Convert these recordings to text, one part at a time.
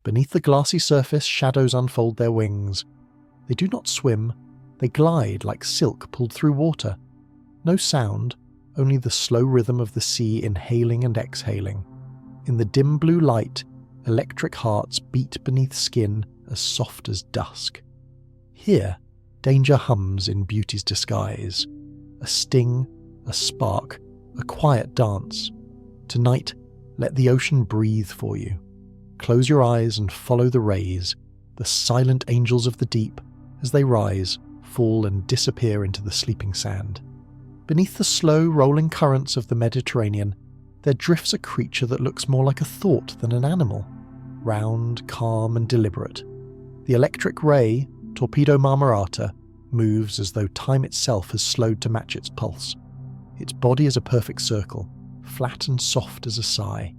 Beneath the glassy surface, shadows unfold their wings. They do not swim, they glide like silk pulled through water. No sound, only the slow rhythm of the sea inhaling and exhaling. In the dim blue light, electric hearts beat beneath skin as soft as dusk. Here, danger hums in beauty's disguise. A sting, a spark, a quiet dance. Tonight, let the ocean breathe for you. Close your eyes and follow the rays, the silent angels of the deep, as they rise, fall and disappear into the sleeping sand. Beneath the slow, rolling currents of the Mediterranean, there drifts a creature that looks more like a thought than an animal. Round, calm and deliberate. The electric ray, Torpedo Marmorata, moves as though time itself has slowed to match its pulse. Its body is a perfect circle, flat and soft as a sigh,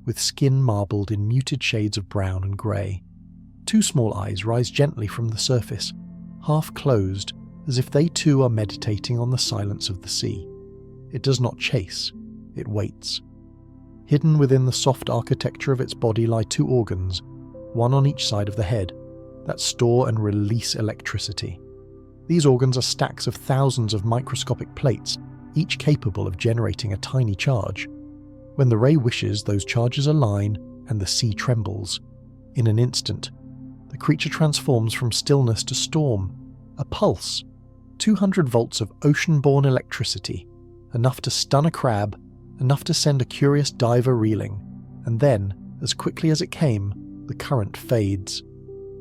with skin marbled in muted shades of brown and grey. Two small eyes rise gently from the surface, half closed, as if they too are meditating on the silence of the sea. It does not chase, it waits. Hidden within the soft architecture of its body lie two organs, one on each side of the head, that store and release electricity. These organs are stacks of thousands of microscopic plates, each capable of generating a tiny charge. When the ray wishes, those charges align and the sea trembles. In an instant, the creature transforms from stillness to storm, a pulse, 200 volts of ocean-borne electricity, enough to stun a crab, enough to send a curious diver reeling, and then, as quickly as it came, the current fades.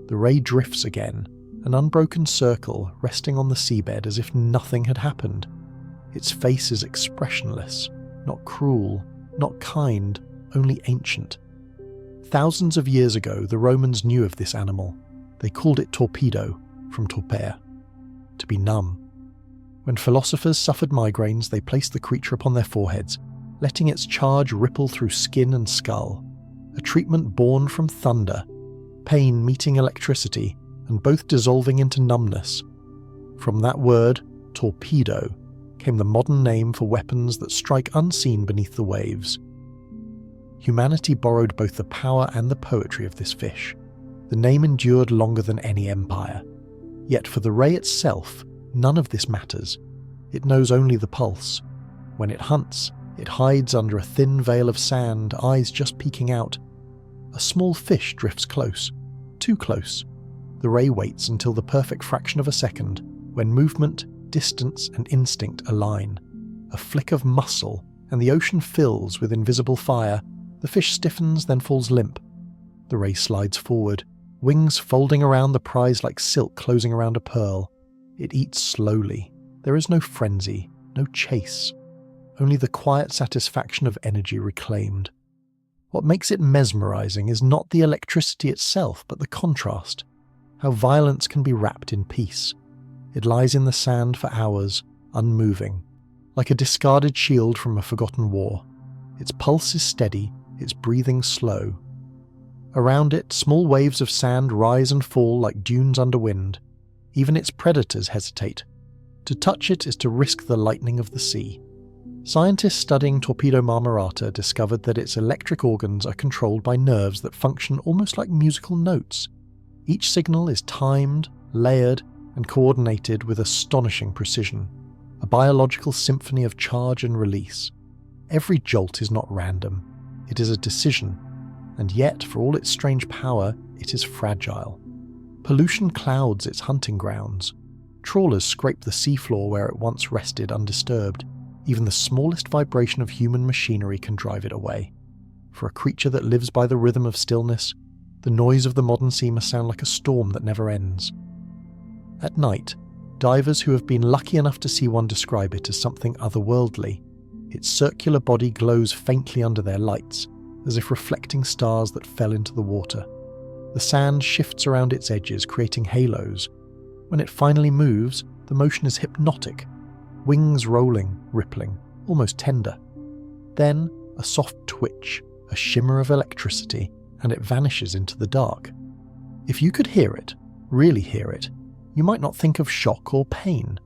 The ray drifts again, an unbroken circle resting on the seabed as if nothing had happened. Its face is expressionless, not cruel, not kind, only ancient. Thousands of years ago, the Romans knew of this animal. They called it torpedo, from torpere, to be numb. When philosophers suffered migraines, they placed the creature upon their foreheads, letting its charge ripple through skin and skull. A treatment born from thunder, pain meeting electricity, and both dissolving into numbness. From that word, torpedo, came the modern name for weapons that strike unseen beneath the waves. Humanity borrowed both the power and the poetry of this fish. The name endured longer than any empire. Yet for the ray itself, none of this matters. It knows only the pulse. When it hunts, it hides under a thin veil of sand, eyes just peeking out. A small fish drifts close, too close. The ray waits until the perfect fraction of a second, when movement, distance and instinct align. A flick of muscle, and the ocean fills with invisible fire. The fish stiffens, then falls limp. The ray slides forward, wings folding around the prize like silk closing around a pearl. It eats slowly. There is no frenzy, no chase. Only the quiet satisfaction of energy reclaimed. What makes it mesmerizing is not the electricity itself, but the contrast. How violence can be wrapped in peace. It lies in the sand for hours, unmoving, like a discarded shield from a forgotten war. Its pulse is steady, its breathing slow. Around it, small waves of sand rise and fall like dunes under wind. Even its predators hesitate. To touch it is to risk the lightning of the sea. Scientists studying Torpedo Marmorata discovered that its electric organs are controlled by nerves that function almost like musical notes. Each signal is timed, layered, and coordinated with astonishing precision, a biological symphony of charge and release. Every jolt is not random, it is a decision, and yet, for all its strange power, it is fragile. Pollution clouds its hunting grounds. Trawlers scrape the seafloor where it once rested undisturbed. Even the smallest vibration of human machinery can drive it away. For a creature that lives by the rhythm of stillness, the noise of the modern sea must sound like a storm that never ends. At night, divers who have been lucky enough to see one describe it as something otherworldly. Its circular body glows faintly under their lights, as if reflecting stars that fell into the water. The sand shifts around its edges, creating halos. When it finally moves, the motion is hypnotic, wings rolling, rippling, almost tender. Then, a soft twitch, a shimmer of electricity, and it vanishes into the dark. If you could hear it, really hear it, you might not think of shock or pain.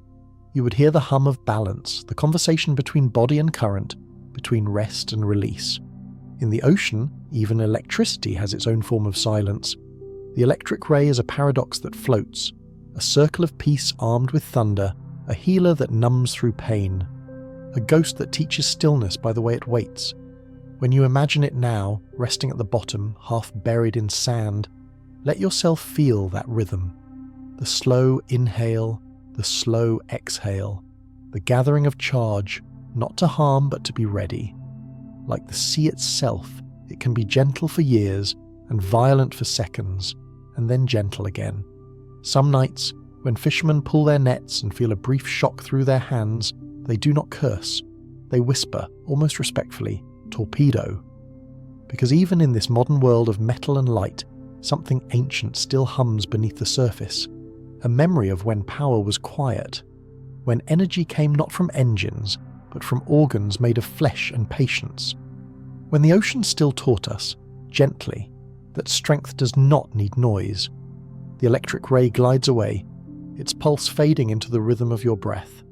You would hear the hum of balance, the conversation between body and current, between rest and release. In the ocean, even electricity has its own form of silence. The electric ray is a paradox that floats, a circle of peace armed with thunder, a healer that numbs through pain, a ghost that teaches stillness by the way it waits. When you imagine it now, resting at the bottom, half buried in sand, let yourself feel that rhythm. The slow inhale, the slow exhale, the gathering of charge, not to harm but to be ready. Like the sea itself, it can be gentle for years and violent for seconds, and then gentle again. Some nights, when fishermen pull their nets and feel a brief shock through their hands, they do not curse. They whisper, almost respectfully, "Torpedo." Because even in this modern world of metal and light, something ancient still hums beneath the surface. A memory of when power was quiet, when energy came not from engines, but from organs made of flesh and patience. When the ocean still taught us, gently, that strength does not need noise. The electric ray glides away, its pulse fading into the rhythm of your breath.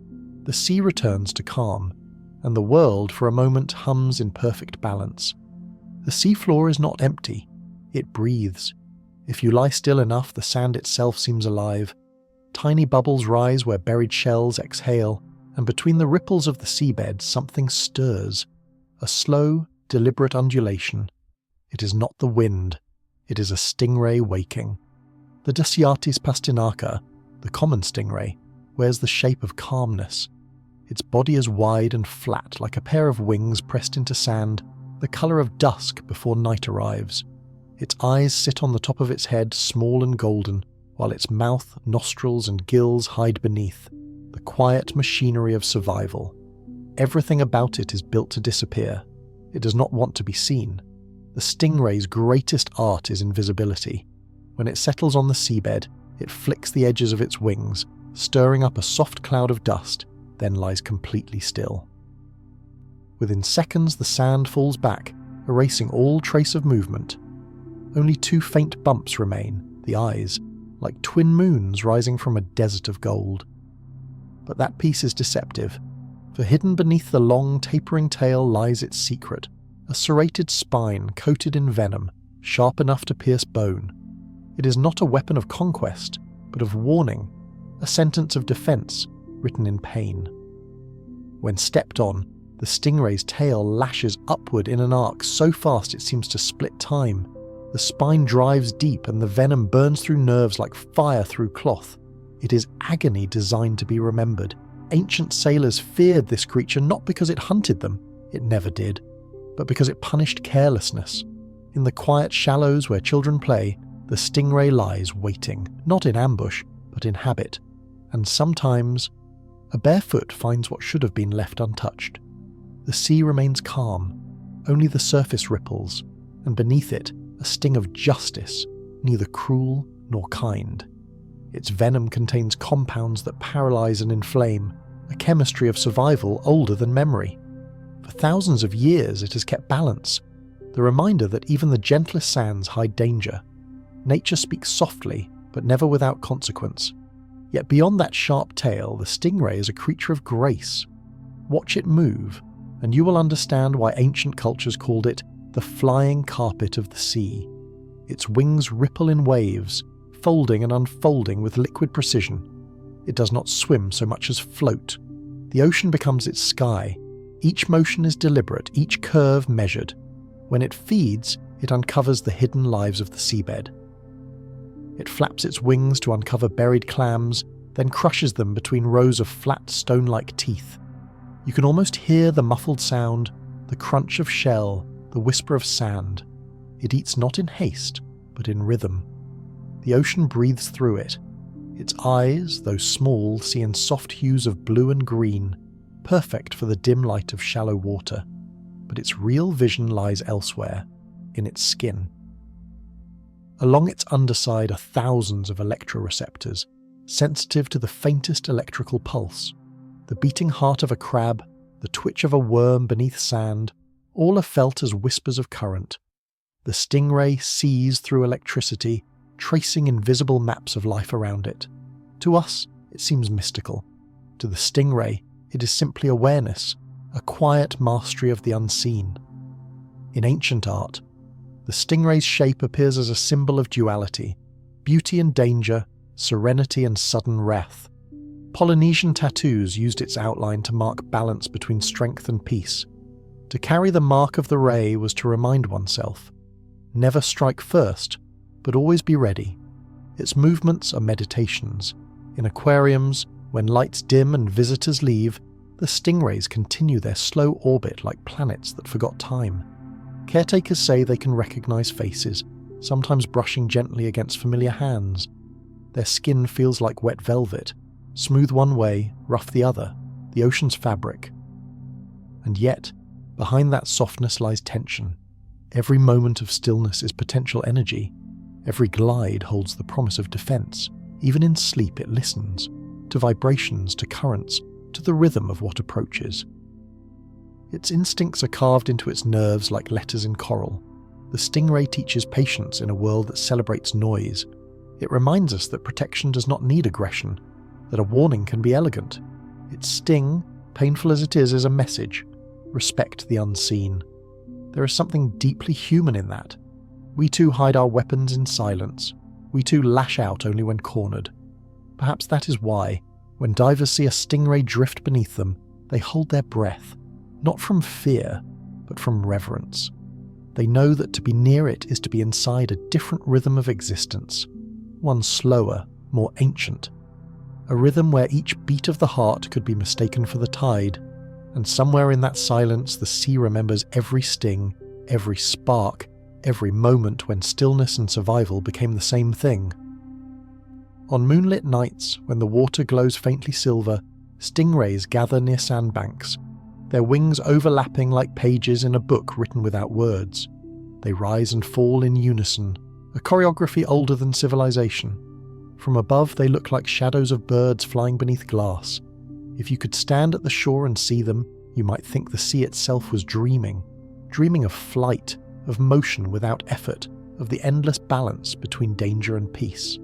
The sea returns to calm, and the world for a moment hums in perfect balance. The seafloor is not empty, it breathes. If you lie still enough, the sand itself seems alive. Tiny bubbles rise where buried shells exhale, and between the ripples of the seabed something stirs. A slow, deliberate undulation. It is not the wind, it is a stingray waking. The Daciatis pastinaka, the common stingray, wears the shape of calmness. Its body is wide and flat like a pair of wings pressed into sand, the colour of dusk before night arrives. Its eyes sit on the top of its head, small and golden, while its mouth, nostrils and gills hide beneath. The quiet machinery of survival. Everything about it is built to disappear. It does not want to be seen. The stingray's greatest art is invisibility. When it settles on the seabed, it flicks the edges of its wings, stirring up a soft cloud of dust, then lies completely still. Within seconds the sand falls back, erasing all trace of movement. Only 2 faint bumps remain, the eyes, like twin moons rising from a desert of gold. But that piece is deceptive, for hidden beneath the long, tapering tail lies its secret, a serrated spine coated in venom, sharp enough to pierce bone. It is not a weapon of conquest, but of warning, a sentence of defense written in pain. When stepped on, the stingray's tail lashes upward in an arc so fast it seems to split time. The spine drives deep and the venom burns through nerves like fire through cloth. It is agony designed to be remembered. Ancient sailors feared this creature not because it hunted them, it never did, but because it punished carelessness. In the quiet shallows where children play, the stingray lies waiting, not in ambush, but in habit. And sometimes, a bare foot finds what should have been left untouched. The sea remains calm, only the surface ripples, and beneath it, a sting of justice, neither cruel nor kind. Its venom contains compounds that paralyze and inflame, a chemistry of survival older than memory. For thousands of years it has kept balance, the reminder that even the gentlest sands hide danger. Nature speaks softly, but never without consequence. Yet beyond that sharp tail, the stingray is a creature of grace. Watch it move, and you will understand why ancient cultures called it the flying carpet of the sea. Its wings ripple in waves, folding and unfolding with liquid precision. It does not swim so much as float. The ocean becomes its sky. Each motion is deliberate, each curve measured. When it feeds, it uncovers the hidden lives of the seabed. It flaps its wings to uncover buried clams, then crushes them between rows of flat stone-like teeth. You can almost hear the muffled sound, the crunch of shell, the whisper of sand. It eats not in haste, but in rhythm. The ocean breathes through it. Its eyes, though small, see in soft hues of blue and green, perfect for the dim light of shallow water. But its real vision lies elsewhere, in its skin. Along its underside are thousands of electroreceptors, sensitive to the faintest electrical pulse. The beating heart of a crab, the twitch of a worm beneath sand, all are felt as whispers of current. The stingray sees through electricity, tracing invisible maps of life around it. To us, it seems mystical. To the stingray, it is simply awareness, a quiet mastery of the unseen. In ancient art, the stingray's shape appears as a symbol of duality, beauty and danger, serenity and sudden wrath. Polynesian tattoos used its outline to mark balance between strength and peace. To carry the mark of the ray was to remind oneself, never strike first, but always be ready. Its movements are meditations. In aquariums, when lights dim and visitors leave, the stingrays continue their slow orbit like planets that forgot time. Caretakers say they can recognize faces, sometimes brushing gently against familiar hands. Their skin feels like wet velvet, smooth one way, rough the other, the ocean's fabric. And yet, behind that softness lies tension. Every moment of stillness is potential energy. Every glide holds the promise of defense. Even in sleep it listens, to vibrations, to currents, to the rhythm of what approaches. Its instincts are carved into its nerves like letters in coral. The stingray teaches patience in a world that celebrates noise. It reminds us that protection does not need aggression, that a warning can be elegant. Its sting, painful as it is a message. Respect the unseen. There is something deeply human in that. We too hide our weapons in silence. We too lash out only when cornered. Perhaps that is why, when divers see a stingray drift beneath them, they hold their breath, not from fear, but from reverence. They know that to be near it is to be inside a different rhythm of existence, one slower, more ancient, a rhythm where each beat of the heart could be mistaken for the tide, and somewhere in that silence the sea remembers every sting, every spark, every moment when stillness and survival became the same thing. On moonlit nights, when the water glows faintly silver, stingrays gather near sandbanks, their wings overlapping like pages in a book written without words. They rise and fall in unison, a choreography older than civilization. From above they look like shadows of birds flying beneath glass. If you could stand at the shore and see them, you might think the sea itself was dreaming of flight, of motion without effort, of the endless balance between danger and peace.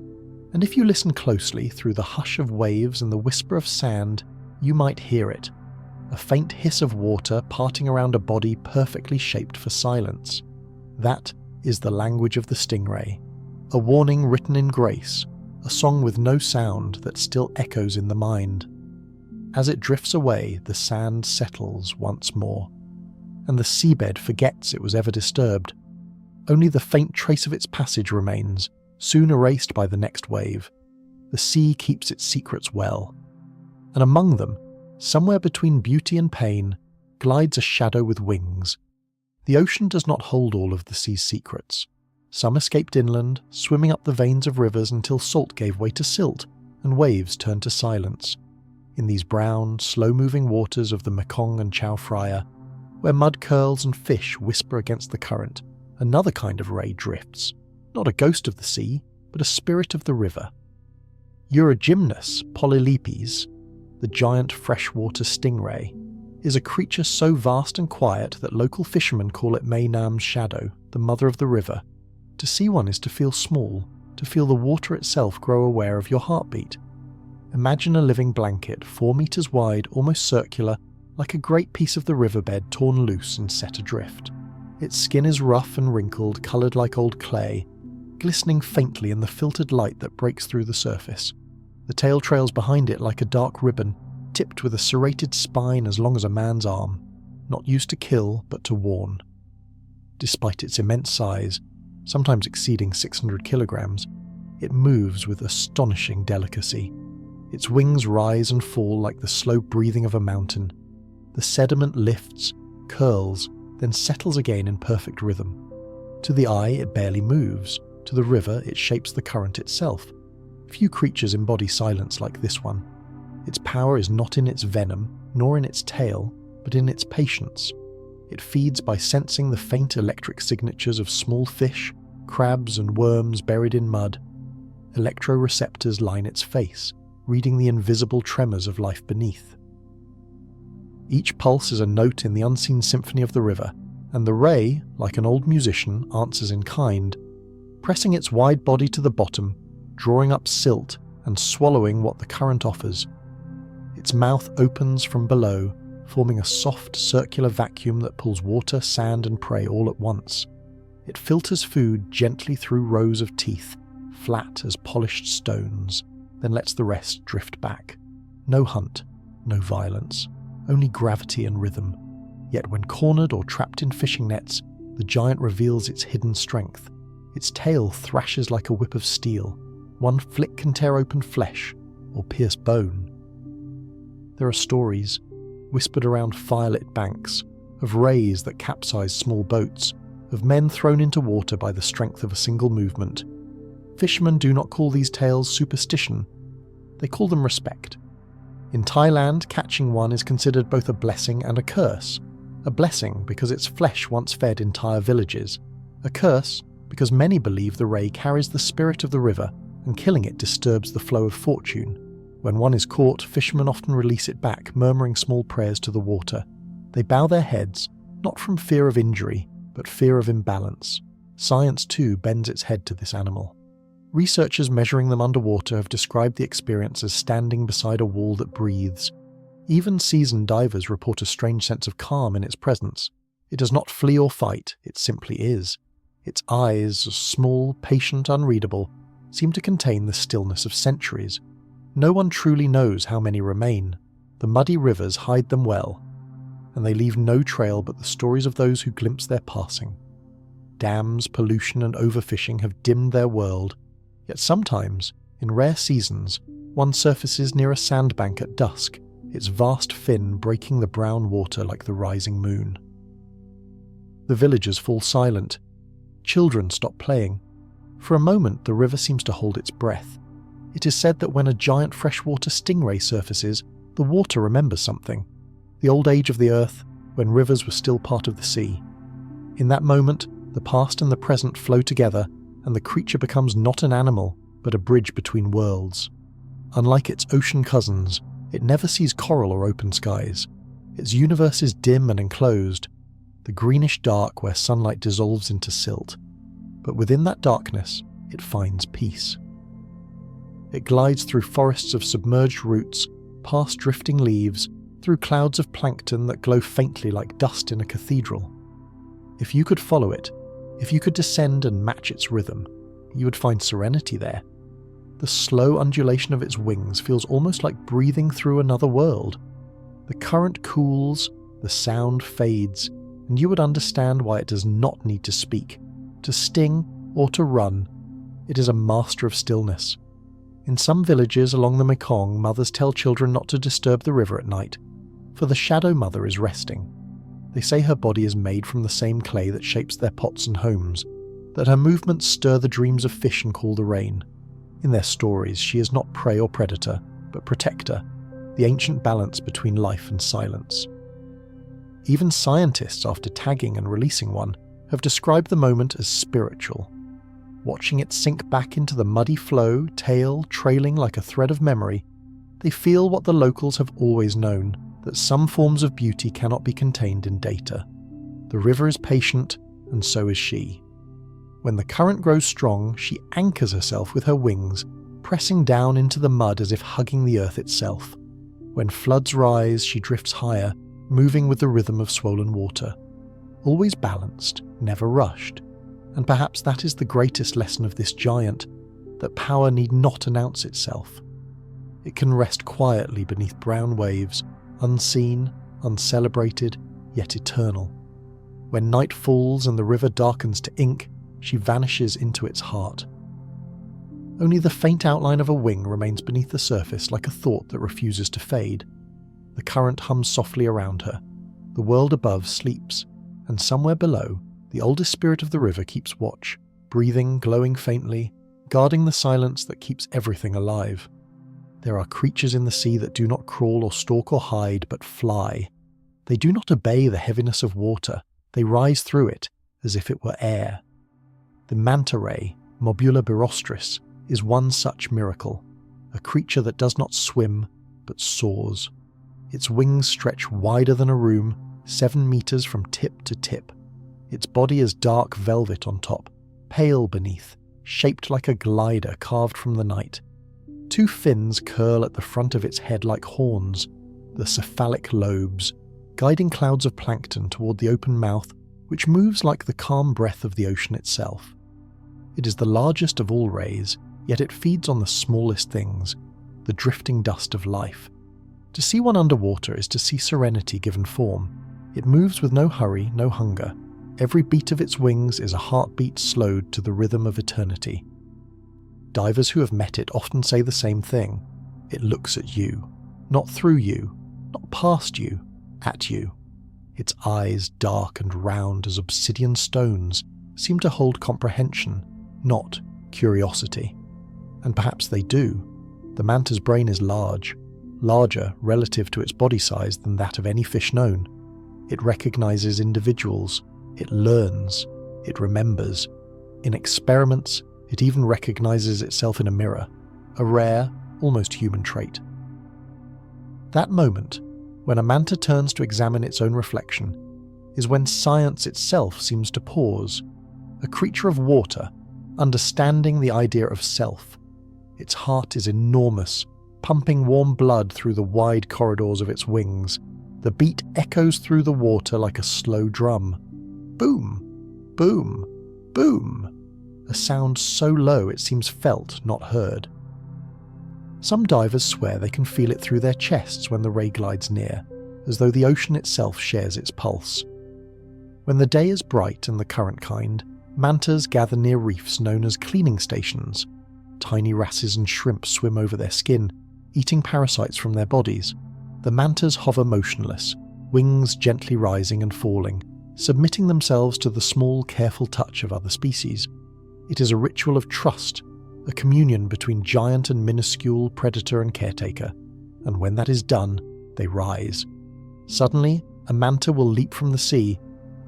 And if you listen closely through the hush of waves and the whisper of sand, you might hear it, a faint hiss of water parting around a body perfectly shaped for silence. That is the language of the stingray, a warning written in grace, a song with no sound that still echoes in the mind. As it drifts away, the sand settles once more, and the seabed forgets it was ever disturbed. Only the faint trace of its passage remains, soon erased by the next wave. The sea keeps its secrets well. And among them, somewhere between beauty and pain, glides a shadow with wings. The ocean does not hold all of the sea's secrets. Some escaped inland, swimming up the veins of rivers until salt gave way to silt, and waves turned to silence. In these brown, slow-moving waters of the Mekong and Chao Phraya, where mud curls and fish whisper against the current, another kind of ray drifts, not a ghost of the sea, but a spirit of the river. Eurygymnus polylepes, the giant freshwater stingray, is a creature so vast and quiet that local fishermen call it Mae Nam's shadow, the mother of the river. To see one is to feel small, to feel the water itself grow aware of your heartbeat. Imagine a living blanket 4 meters wide, almost circular, like a great piece of the riverbed torn loose and set adrift. Its skin is rough and wrinkled, coloured like old clay, glistening faintly in the filtered light that breaks through the surface. The tail trails behind it like a dark ribbon, tipped with a serrated spine as long as a man's arm, not used to kill but to warn. Despite its immense size, sometimes exceeding 600 kilograms, it moves with astonishing delicacy. Its wings rise and fall like the slow breathing of a mountain. The sediment lifts, curls, then settles again in perfect rhythm. To the eye, it barely moves. To the river, it shapes the current itself. Few creatures embody silence like this one. Its power is not in its venom, nor in its tail, but in its patience. It feeds by sensing the faint electric signatures of small fish, crabs and worms buried in mud. Electroreceptors line its face, reading the invisible tremors of life beneath. Each pulse is a note in the unseen symphony of the river, and the ray, like an old musician, answers in kind, pressing its wide body to the bottom, drawing up silt and swallowing what the current offers. Its mouth opens from below, forming a soft circular vacuum that pulls water, sand and prey all at once. It filters food gently through rows of teeth, flat as polished stones, then lets the rest drift back. No hunt, no violence, only gravity and rhythm. Yet when cornered or trapped in fishing nets, the giant reveals its hidden strength. Its tail thrashes like a whip of steel. One flick can tear open flesh or pierce bone. There are stories, whispered around firelit banks, of rays that capsize small boats, of men thrown into water by the strength of a single movement. Fishermen do not call these tales superstition, they call them respect. In Thailand, catching one is considered both a blessing and a curse. A blessing because its flesh once fed entire villages. A curse because many believe the ray carries the spirit of the river and killing it disturbs the flow of fortune. When one is caught, fishermen often release it back, murmuring small prayers to the water. They bow their heads, not from fear of injury, but fear of imbalance. Science too bends its head to this animal. Researchers measuring them underwater have described the experience as standing beside a wall that breathes. Even seasoned divers report a strange sense of calm in its presence. It does not flee or fight, it simply is. Its eyes, small, patient, unreadable, seem to contain the stillness of centuries. No one truly knows how many remain. The muddy rivers hide them well, and they leave no trail but the stories of those who glimpse their passing. Dams, pollution and overfishing have dimmed their world, yet sometimes, in rare seasons, one surfaces near a sandbank at dusk, its vast fin breaking the brown water like the rising moon. The villagers fall silent. Children stop playing. For a moment, the river seems to hold its breath. It is said that when a giant freshwater stingray surfaces, the water remembers something. The old age of the earth, when rivers were still part of the sea. In that moment, the past and the present flow together, and the creature becomes not an animal, but a bridge between worlds. Unlike its ocean cousins, it never sees coral or open skies. Its universe is dim and enclosed, the greenish dark where sunlight dissolves into silt. But within that darkness, it finds peace. It glides through forests of submerged roots, past drifting leaves, through clouds of plankton that glow faintly like dust in a cathedral. If you could follow it, if you could descend and match its rhythm, you would find serenity there. The slow undulation of its wings feels almost like breathing through another world. The current cools, the sound fades, and you would understand why it does not need to speak, to sting, or to run. It is a master of stillness. In some villages along the Mekong, mothers tell children not to disturb the river at night, for the shadow mother is resting. They say her body is made from the same clay that shapes their pots and homes, that her movements stir the dreams of fish and cool the rain. In their stories, she is not prey or predator, but protector, the ancient balance between life and silence. Even scientists, after tagging and releasing one, have described the moment as spiritual. Watching it sink back into the muddy flow, tail trailing like a thread of memory, they feel what the locals have always known, that some forms of beauty cannot be contained in data. The river is patient, and so is she. When the current grows strong, she anchors herself with her wings, pressing down into the mud as if hugging the earth itself. When floods rise, she drifts higher, moving with the rhythm of swollen water. Always balanced, never rushed. And perhaps that is the greatest lesson of this giant, that power need not announce itself. It can rest quietly beneath brown waves, unseen, uncelebrated, yet eternal. When night falls and the river darkens to ink, she vanishes into its heart. Only the faint outline of a wing remains beneath the surface like a thought that refuses to fade. The current hums softly around her. The world above sleeps, and somewhere below, the oldest spirit of the river keeps watch, breathing, glowing faintly, guarding the silence that keeps everything alive. There are creatures in the sea that do not crawl or stalk or hide, but fly. They do not obey the heaviness of water. They rise through it, as if it were air. The manta ray, Mobula birostris, is one such miracle, a creature that does not swim, but soars. Its wings stretch wider than a room, 7 meters from tip to tip. Its body is dark velvet on top, pale beneath, shaped like a glider carved from the night. 2 fins curl at the front of its head like horns, the cephalic lobes, guiding clouds of plankton toward the open mouth, which moves like the calm breath of the ocean itself. It is the largest of all rays, yet it feeds on the smallest things, the drifting dust of life. To see one underwater is to see serenity given form. It moves with no hurry, no hunger. Every beat of its wings is a heartbeat slowed to the rhythm of eternity. Divers who have met it often say the same thing. It looks at you, not through you, not past you, at you. Its eyes, dark and round as obsidian stones, seem to hold comprehension, not curiosity. And perhaps they do. The manta's brain is large, larger relative to its body size than that of any fish known. It recognizes individuals, it learns, it remembers. In experiments, it even recognizes itself in a mirror, a rare, almost human trait. That moment, when a manta turns to examine its own reflection, is when science itself seems to pause. A creature of water, understanding the idea of self. Its heart is enormous, pumping warm blood through the wide corridors of its wings. The beat echoes through the water like a slow drum. Boom, boom, boom. A sound so low it seems felt, not heard. Some divers swear they can feel it through their chests when the ray glides near, as though the ocean itself shares its pulse. When the day is bright and the current kind, mantas gather near reefs known as cleaning stations. Tiny wrasses and shrimp swim over their skin, eating parasites from their bodies. The mantas hover motionless, wings gently rising and falling, submitting themselves to the small, careful touch of other species. It is a ritual of trust, a communion between giant and minuscule, predator and caretaker, and when that is done, they rise. Suddenly, a manta will leap from the sea,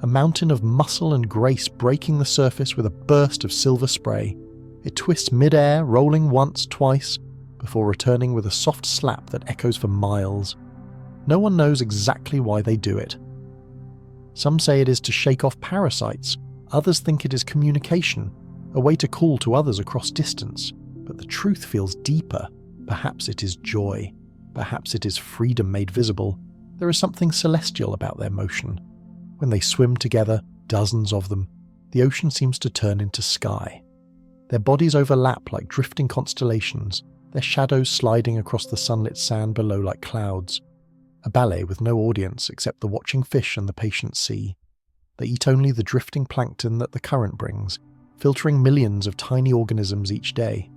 a mountain of muscle and grace breaking the surface with a burst of silver spray. It twists mid-air, rolling once, twice, before returning with a soft slap that echoes for miles. No one knows exactly why they do it. Some say it is to shake off parasites, others think it is communication, a way to call to others across distance, but the truth feels deeper. Perhaps it is joy, perhaps it is freedom made visible. There is something celestial about their motion. When they swim together, dozens of them, the ocean seems to turn into sky. Their bodies overlap like drifting constellations, their shadows sliding across the sunlit sand below like clouds. A ballet with no audience except the watching fish and the patient sea. They eat only the drifting plankton that the current brings, filtering millions of tiny organisms each day.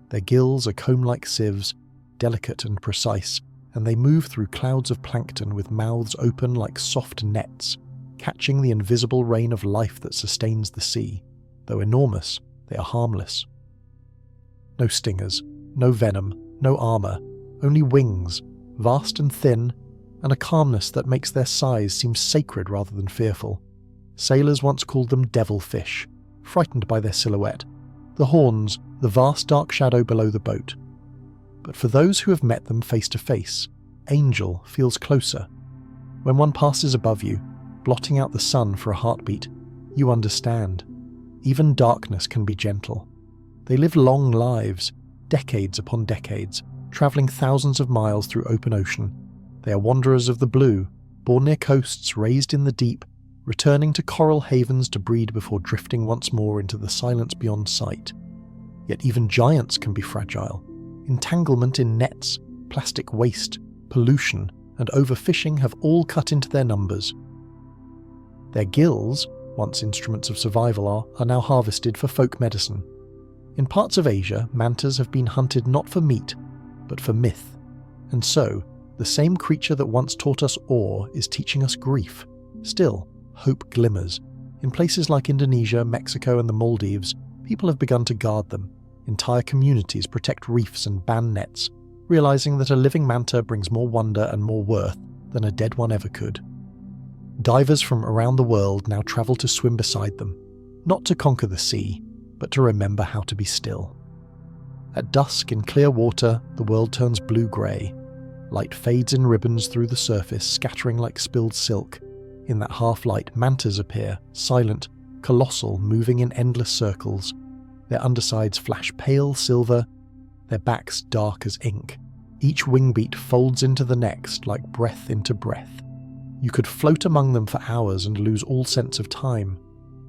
Their gills are comb-like sieves, delicate and precise, and they move through clouds of plankton with mouths open like soft nets, catching the invisible rain of life that sustains the sea. Though enormous, they are harmless. No stingers, no venom, no armour, only wings, vast and thin, and a calmness that makes their size seem sacred rather than fearful. Sailors once called them devilfish, frightened by their silhouette, the horns, the vast dark shadow below the boat. But for those who have met them face to face, angel feels closer. When one passes above you, blotting out the sun for a heartbeat, you understand. Even darkness can be gentle. They live long lives, decades upon decades, travelling thousands of miles through open ocean. They are wanderers of the blue, born near coasts, raised in the deep, returning to coral havens to breed before drifting once more into the silence beyond sight. Yet even giants can be fragile. Entanglement in nets, plastic waste, pollution, and overfishing have all cut into their numbers. Their gills, once instruments of survival, are now harvested for folk medicine. In parts of Asia, mantas have been hunted not for meat, but for myth. And so, the same creature that once taught us awe is teaching us grief. Still, hope glimmers. In places like Indonesia, Mexico, and the Maldives, people have begun to guard them. Entire communities protect reefs and ban nets, realizing that a living manta brings more wonder and more worth than a dead one ever could. Divers from around the world now travel to swim beside them, not to conquer the sea, but to remember how to be still. At dusk in clear water, the world turns blue-grey. Light fades in ribbons through the surface, scattering like spilled silk. In that half-light, mantas appear, silent, colossal, moving in endless circles. Their undersides flash pale silver, their backs dark as ink. Each wing beat folds into the next like breath into breath. You could float among them for hours and lose all sense of time.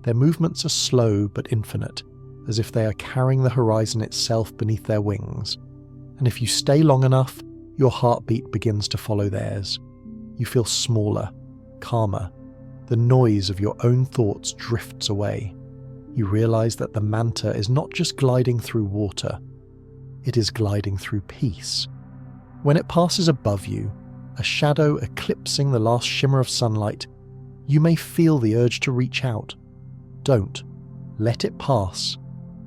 Their movements are slow but infinite, as if they are carrying the horizon itself beneath their wings. And if you stay long enough, your heartbeat begins to follow theirs. You feel smaller, calmer. The noise of your own thoughts drifts away. You realize that the manta is not just gliding through water, it is gliding through peace. When it passes above you, a shadow eclipsing the last shimmer of sunlight, you may feel the urge to reach out. Don't. Let it pass.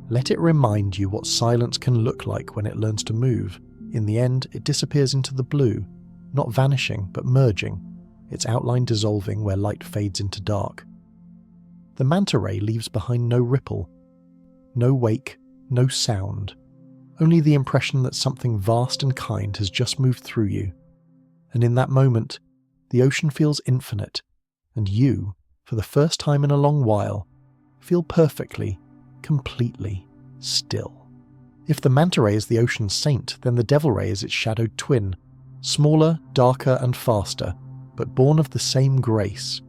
Let it remind you what silence can look like when it learns to move. In the end, it disappears into the blue, not vanishing, but merging, its outline dissolving where light fades into dark. The manta ray leaves behind no ripple, no wake, no sound, only the impression that something vast and kind has just moved through you. And in that moment, the ocean feels infinite, and you, for the first time in a long while, feel perfectly, completely still. If the manta ray is the ocean's saint, then the devil ray is its shadowed twin, smaller, darker and faster, but born of the same grace.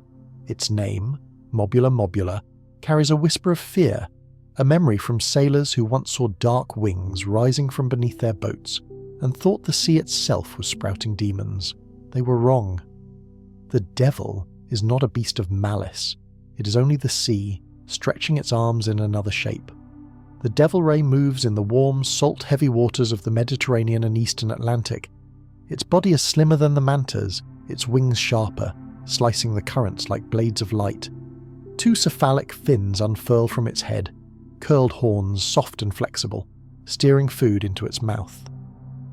Its name, Mobula Mobula, carries a whisper of fear, a memory from sailors who once saw dark wings rising from beneath their boats and thought the sea itself was sprouting demons. They were wrong. The devil is not a beast of malice. It is only the sea, stretching its arms in another shape. The devil ray moves in the warm, salt-heavy waters of the Mediterranean and Eastern Atlantic. Its body is slimmer than the manta's, its wings sharper, slicing the currents like blades of light. Two cephalic fins unfurl from its head, curled horns soft and flexible, steering food into its mouth.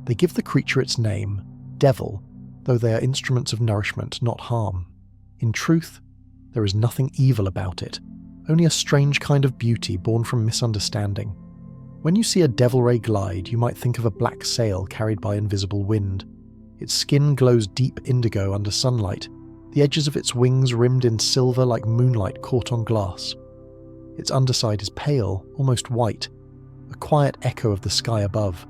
They give the creature its name, devil, though they are instruments of nourishment, not harm. In truth, there is nothing evil about it, only a strange kind of beauty born from misunderstanding. When you see a devil ray glide, you might think of a black sail carried by invisible wind. Its skin glows deep indigo under sunlight, the edges of its wings rimmed in silver like moonlight caught on glass. Its underside is pale, almost white, a quiet echo of the sky above.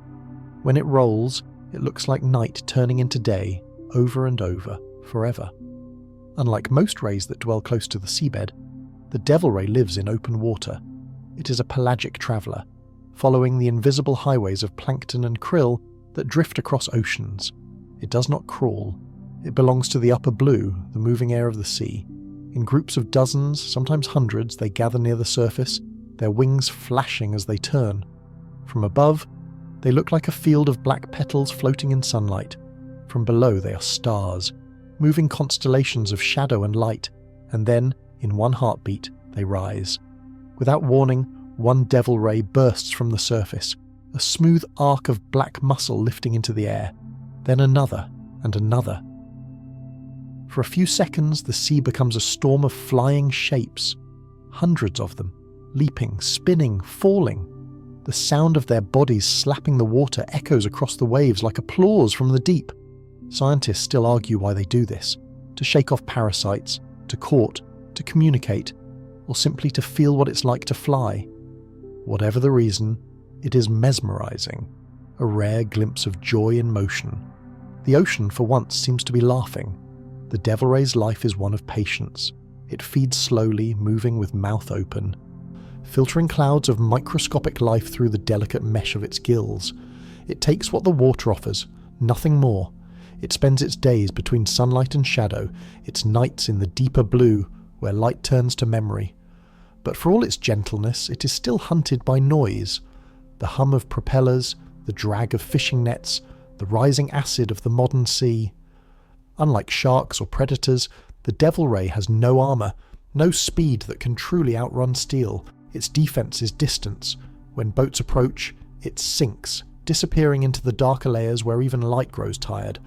When it rolls, it looks like night turning into day, over and over, forever. Unlike most rays that dwell close to the seabed, the devil ray lives in open water. It is a pelagic traveller, following the invisible highways of plankton and krill that drift across oceans. It does not crawl. It belongs to the upper blue, the moving air of the sea. In groups of dozens, sometimes hundreds, they gather near the surface, their wings flashing as they turn. From above, they look like a field of black petals floating in sunlight. From below, they are stars, moving constellations of shadow and light, and then, in one heartbeat, they rise. Without warning, one devil ray bursts from the surface, a smooth arc of black muscle lifting into the air, then another and another. For a few seconds, the sea becomes a storm of flying shapes, hundreds of them, leaping, spinning, falling. The sound of their bodies slapping the water echoes across the waves like applause from the deep. Scientists still argue why they do this, to shake off parasites, to court, to communicate, or simply to feel what it's like to fly. Whatever the reason, it is mesmerizing, a rare glimpse of joy in motion. The ocean, for once, seems to be laughing. The devil ray's life is one of patience. It feeds slowly, moving with mouth open, filtering clouds of microscopic life through the delicate mesh of its gills. It takes what the water offers, nothing more. It spends its days between sunlight and shadow, its nights in the deeper blue, where light turns to memory. But for all its gentleness, it is still hunted by noise. The hum of propellers, the drag of fishing nets, the rising acid of the modern sea. Unlike sharks or predators, the devil ray has no armour, no speed that can truly outrun steel. Its defence is distance. When boats approach, it sinks, disappearing into the darker layers where even light grows tired.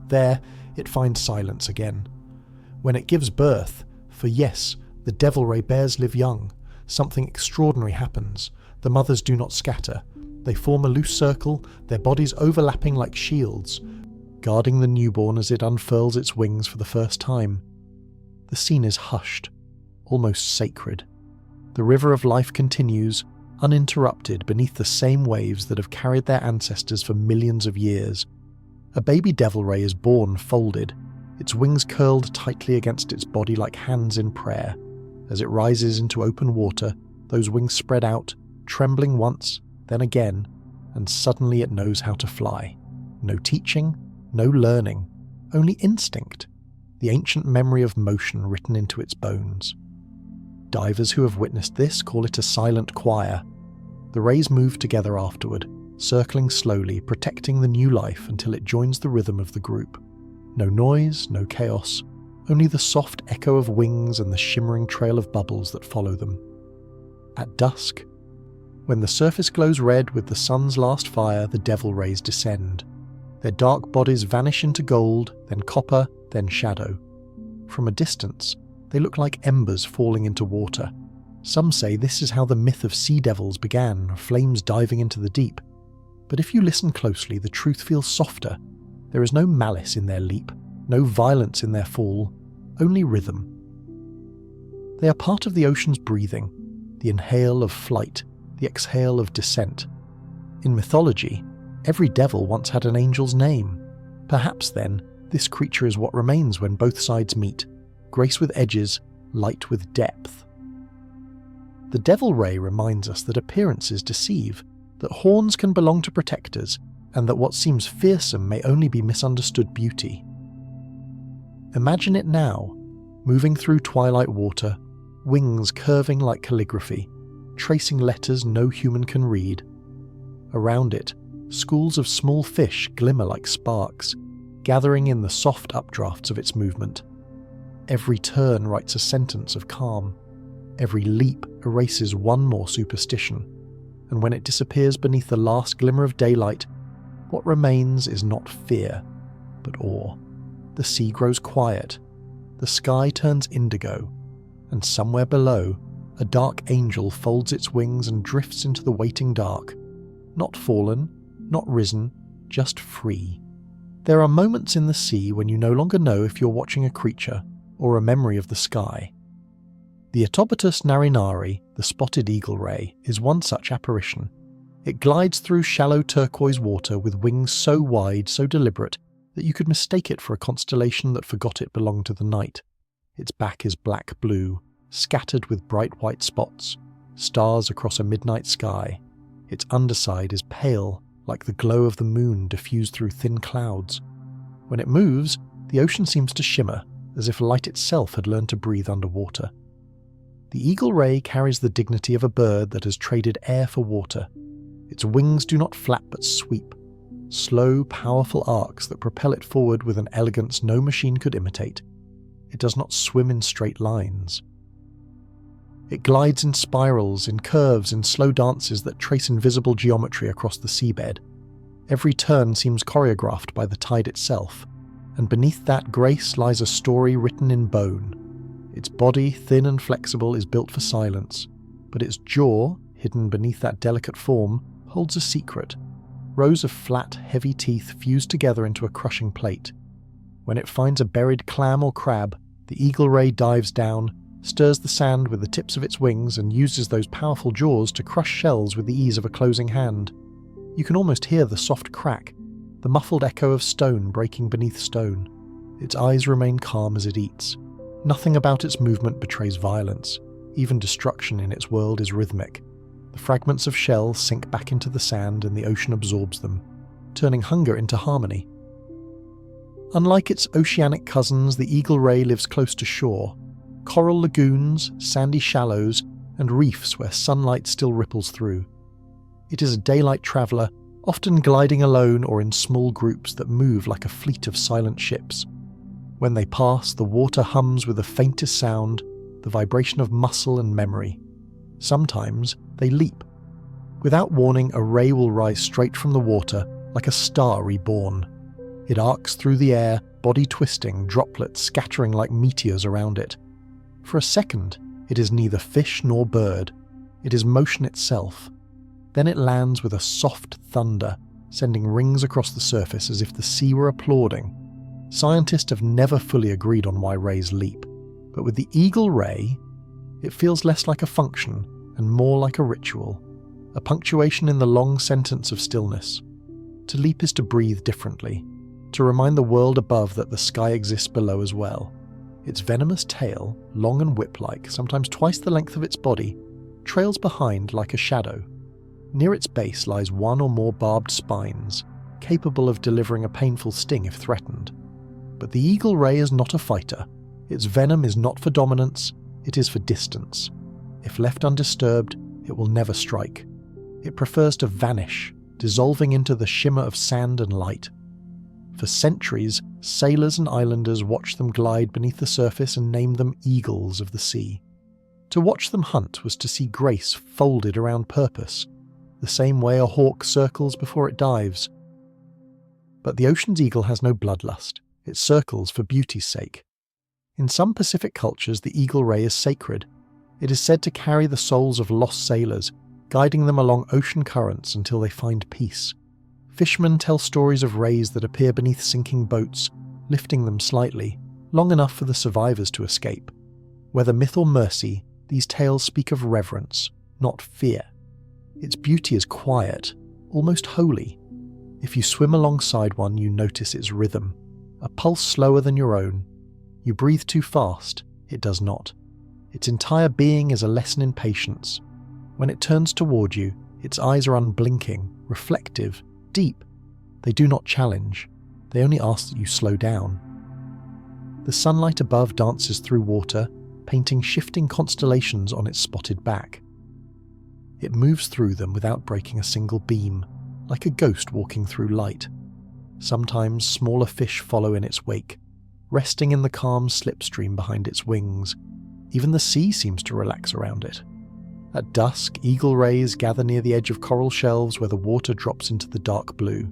There, it finds silence again. When it gives birth, for yes, the devil ray bears live young, something extraordinary happens. The mothers do not scatter. They form a loose circle, their bodies overlapping like shields, guarding the newborn as it unfurls its wings for the first time. The scene is hushed, almost sacred. The river of life continues, uninterrupted beneath the same waves that have carried their ancestors for millions of years. A baby devil ray is born folded, its wings curled tightly against its body like hands in prayer. As it rises into open water, those wings spread out, trembling once, then again, and suddenly it knows how to fly. No teaching, no learning, only instinct, the ancient memory of motion written into its bones. Divers who have witnessed this call it a silent choir. The rays move together afterward, circling slowly, protecting the new life until it joins the rhythm of the group. No noise, no chaos, only the soft echo of wings and the shimmering trail of bubbles that follow them. At dusk, when the surface glows red with the sun's last fire, the devil rays descend. Their dark bodies vanish into gold, then copper, then shadow. From a distance, they look like embers falling into water. Some say this is how the myth of sea devils began, flames diving into the deep. But if you listen closely, the truth feels softer. There is no malice in their leap, no violence in their fall, only rhythm. They are part of the ocean's breathing, the inhale of flight, the exhale of descent. In mythology, every devil once had an angel's name. Perhaps then, this creature is what remains when both sides meet, grace with edges, light with depth. The devil ray reminds us that appearances deceive, that horns can belong to protectors, and that what seems fearsome may only be misunderstood beauty. Imagine it now, moving through twilight water, wings curving like calligraphy, tracing letters no human can read. Around it, schools of small fish glimmer like sparks, gathering in the soft updrafts of its movement. Every turn writes a sentence of calm. Every leap erases one more superstition. And when it disappears beneath the last glimmer of daylight, what remains is not fear, but awe. The sea grows quiet. The sky turns indigo. And somewhere below, a dark angel folds its wings and drifts into the waiting dark. Not fallen, not risen, just free. There are moments in the sea when you no longer know if you're watching a creature or a memory of the sky. The Etobatus narinari, the spotted eagle ray, is one such apparition. It glides through shallow turquoise water with wings so wide, so deliberate, that you could mistake it for a constellation that forgot it belonged to the night. Its back is black-blue, scattered with bright white spots, stars across a midnight sky. Its underside is pale, like the glow of the moon diffused through thin clouds. When it moves, the ocean seems to shimmer, as if light itself had learned to breathe underwater. The eagle ray carries the dignity of a bird that has traded air for water. Its wings do not flap but sweep, slow, powerful arcs that propel it forward with an elegance no machine could imitate. It does not swim in straight lines. It glides in spirals, in curves, in slow dances that trace invisible geometry across the seabed. Every turn seems choreographed by the tide itself, and beneath that grace lies a story written in bone. Its body, thin and flexible, is built for silence, but its jaw, hidden beneath that delicate form, holds a secret. Rows of flat, heavy teeth fuse together into a crushing plate. When it finds a buried clam or crab, the eagle ray dives down, stirs the sand with the tips of its wings, and uses those powerful jaws to crush shells with the ease of a closing hand. You can almost hear the soft crack, the muffled echo of stone breaking beneath stone. Its eyes remain calm as it eats. Nothing about its movement betrays violence. Even destruction in its world is rhythmic. The fragments of shell sink back into the sand and the ocean absorbs them, turning hunger into harmony. Unlike its oceanic cousins, the eagle ray lives close to shore. Coral lagoons, sandy shallows, and reefs where sunlight still ripples through. It is a daylight traveller, often gliding alone or in small groups that move like a fleet of silent ships. When they pass, the water hums with the faintest sound, the vibration of muscle and memory. Sometimes they leap. Without warning, a ray will rise straight from the water, like a star reborn. It arcs through the air, body twisting, droplets scattering like meteors around it. For a second, it is neither fish nor bird. It is motion itself. Then it lands with a soft thunder, sending rings across the surface as if the sea were applauding. Scientists have never fully agreed on why rays leap, but with the eagle ray, it feels less like a function and more like a ritual, a punctuation in the long sentence of stillness. To leap is to breathe differently, to remind the world above that the sky exists below as well. Its venomous tail, long and whip-like, sometimes twice the length of its body, trails behind like a shadow. Near its base lies one or more barbed spines, capable of delivering a painful sting if threatened. But the eagle ray is not a fighter. Its venom is not for dominance, it is for distance. If left undisturbed, it will never strike. It prefers to vanish, dissolving into the shimmer of sand and light. For centuries, sailors and islanders watched them glide beneath the surface and named them eagles of the sea. To watch them hunt was to see grace folded around purpose, the same way a hawk circles before it dives. But the ocean's eagle has no bloodlust. It circles for beauty's sake. In some Pacific cultures, the eagle ray is sacred. It is said to carry the souls of lost sailors, guiding them along ocean currents until they find peace. Fishermen tell stories of rays that appear beneath sinking boats, lifting them slightly, long enough for the survivors to escape. Whether myth or mercy, these tales speak of reverence, not fear. Its beauty is quiet, almost holy. If you swim alongside one, you notice its rhythm, a pulse slower than your own. You breathe too fast, it does not. Its entire being is a lesson in patience. When it turns toward you, its eyes are unblinking, reflective, deep. They do not challenge. They only ask that you slow down. The sunlight above dances through water, painting shifting constellations on its spotted back. It moves through them without breaking a single beam, like a ghost walking through light. Sometimes smaller fish follow in its wake, resting in the calm slipstream behind its wings. Even the sea seems to relax around it. At dusk, eagle rays gather near the edge of coral shelves where the water drops into the dark blue.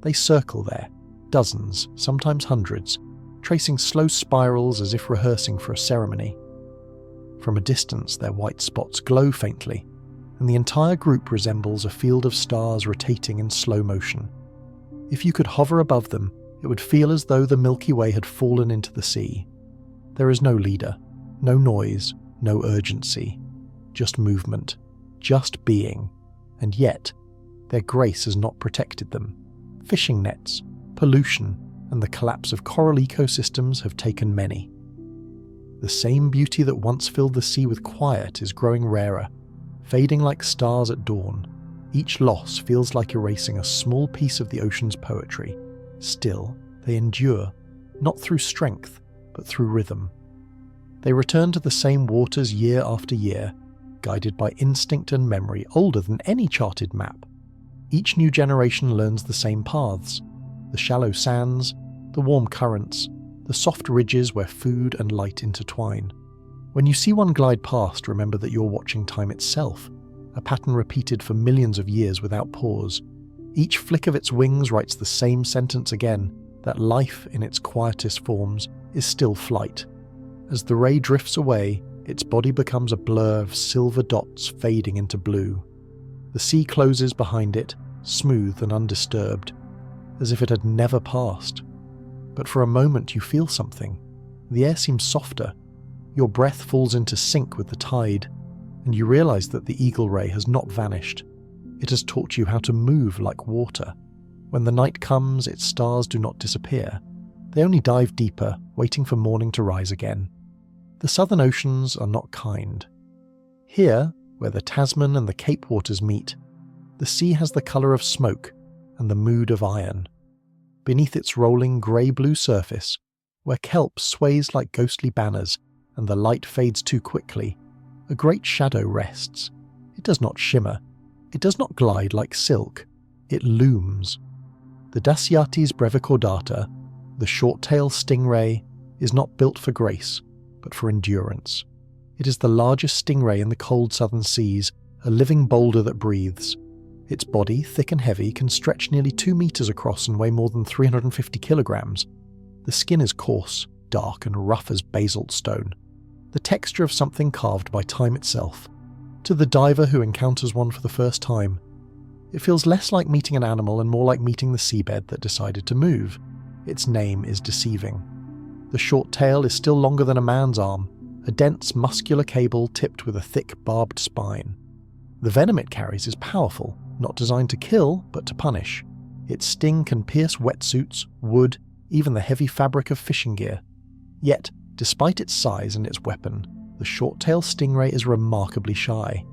They circle there, dozens, sometimes hundreds, tracing slow spirals as if rehearsing for a ceremony. From a distance, their white spots glow faintly, and the entire group resembles a field of stars rotating in slow motion. If you could hover above them, it would feel as though the Milky Way had fallen into the sea. There is no leader, no noise, no urgency. Just movement, just being, and yet, their grace has not protected them. Fishing nets, pollution, and the collapse of coral ecosystems have taken many. The same beauty that once filled the sea with quiet is growing rarer, fading like stars at dawn. Each loss feels like erasing a small piece of the ocean's poetry. Still, they endure, not through strength, but through rhythm. They return to the same waters year after year, guided by instinct and memory older than any charted map. Each new generation learns the same paths: the shallow sands, the warm currents, the soft ridges where food and light intertwine. When you see one glide past, remember that you're watching time itself, a pattern repeated for millions of years without pause. Each flick of its wings writes the same sentence again, that life in its quietest forms is still flight. As the ray drifts away, its body becomes a blur of silver dots fading into blue. The sea closes behind it, smooth and undisturbed, as if it had never passed. But for a moment you feel something. The air seems softer. Your breath falls into sync with the tide, and you realize that the eagle ray has not vanished. It has taught you how to move like water. When the night comes, its stars do not disappear. They only dive deeper, waiting for morning to rise again. The southern oceans are not kind. Here, where the Tasman and the Cape waters meet, the sea has the colour of smoke and the mood of iron. Beneath its rolling grey-blue surface, where kelp sways like ghostly banners and the light fades too quickly, a great shadow rests. It does not shimmer. It does not glide like silk. It looms. The Dasyathes brevicordata, the short-tailed stingray, is not built for grace, but for endurance. It is the largest stingray in the cold southern seas, a living boulder that breathes. Its body, thick and heavy, can stretch nearly 2 meters across and weigh more than 350 kilograms. The skin is coarse, dark, and rough as basalt stone, the texture of something carved by time itself. To the diver who encounters one for the first time, it feels less like meeting an animal and more like meeting the seabed that decided to move. Its name is deceiving. The short tail is still longer than a man's arm, a dense, muscular cable tipped with a thick, barbed spine. The venom it carries is powerful, not designed to kill, but to punish. Its sting can pierce wetsuits, wood, even the heavy fabric of fishing gear. Yet, despite its size and its weapon, the short-tailed stingray is remarkably shy.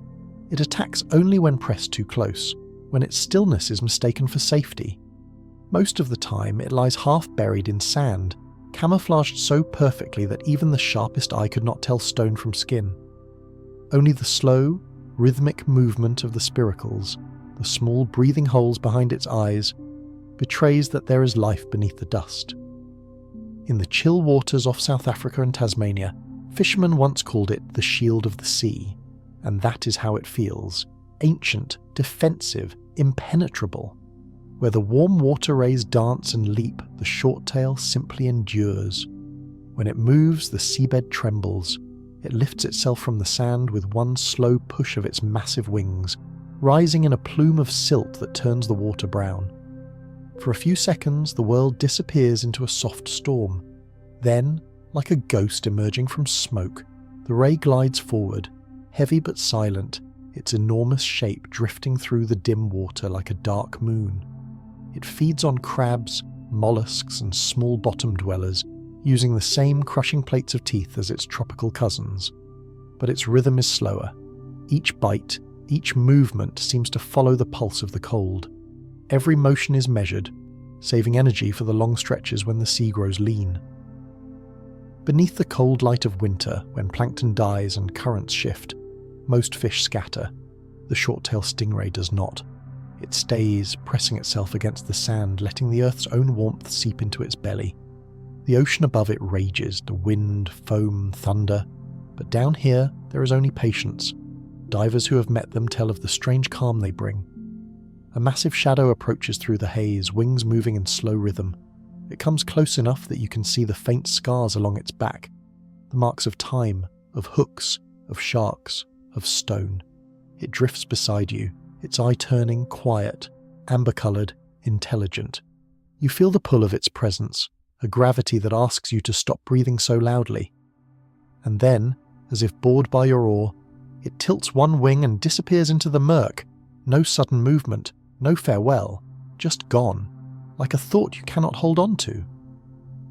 It attacks only when pressed too close, when its stillness is mistaken for safety. Most of the time, it lies half buried in sand, camouflaged so perfectly that even the sharpest eye could not tell stone from skin. Only the slow, rhythmic movement of the spiracles, the small breathing holes behind its eyes, betrays that there is life beneath the dust. In the chill waters off South Africa and Tasmania, fishermen once called it the shield of the sea, and that is how it feels: ancient, defensive, impenetrable. Where the warm water rays dance and leap, the short tail simply endures. When it moves, the seabed trembles. It lifts itself from the sand with one slow push of its massive wings, rising in a plume of silt that turns the water brown. For a few seconds, the world disappears into a soft storm. Then, like a ghost emerging from smoke, the ray glides forward, heavy but silent, its enormous shape drifting through the dim water like a dark moon. It feeds on crabs, mollusks, and small bottom dwellers, using the same crushing plates of teeth as its tropical cousins. But its rhythm is slower. Each bite, each movement seems to follow the pulse of the cold. Every motion is measured, saving energy for the long stretches when the sea grows lean. Beneath the cold light of winter, when plankton dies and currents shift, most fish scatter. The short-tailed stingray does not. It stays, pressing itself against the sand, letting the earth's own warmth seep into its belly. The ocean above it rages, the wind, foam, thunder. But down here, there is only patience. Divers who have met them tell of the strange calm they bring. A massive shadow approaches through the haze, wings moving in slow rhythm. It comes close enough that you can see the faint scars along its back, the marks of time, of hooks, of sharks, of stone. It drifts beside you, its eye turning, quiet, amber-coloured, intelligent. You feel the pull of its presence, a gravity that asks you to stop breathing so loudly. And then, as if bored by your awe, it tilts one wing and disappears into the murk. No sudden movement, no farewell, just gone, like a thought you cannot hold on to.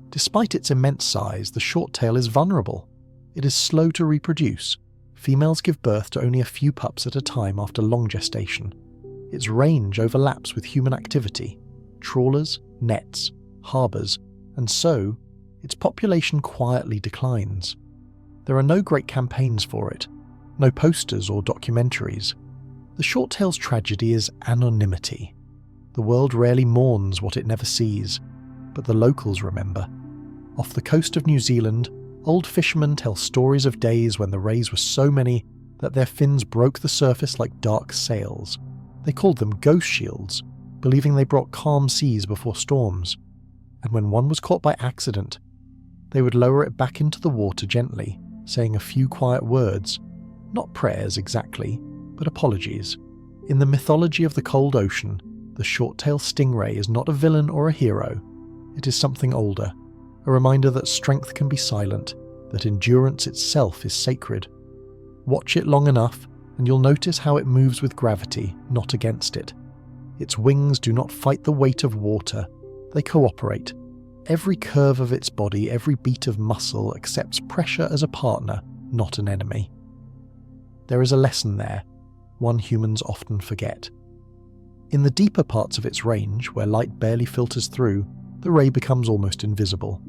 Despite its immense size, the short tail is vulnerable. It is slow to reproduce. Females give birth to only a few pups at a time after long gestation. Its range overlaps with human activity, trawlers, nets, harbours, and so, its population quietly declines. There are no great campaigns for it, no posters or documentaries. The short tail's tragedy is anonymity. The world rarely mourns what it never sees, but the locals remember. Off the coast of New Zealand, old fishermen tell stories of days when the rays were so many that their fins broke the surface like dark sails. They called them ghost shields, believing they brought calm seas before storms. And when one was caught by accident, they would lower it back into the water gently, saying a few quiet words, not prayers exactly, but apologies. In the mythology of the cold ocean, the short-tailed stingray is not a villain or a hero. It is something older, a reminder that strength can be silent, that endurance itself is sacred. Watch it long enough, and you'll notice how it moves with gravity, not against it. Its wings do not fight the weight of water, they cooperate. Every curve of its body, every beat of muscle accepts pressure as a partner, not an enemy. There is a lesson there, one humans often forget. In the deeper parts of its range, where light barely filters through, the ray becomes almost invisible.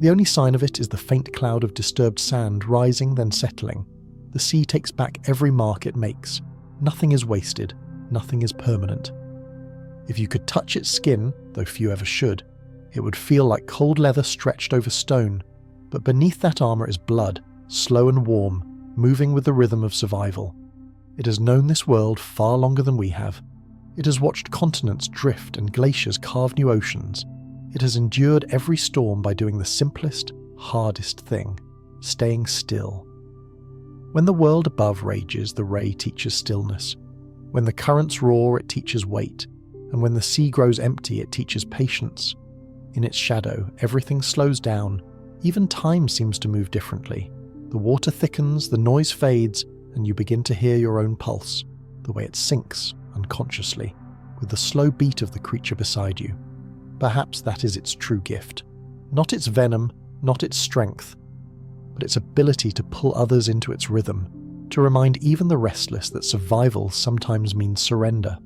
The only sign of it is the faint cloud of disturbed sand rising then settling. The sea takes back every mark it makes. Nothing is wasted, nothing is permanent. If you could touch its skin, though few ever should, it would feel like cold leather stretched over stone, but beneath that armour is blood, slow and warm, moving with the rhythm of survival. It has known this world far longer than we have. It has watched continents drift and glaciers carve new oceans. It has endured every storm by doing the simplest, hardest thing, staying still. When the world above rages, the ray teaches stillness. When the currents roar, it teaches wait. And when the sea grows empty, it teaches patience. In its shadow, everything slows down. Even time seems to move differently. The water thickens, the noise fades, and you begin to hear your own pulse, the way it sinks unconsciously. with the slow beat of the creature beside you. Perhaps that is its true gift. Not its venom, not its strength, but its ability to pull others into its rhythm, to remind even the restless that survival sometimes means surrender.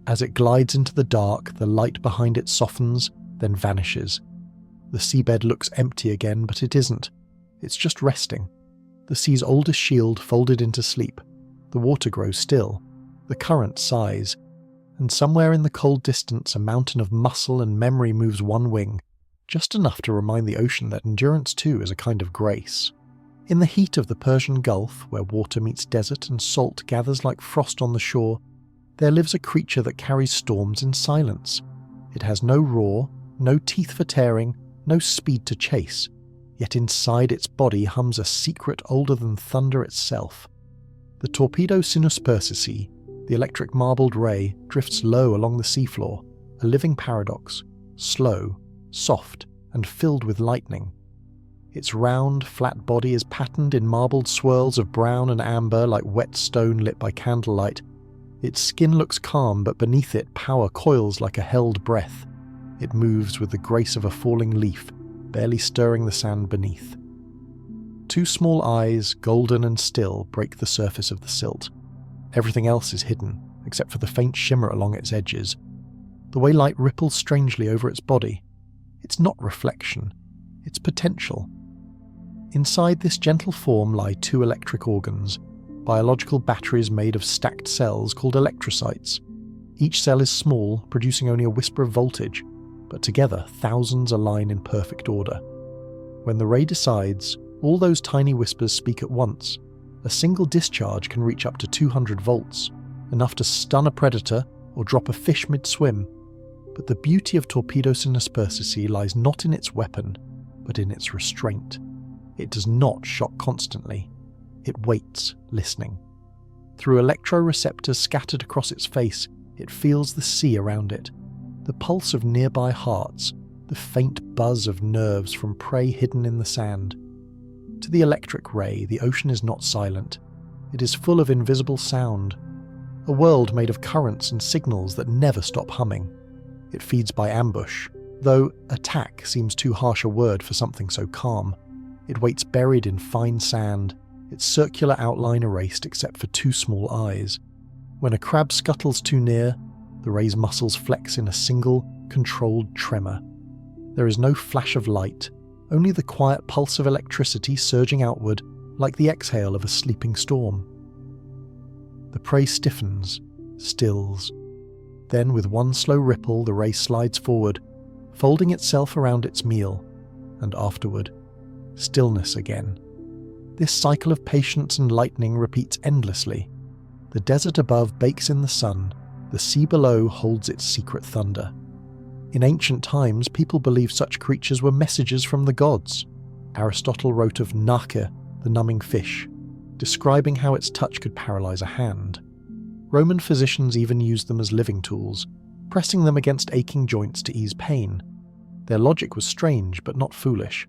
As it glides into the dark, the light behind it softens, then vanishes. The seabed looks empty again, but it isn't. It's just resting. The sea's oldest shield folded into sleep. The water grows still. The current sighs. And somewhere in the cold distance, a mountain of muscle and memory moves one wing, just enough to remind the ocean that endurance too is a kind of grace. In the heat of the Persian Gulf, where water meets desert and salt gathers like frost on the shore, there lives a creature that carries storms in silence. It has no roar, no teeth for tearing, no speed to chase, yet inside its body hums a secret older than thunder itself. The torpedo sinus persicii, the electric marbled ray, drifts low along the seafloor, a living paradox, slow, soft, and filled with lightning. Its round, flat body is patterned in marbled swirls of brown and amber like wet stone lit by candlelight. Its skin looks calm, but beneath it power coils like a held breath. It moves with the grace of a falling leaf, barely stirring the sand beneath. Two small eyes, golden and still, break the surface of the silt. Everything else is hidden, except for the faint shimmer along its edges. The way light ripples strangely over its body. It's not reflection, it's potential. Inside this gentle form lie two electric organs, biological batteries made of stacked cells called electrocytes. Each cell is small, producing only a whisper of voltage, but together thousands align in perfect order. When the ray decides, all those tiny whispers speak at once. A single discharge can reach up to 200 volts, enough to stun a predator or drop a fish mid-swim. But the beauty of torpedo sinus persicii lies not in its weapon, but in its restraint. It does not shock constantly. It waits, listening. Through electroreceptors scattered across its face, it feels the sea around it, the pulse of nearby hearts, the faint buzz of nerves from prey hidden in the sand. To the electric ray, the ocean is not silent. It is full of invisible sound, a world made of currents and signals that never stop humming. It feeds by ambush, though attack seems too harsh a word for something so calm. It waits buried in fine sand, its circular outline erased except for two small eyes. When a crab scuttles too near, the ray's muscles flex in a single, controlled tremor. There is no flash of light, only the quiet pulse of electricity surging outward like the exhale of a sleeping storm. The prey stiffens, stills. Then with one slow ripple the ray slides forward, folding itself around its meal, and afterward, stillness again. This cycle of patience and lightning repeats endlessly. The desert above bakes in the sun, the sea below holds its secret thunder. In ancient times, people believed such creatures were messages from the gods. Aristotle wrote of Nake, the numbing fish, describing how its touch could paralyze a hand. Roman physicians even used them as living tools, pressing them against aching joints to ease pain. Their logic was strange, but not foolish.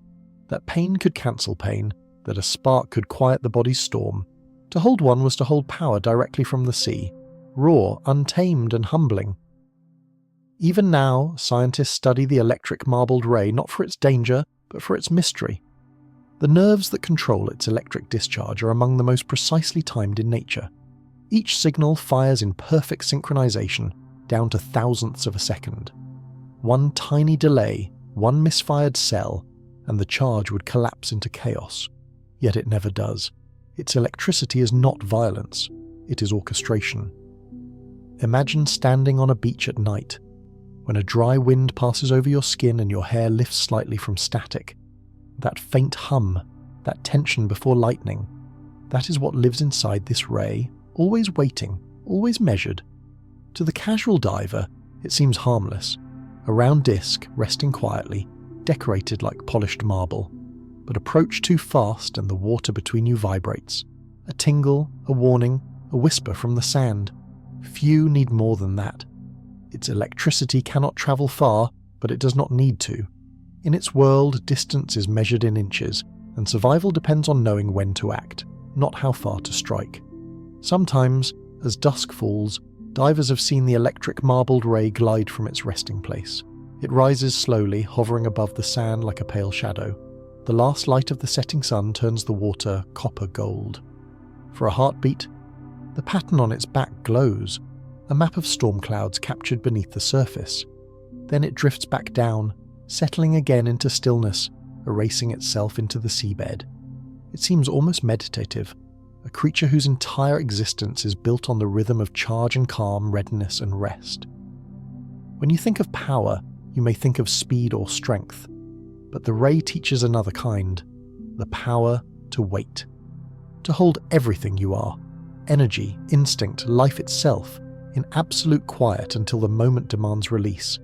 That pain could cancel pain, that a spark could quiet the body's storm. To hold one was to hold power directly from the sea, raw, untamed, and humbling. Even now, scientists study the electric marbled ray not for its danger, but for its mystery. The nerves that control its electric discharge are among the most precisely timed in nature. Each signal fires in perfect synchronization, down to thousandths of a second. One tiny delay, one misfired cell, and the charge would collapse into chaos. Yet it never does. Its electricity is not violence, it is orchestration. Imagine standing on a beach at night, when a dry wind passes over your skin and your hair lifts slightly from static. That faint hum, that tension before lightning, that is what lives inside this ray, always waiting, always measured. To the casual diver, it seems harmless, a round disc resting quietly, decorated like polished marble. But approach too fast and the water between you vibrates. A tingle, a warning, a whisper from the sand. Few need more than that. Its electricity cannot travel far, but it does not need to. In its world, distance is measured in inches, and survival depends on knowing when to act, not how far to strike. Sometimes, as dusk falls, Divers have seen the electric marbled ray glide from its resting place. It rises slowly, hovering above the sand like a pale shadow. The last light of the setting sun turns the water copper gold. For a heartbeat, the pattern on its back glows, a map of storm clouds captured beneath the surface. Then it drifts back down, settling again into stillness, erasing itself into the seabed. It seems almost meditative, a creature whose entire existence is built on the rhythm of charge and calm, readiness and rest. When you think of power, you may think of speed or strength, but the ray teaches another kind, the power to wait, to hold everything you are, energy, instinct, life itself, in absolute quiet until the moment demands release.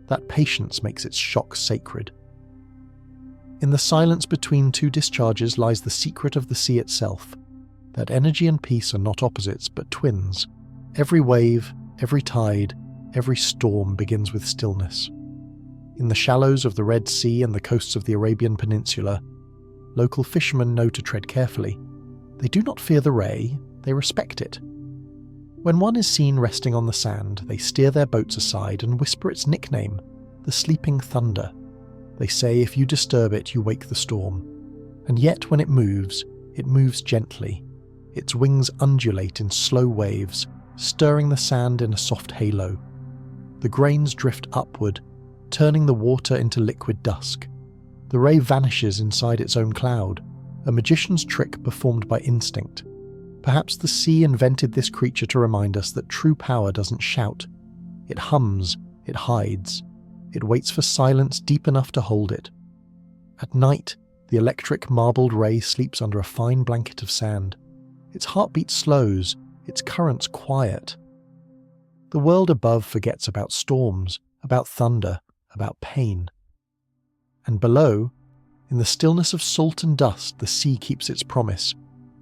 That patience makes its shock sacred. In the silence between two discharges lies the secret of the sea itself, that energy and peace are not opposites but twins. Every wave, every tide, every storm begins with stillness. In the shallows of the Red Sea and the coasts of the Arabian Peninsula, local fishermen know to tread carefully. They do not fear the ray, they respect it. When one is seen resting on the sand, they steer their boats aside and whisper its nickname, the Sleeping Thunder. They say if you disturb it, you wake the storm. And yet when it moves gently. Its wings undulate in slow waves, stirring the sand in a soft halo. The grains drift upward, turning the water into liquid dusk. The ray vanishes inside its own cloud, a magician's trick performed by instinct. Perhaps the sea invented this creature to remind us that true power doesn't shout. It hums, it hides. It waits for silence deep enough to hold it. At night, the electric marbled ray sleeps under a fine blanket of sand. Its heartbeat slows, its currents quiet. The world above forgets about storms, about thunder, about pain. And below, in the stillness of salt and dust, the sea keeps its promise.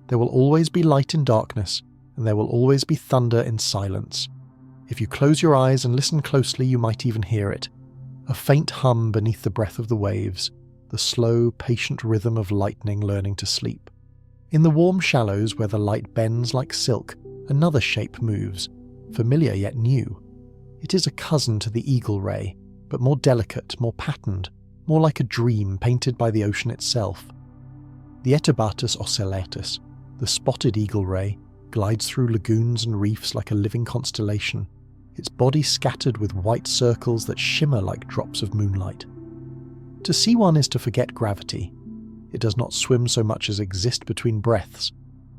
There will always be light in darkness, and there will always be thunder in silence. If you close your eyes and listen closely, you might even hear it. A faint hum beneath the breath of the waves, the slow, patient rhythm of lightning learning to sleep. In the warm shallows where the light bends like silk, another shape moves, familiar yet new. It is a cousin to the eagle ray, but more delicate, more patterned, more like a dream painted by the ocean itself. The Etebatus ocellatus, the spotted eagle ray, glides through lagoons and reefs like a living constellation, its body scattered with white circles that shimmer like drops of moonlight. To see one is to forget gravity. It does not swim so much as exist between breaths.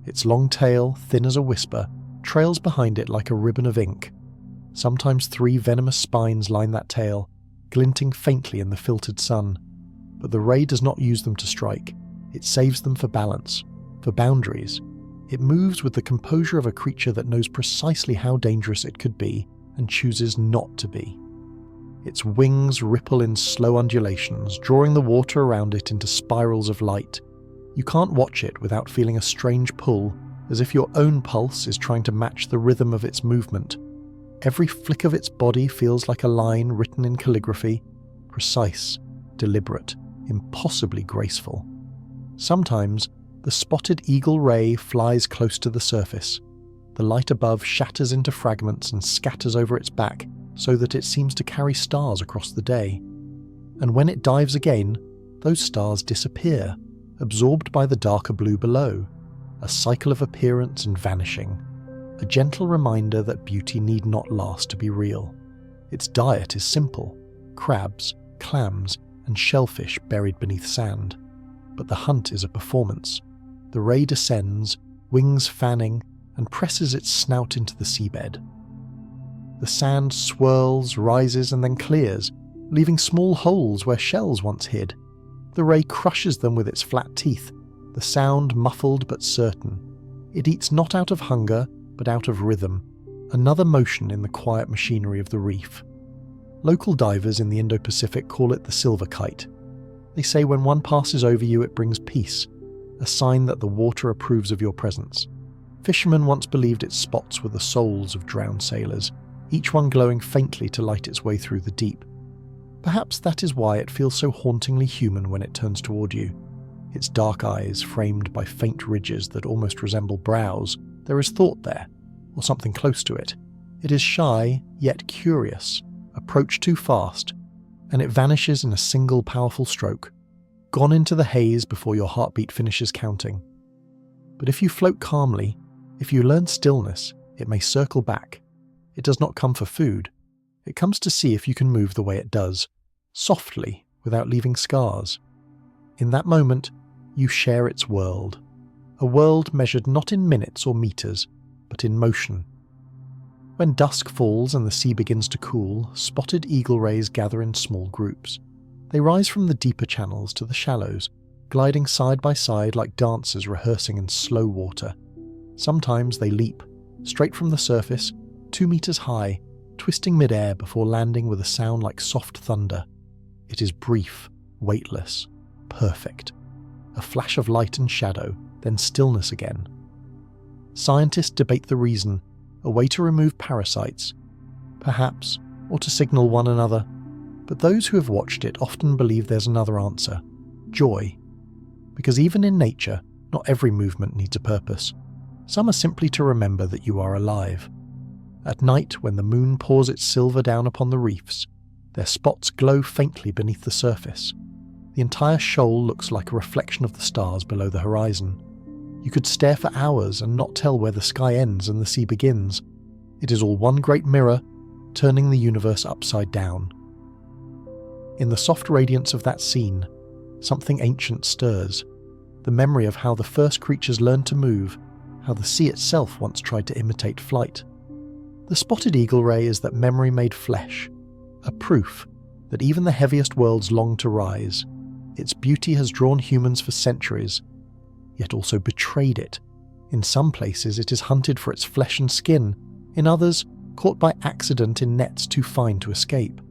Its long tail, thin as a whisper, trails behind it like a ribbon of ink. Sometimes 3 venomous spines line that tail, glinting faintly in the filtered sun. But the ray does not use them to strike. It saves them for balance, for boundaries. It moves with the composure of a creature that knows precisely how dangerous it could be and chooses not to be. Its wings ripple in slow undulations, drawing the water around it into spirals of light. You can't watch it without feeling a strange pull, as if your own pulse is trying to match the rhythm of its movement. Every flick of its body feels like a line written in calligraphy, precise, deliberate, impossibly graceful. Sometimes, the spotted eagle ray flies close to the surface. The light above shatters into fragments and scatters over its back, so that it seems to carry stars across the day. And when it dives again, those stars disappear, absorbed by the darker blue below, a cycle of appearance and vanishing, a gentle reminder that beauty need not last to be real. Its diet is simple: crabs, clams, and shellfish buried beneath sand. But the hunt is a performance. The ray descends, wings fanning, and presses its snout into the seabed. The sand swirls, rises, and then clears, leaving small holes where shells once hid. The ray crushes them with its flat teeth, the sound muffled but certain. It eats not out of hunger, but out of rhythm, another motion in the quiet machinery of the reef. Local divers in the Indo-Pacific call it the silver kite. They say when one passes over you, it brings peace, a sign that the water approves of your presence. Fishermen once believed its spots were the souls of drowned sailors, each one glowing faintly to light its way through the deep. Perhaps that is why it feels so hauntingly human when it turns toward you. Its dark eyes framed by faint ridges that almost resemble brows. There is thought there, or something close to it. It is shy, yet curious, approached too fast, and it vanishes in a single powerful stroke, gone into the haze before your heartbeat finishes counting. But if you float calmly, if you learn stillness, it may circle back. It does not come for food. It comes to see if you can move the way it does, softly, without leaving scars. In that moment, you share its world. A world measured not in minutes or meters, but in motion. When dusk falls and the sea begins to cool, spotted eagle rays gather in small groups. They rise from the deeper channels to the shallows, gliding side by side like dancers rehearsing in slow water. Sometimes they leap, straight from the surface, 2 meters high, twisting mid-air before landing with a sound like soft thunder. It is brief, weightless, perfect. A flash of light and shadow, then stillness again. Scientists debate the reason, a way to remove parasites, perhaps, or to signal one another, but those who have watched it often believe there's another answer: joy. Because even in nature, not every movement needs a purpose. Some are simply to remember that you are alive. At night, when the moon pours its silver down upon the reefs, their spots glow faintly beneath the surface. The entire shoal looks like a reflection of the stars below the horizon. You could stare for hours and not tell where the sky ends and the sea begins. It is all one great mirror, turning the universe upside down. In the soft radiance of that scene, something ancient stirs. The memory of how the first creatures learned to move, how the sea itself once tried to imitate flight. The spotted eagle ray is that memory made flesh, a proof that even the heaviest worlds long to rise. Its beauty has drawn humans for centuries, yet also betrayed it. In some places it is hunted for its flesh and skin, in others caught by accident in nets too fine to escape.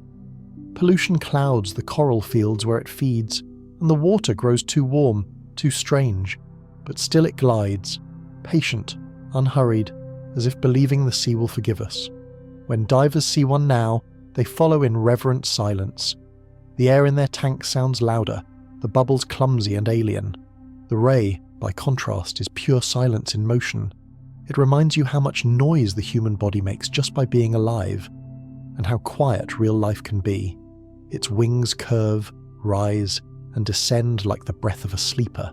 Pollution clouds the coral fields where it feeds, and the water grows too warm, too strange, but still it glides, patient, unhurried, as if believing the sea will forgive us. When divers see one now, they follow in reverent silence. The air in their tank sounds louder, the bubbles clumsy and alien. The ray, by contrast, is pure silence in motion. It reminds you how much noise the human body makes just by being alive, and how quiet real life can be. Its wings curve, rise, and descend like the breath of a sleeper.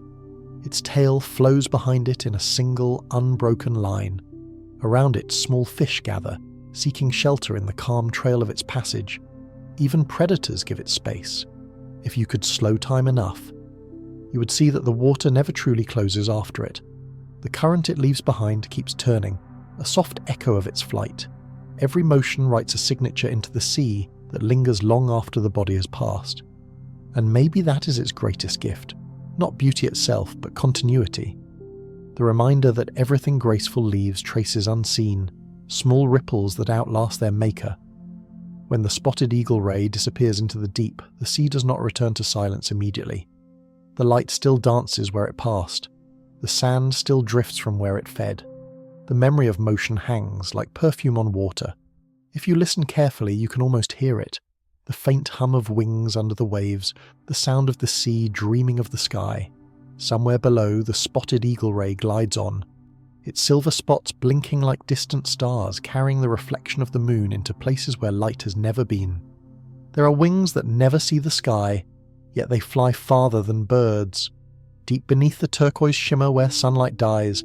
Its tail flows behind it in a single, unbroken line. Around it, small fish gather, seeking shelter in the calm trail of its passage. Even predators give it space. If you could slow time enough, you would see that the water never truly closes after it. The current it leaves behind keeps turning, a soft echo of its flight. Every motion writes a signature into the sea that lingers long after the body has passed. And maybe that is its greatest gift, not beauty itself, but continuity. The reminder that everything graceful leaves traces unseen, small ripples that outlast their maker. When the spotted eagle ray disappears into the deep, the sea does not return to silence immediately. The light still dances where it passed. The sand still drifts from where it fed. The memory of motion hangs like perfume on water. If you listen carefully, you can almost hear it. The faint hum of wings under the waves, the sound of the sea dreaming of the sky. Somewhere below, the spotted eagle ray glides on, its silver spots blinking like distant stars, carrying the reflection of the moon into places where light has never been. There are wings that never see the sky, yet they fly farther than birds. Deep beneath the turquoise shimmer where sunlight dies,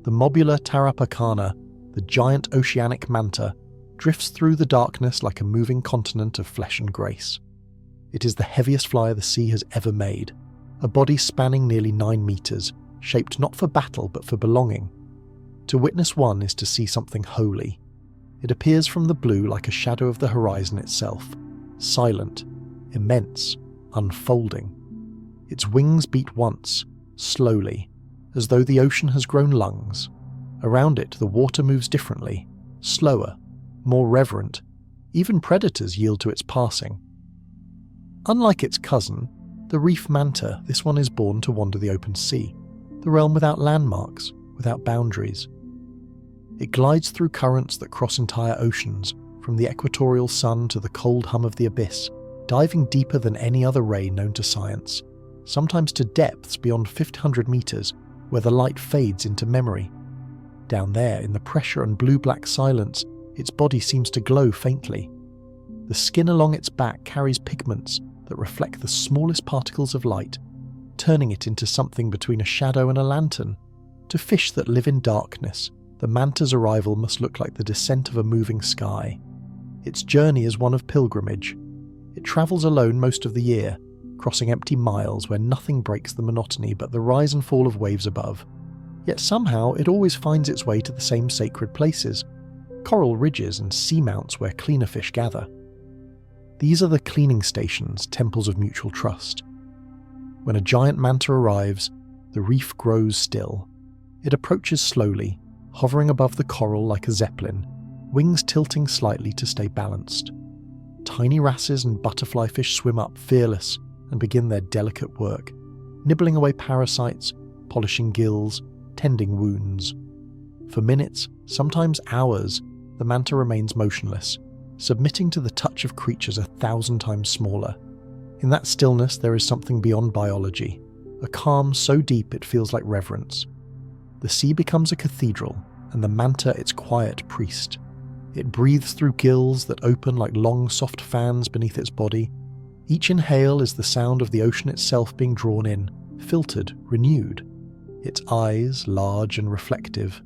the Mobula tarapacana, the giant oceanic manta, drifts through the darkness like a moving continent of flesh and grace. It is the heaviest flyer the sea has ever made, a body spanning nearly 9 meters, shaped not for battle but for belonging. To witness one is to see something holy. It appears from the blue like a shadow of the horizon itself, silent, immense, unfolding. Its wings beat once, slowly, as though the ocean has grown lungs. Around it the water moves differently, slower, more reverent. Even predators yield to its passing. Unlike its cousin, the reef manta, this one is born to wander the open sea, the realm without landmarks, without boundaries. It glides through currents that cross entire oceans, from the equatorial sun to the cold hum of the abyss, diving deeper than any other ray known to science, sometimes to depths beyond 1,500 meters, where the light fades into memory. Down there, in the pressure and blue-black silence, its body seems to glow faintly. The skin along its back carries pigments that reflect the smallest particles of light, turning it into something between a shadow and a lantern. To fish that live in darkness, the manta's arrival must look like the descent of a moving sky. Its journey is one of pilgrimage. It travels alone most of the year, crossing empty miles where nothing breaks the monotony but the rise and fall of waves above. Yet somehow it always finds its way to the same sacred places, coral ridges and seamounts where cleaner fish gather. These are the cleaning stations, temples of mutual trust. When a giant manta arrives, the reef grows still. It approaches slowly, hovering above the coral like a zeppelin, wings tilting slightly to stay balanced. Tiny wrasses and butterfly fish swim up fearless and begin their delicate work, nibbling away parasites, polishing gills, tending wounds. For minutes, sometimes hours, the manta remains motionless, submitting to the touch of creatures 1,000 times smaller. In that stillness there is something beyond biology, a calm so deep it feels like reverence. The sea becomes a cathedral, and the manta its quiet priest. It breathes through gills that open like long soft fans beneath its body. Each inhale is the sound of the ocean itself being drawn in, filtered, renewed. Its eyes, large and reflective,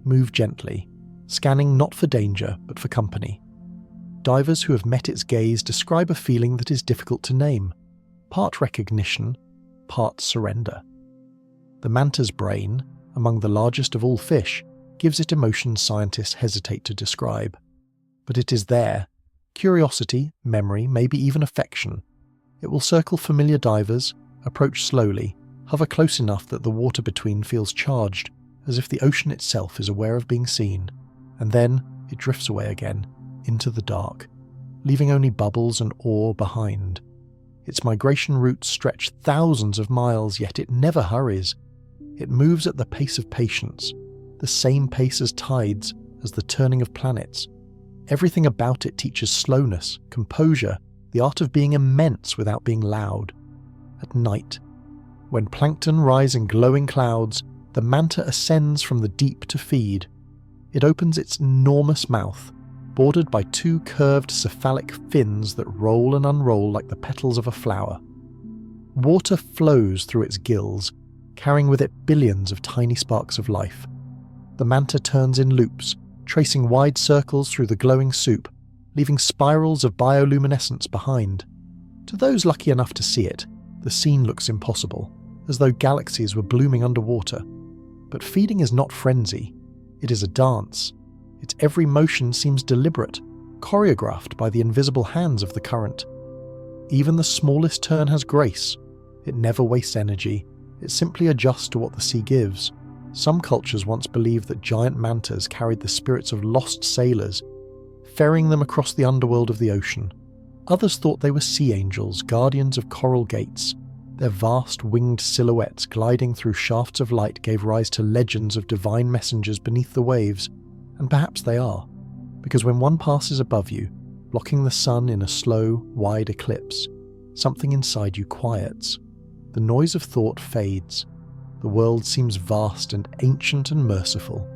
move gently, scanning not for danger but for company. Divers who have met its gaze describe a feeling that is difficult to name, part recognition, part surrender. The manta's brain, among the largest of all fish, gives it emotions scientists hesitate to describe. But it is there. Curiosity, memory, maybe even affection. It will circle familiar divers, approach slowly, hover close enough that the water between feels charged, as if the ocean itself is aware of being seen, and then it drifts away again, into the dark, leaving only bubbles and awe behind. Its migration routes stretch thousands of miles, yet it never hurries. It moves at the pace of patience, the same pace as tides, as the turning of planets. Everything about it teaches slowness, composure, the art of being immense without being loud. At night, when plankton rise in glowing clouds, the manta ascends from the deep to feed. It opens its enormous mouth, bordered by two curved cephalic fins that roll and unroll like the petals of a flower. Water flows through its gills, carrying with it billions of tiny sparks of life. The manta turns in loops, tracing wide circles through the glowing soup, leaving spirals of bioluminescence behind. To those lucky enough to see it, the scene looks impossible, as though galaxies were blooming underwater. But feeding is not frenzy. It is a dance. Its every motion seems deliberate, choreographed by the invisible hands of the current. Even the smallest turn has grace. It never wastes energy. It simply adjusts to what the sea gives. Some cultures once believed that giant mantas carried the spirits of lost sailors, ferrying them across the underworld of the ocean. Others thought they were sea angels, guardians of coral gates. Their vast winged silhouettes gliding through shafts of light gave rise to legends of divine messengers beneath the waves, and perhaps they are, because when one passes above you, blocking the sun in a slow, wide eclipse, something inside you quiets. The noise of thought fades. The world seems vast and ancient and merciful,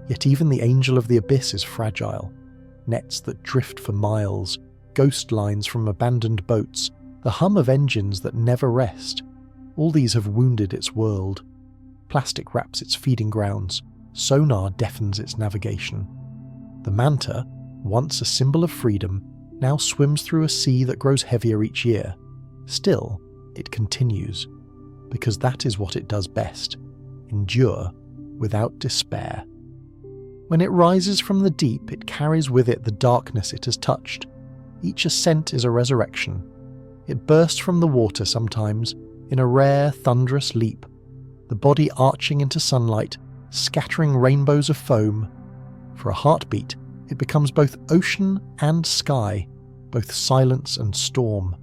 yet even the angel of the abyss is fragile. Nets that drift for miles, ghost lines from abandoned boats, the hum of engines that never rest. All these have wounded its world. Plastic wraps its feeding grounds. Sonar deafens its navigation. The manta, once a symbol of freedom, now swims through a sea that grows heavier each year. Still, it continues, because that is what it does best: endure without despair. When it rises from the deep, it carries with it the darkness it has touched. Each ascent is a resurrection. It bursts from the water sometimes, in a rare, thunderous leap, the body arching into sunlight, scattering rainbows of foam. For a heartbeat, it becomes both ocean and sky, both silence and storm.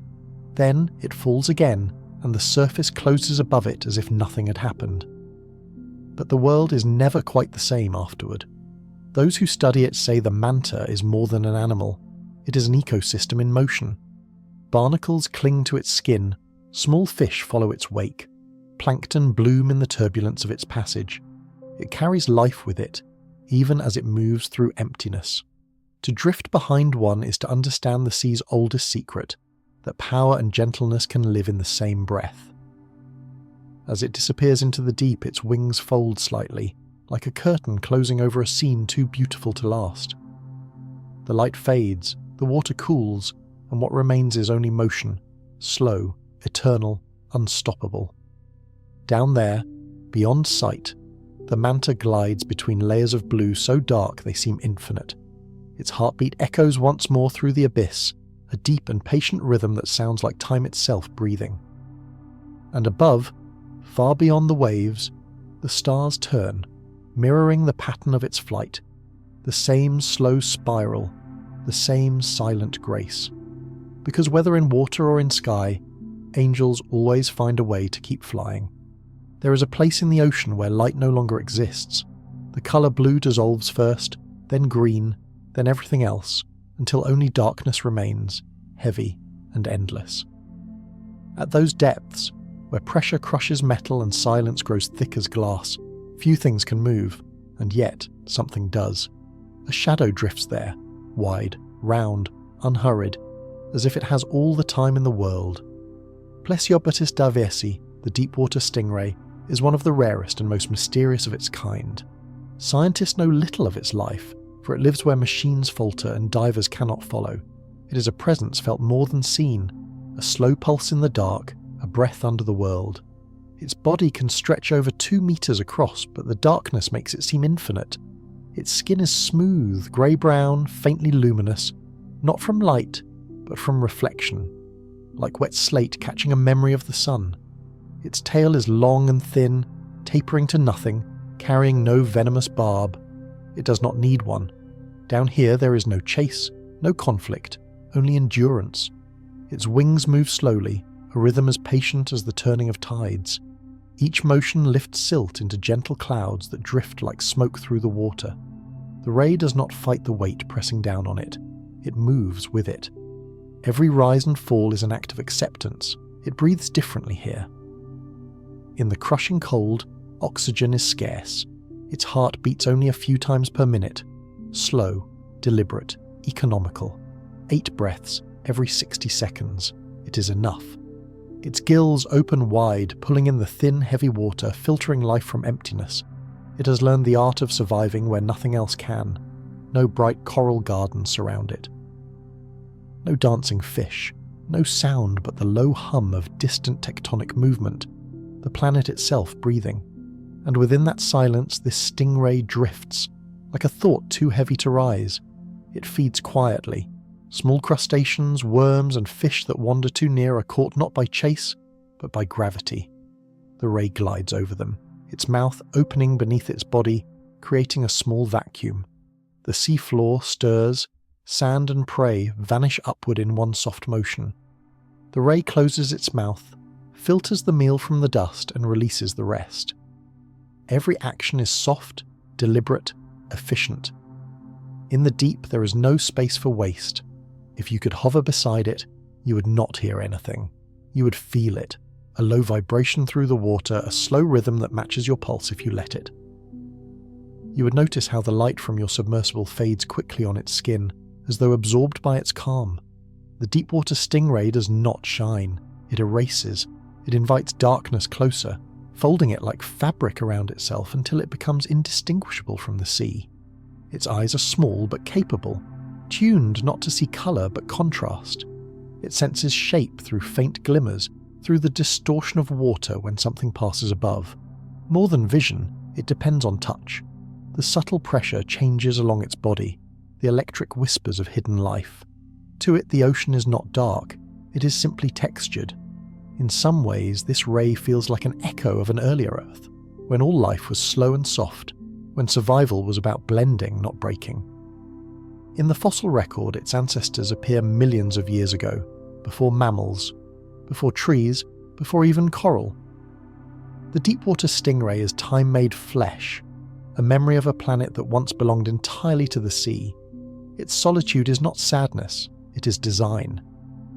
Then it falls again, and the surface closes above it as if nothing had happened. But the world is never quite the same afterward. Those who study it say the manta is more than an animal. It is an ecosystem in motion. Barnacles cling to its skin, small fish follow its wake, plankton bloom in the turbulence of its passage. It carries life with it, even as it moves through emptiness. To drift behind one is to understand the sea's oldest secret, that power and gentleness can live in the same breath. As it disappears into the deep, its wings fold slightly, like a curtain closing over a scene too beautiful to last. The light fades, the water cools, and what remains is only motion, slow, eternal, unstoppable. Down there, beyond sight, the manta glides between layers of blue so dark they seem infinite. Its heartbeat echoes once more through the abyss, a deep and patient rhythm that sounds like time itself breathing. And above, far beyond the waves, the stars turn, mirroring the pattern of its flight, the same slow spiral, the same silent grace. Because whether in water or in sky, angels always find a way to keep flying. There is a place in the ocean where light no longer exists. The colour blue dissolves first, then green, then everything else, until only darkness remains, heavy and endless. At those depths, where pressure crushes metal and silence grows thick as glass, few things can move, and yet something does. A shadow drifts there, wide, round, unhurried, as if it has all the time in the world. Plesiobatis darvesi, the deep-water stingray, is one of the rarest and most mysterious of its kind. Scientists know little of its life, for it lives where machines falter and divers cannot follow. It is a presence felt more than seen, a slow pulse in the dark, a breath under the world. Its body can stretch over 2 meters across, but the darkness makes it seem infinite. Its skin is smooth, grey-brown, faintly luminous, not from light, but from reflection, like wet slate catching a memory of the sun. Its tail is long and thin, tapering to nothing, carrying no venomous barb. It does not need one. Down here there is no chase, no conflict, only endurance. Its wings move slowly, a rhythm as patient as the turning of tides. Each motion lifts silt into gentle clouds that drift like smoke through the water. The ray does not fight the weight pressing down on it. It moves with it. Every rise and fall is an act of acceptance. It breathes differently here. In the crushing cold, oxygen is scarce. Its heart beats only a few times per minute. Slow, deliberate, economical. 8 breaths every 60 seconds. It is enough. Its gills open wide, pulling in the thin, heavy water, filtering life from emptiness. It has learned the art of surviving where nothing else can. No bright coral gardens surround it. No dancing fish. No sound but the low hum of distant tectonic movement. The planet itself breathing. And within that silence, this stingray drifts, like a thought too heavy to rise. It feeds quietly. Small crustaceans, worms, and fish that wander too near are caught not by chase, but by gravity. The ray glides over them, its mouth opening beneath its body, creating a small vacuum. The sea floor stirs, sand and prey vanish upward in one soft motion. The ray closes its mouth, filters the meal from the dust, and releases the rest. Every action is soft, deliberate, efficient. In the deep there is no space for waste. If you could hover beside it, you would not hear anything. You would feel it, a low vibration through the water, a slow rhythm that matches your pulse if you let it. You would notice how the light from your submersible fades quickly on its skin, as though absorbed by its calm. The deepwater stingray does not shine. It erases. It invites darkness closer, folding it like fabric around itself until it becomes indistinguishable from the sea. Its eyes are small but capable, tuned not to see colour but contrast. It senses shape through faint glimmers, through the distortion of water when something passes above. More than vision, it depends on touch. The subtle pressure changes along its body, the electric whispers of hidden life. To it, the ocean is not dark, it is simply textured. In some ways, this ray feels like an echo of an earlier Earth, when all life was slow and soft, when survival was about blending, not breaking. In the fossil record, its ancestors appear millions of years ago, before mammals, before trees, before even coral. The deepwater stingray is time-made flesh, a memory of a planet that once belonged entirely to the sea. Its solitude is not sadness, it is design.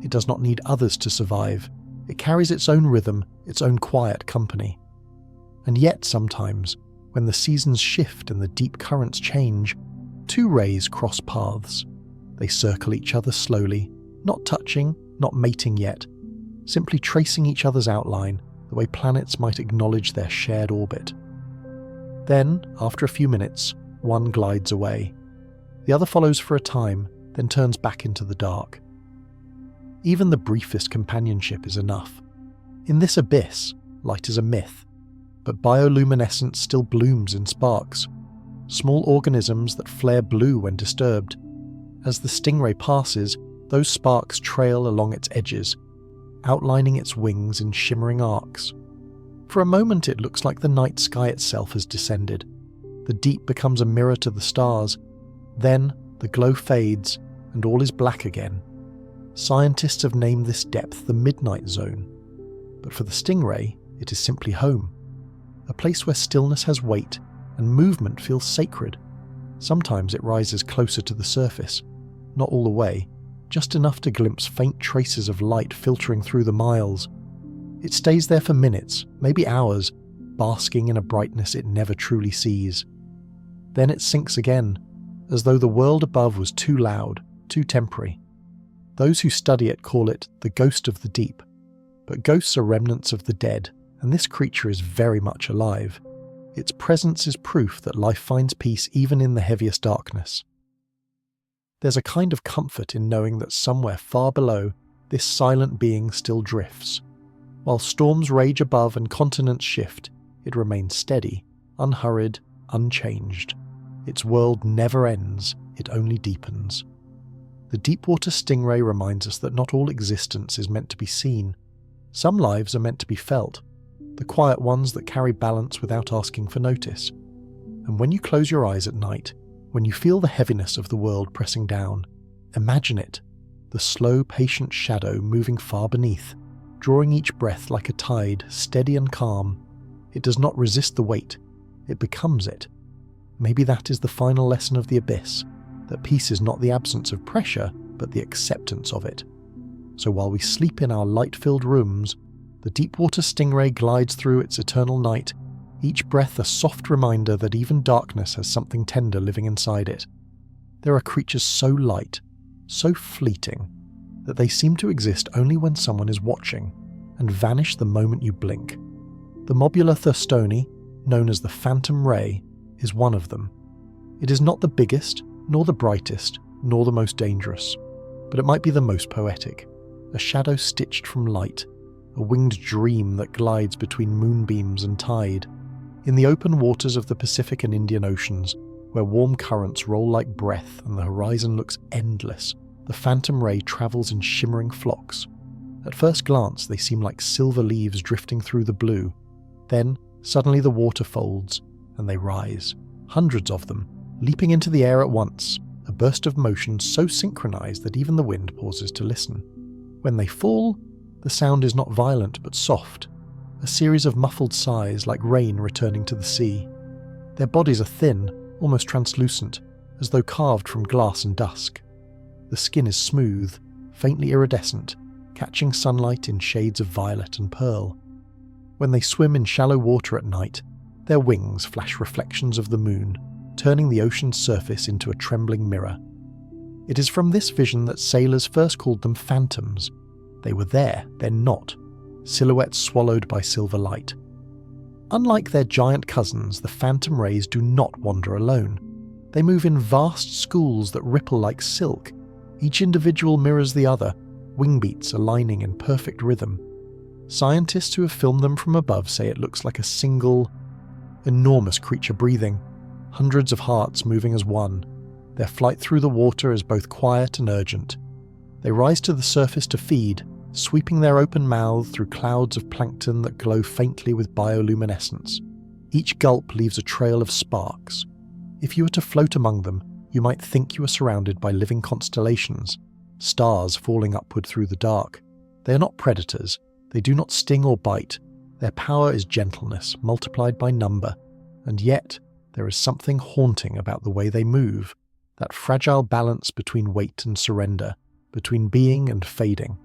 It does not need others to survive. It carries its own rhythm, its own quiet company. And yet sometimes, when the seasons shift and the deep currents change, 2 rays cross paths. They circle each other slowly, not touching, not mating yet, simply tracing each other's outline the way planets might acknowledge their shared orbit. Then, after a few minutes, one glides away. The other follows for a time, then turns back into the dark. Even the briefest companionship is enough. In this abyss, light is a myth, but bioluminescence still blooms in sparks, small organisms that flare blue when disturbed. As the stingray passes, those sparks trail along its edges, outlining its wings in shimmering arcs. For a moment it looks like the night sky itself has descended. The deep becomes a mirror to the stars. Then the glow fades and all is black again. Scientists have named this depth the midnight zone. But for the stingray, it is simply home. A place where stillness has weight and movement feels sacred. Sometimes it rises closer to the surface, not all the way, just enough to glimpse faint traces of light filtering through the miles. It stays there for minutes, maybe hours, basking in a brightness it never truly sees. Then it sinks again, as though the world above was too loud, too temporary. Those who study it call it the ghost of the deep, but ghosts are remnants of the dead, and this creature is very much alive. Its presence is proof that life finds peace even in the heaviest darkness. There's a kind of comfort in knowing that somewhere far below, this silent being still drifts. While storms rage above and continents shift, it remains steady, unhurried, unchanged. Its world never ends, it only deepens. The deepwater stingray reminds us that not all existence is meant to be seen. Some lives are meant to be felt, the quiet ones that carry balance without asking for notice. And when you close your eyes at night, when you feel the heaviness of the world pressing down, imagine it, the slow, patient shadow moving far beneath, drawing each breath like a tide, steady and calm. It does not resist the weight, it becomes it. Maybe that is the final lesson of the abyss, that peace is not the absence of pressure, but the acceptance of it. So while we sleep in our light-filled rooms, the deepwater stingray glides through its eternal night, each breath a soft reminder that even darkness has something tender living inside it. There are creatures so light, so fleeting, that they seem to exist only when someone is watching, and vanish the moment you blink. The Mobula thurstoni, known as the phantom ray, is one of them. It is not the biggest, nor the brightest, nor the most dangerous, but it might be the most poetic, a shadow stitched from light, a winged dream that glides between moonbeams and tide. In the open waters of the Pacific and Indian Oceans, where warm currents roll like breath and the horizon looks endless, the phantom ray travels in shimmering flocks. At first glance, they seem like silver leaves drifting through the blue. Then, suddenly the water folds, and they rise, hundreds of them, leaping into the air at once, a burst of motion so synchronized that even the wind pauses to listen. When they fall, the sound is not violent but soft, a series of muffled sighs like rain returning to the sea. Their bodies are thin, almost translucent, as though carved from glass and dusk. The skin is smooth, faintly iridescent, catching sunlight in shades of violet and pearl. When they swim in shallow water at night, their wings flash reflections of the moon, turning the ocean's surface into a trembling mirror. It is from this vision that sailors first called them phantoms. They were there, then not, silhouettes swallowed by silver light. Unlike their giant cousins, the phantom rays do not wander alone. They move in vast schools that ripple like silk. Each individual mirrors the other, wing beats aligning in perfect rhythm. Scientists who have filmed them from above say it looks like a single, enormous creature breathing, hundreds of hearts moving as one. Their flight through the water is both quiet and urgent. They rise to the surface to feed, sweeping their open mouths through clouds of plankton that glow faintly with bioluminescence. Each gulp leaves a trail of sparks. If you were to float among them, you might think you are surrounded by living constellations, stars falling upward through the dark. They are not predators. They do not sting or bite. Their power is gentleness multiplied by number, and yet there is something haunting about the way they move, that fragile balance between weight and surrender, between being and fading.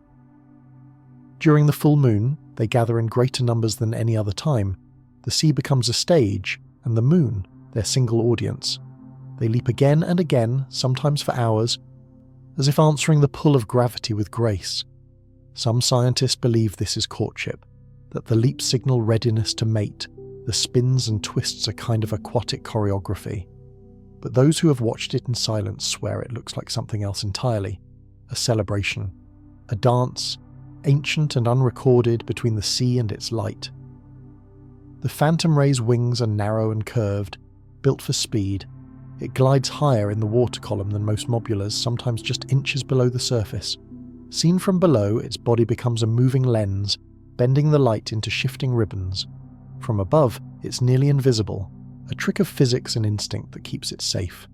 During the full moon, they gather in greater numbers than any other time. The sea becomes a stage, and the moon, their single audience. They leap again and again, sometimes for hours. as if answering the pull of gravity with grace. Some scientists believe this is courtship, that the leap signal readiness to mate, the spins and twists a kind of aquatic choreography. But those who have watched it in silence swear it looks like something else entirely, a celebration, a dance, ancient and unrecorded between the sea and its light. The phantom ray's wings are narrow and curved, built for speed. It glides higher in the water column than most mobulas, sometimes just inches below the surface. Seen from below, its body becomes a moving lens, bending the light into shifting ribbons. From above, it's nearly invisible, a trick of physics and instinct that keeps it safe.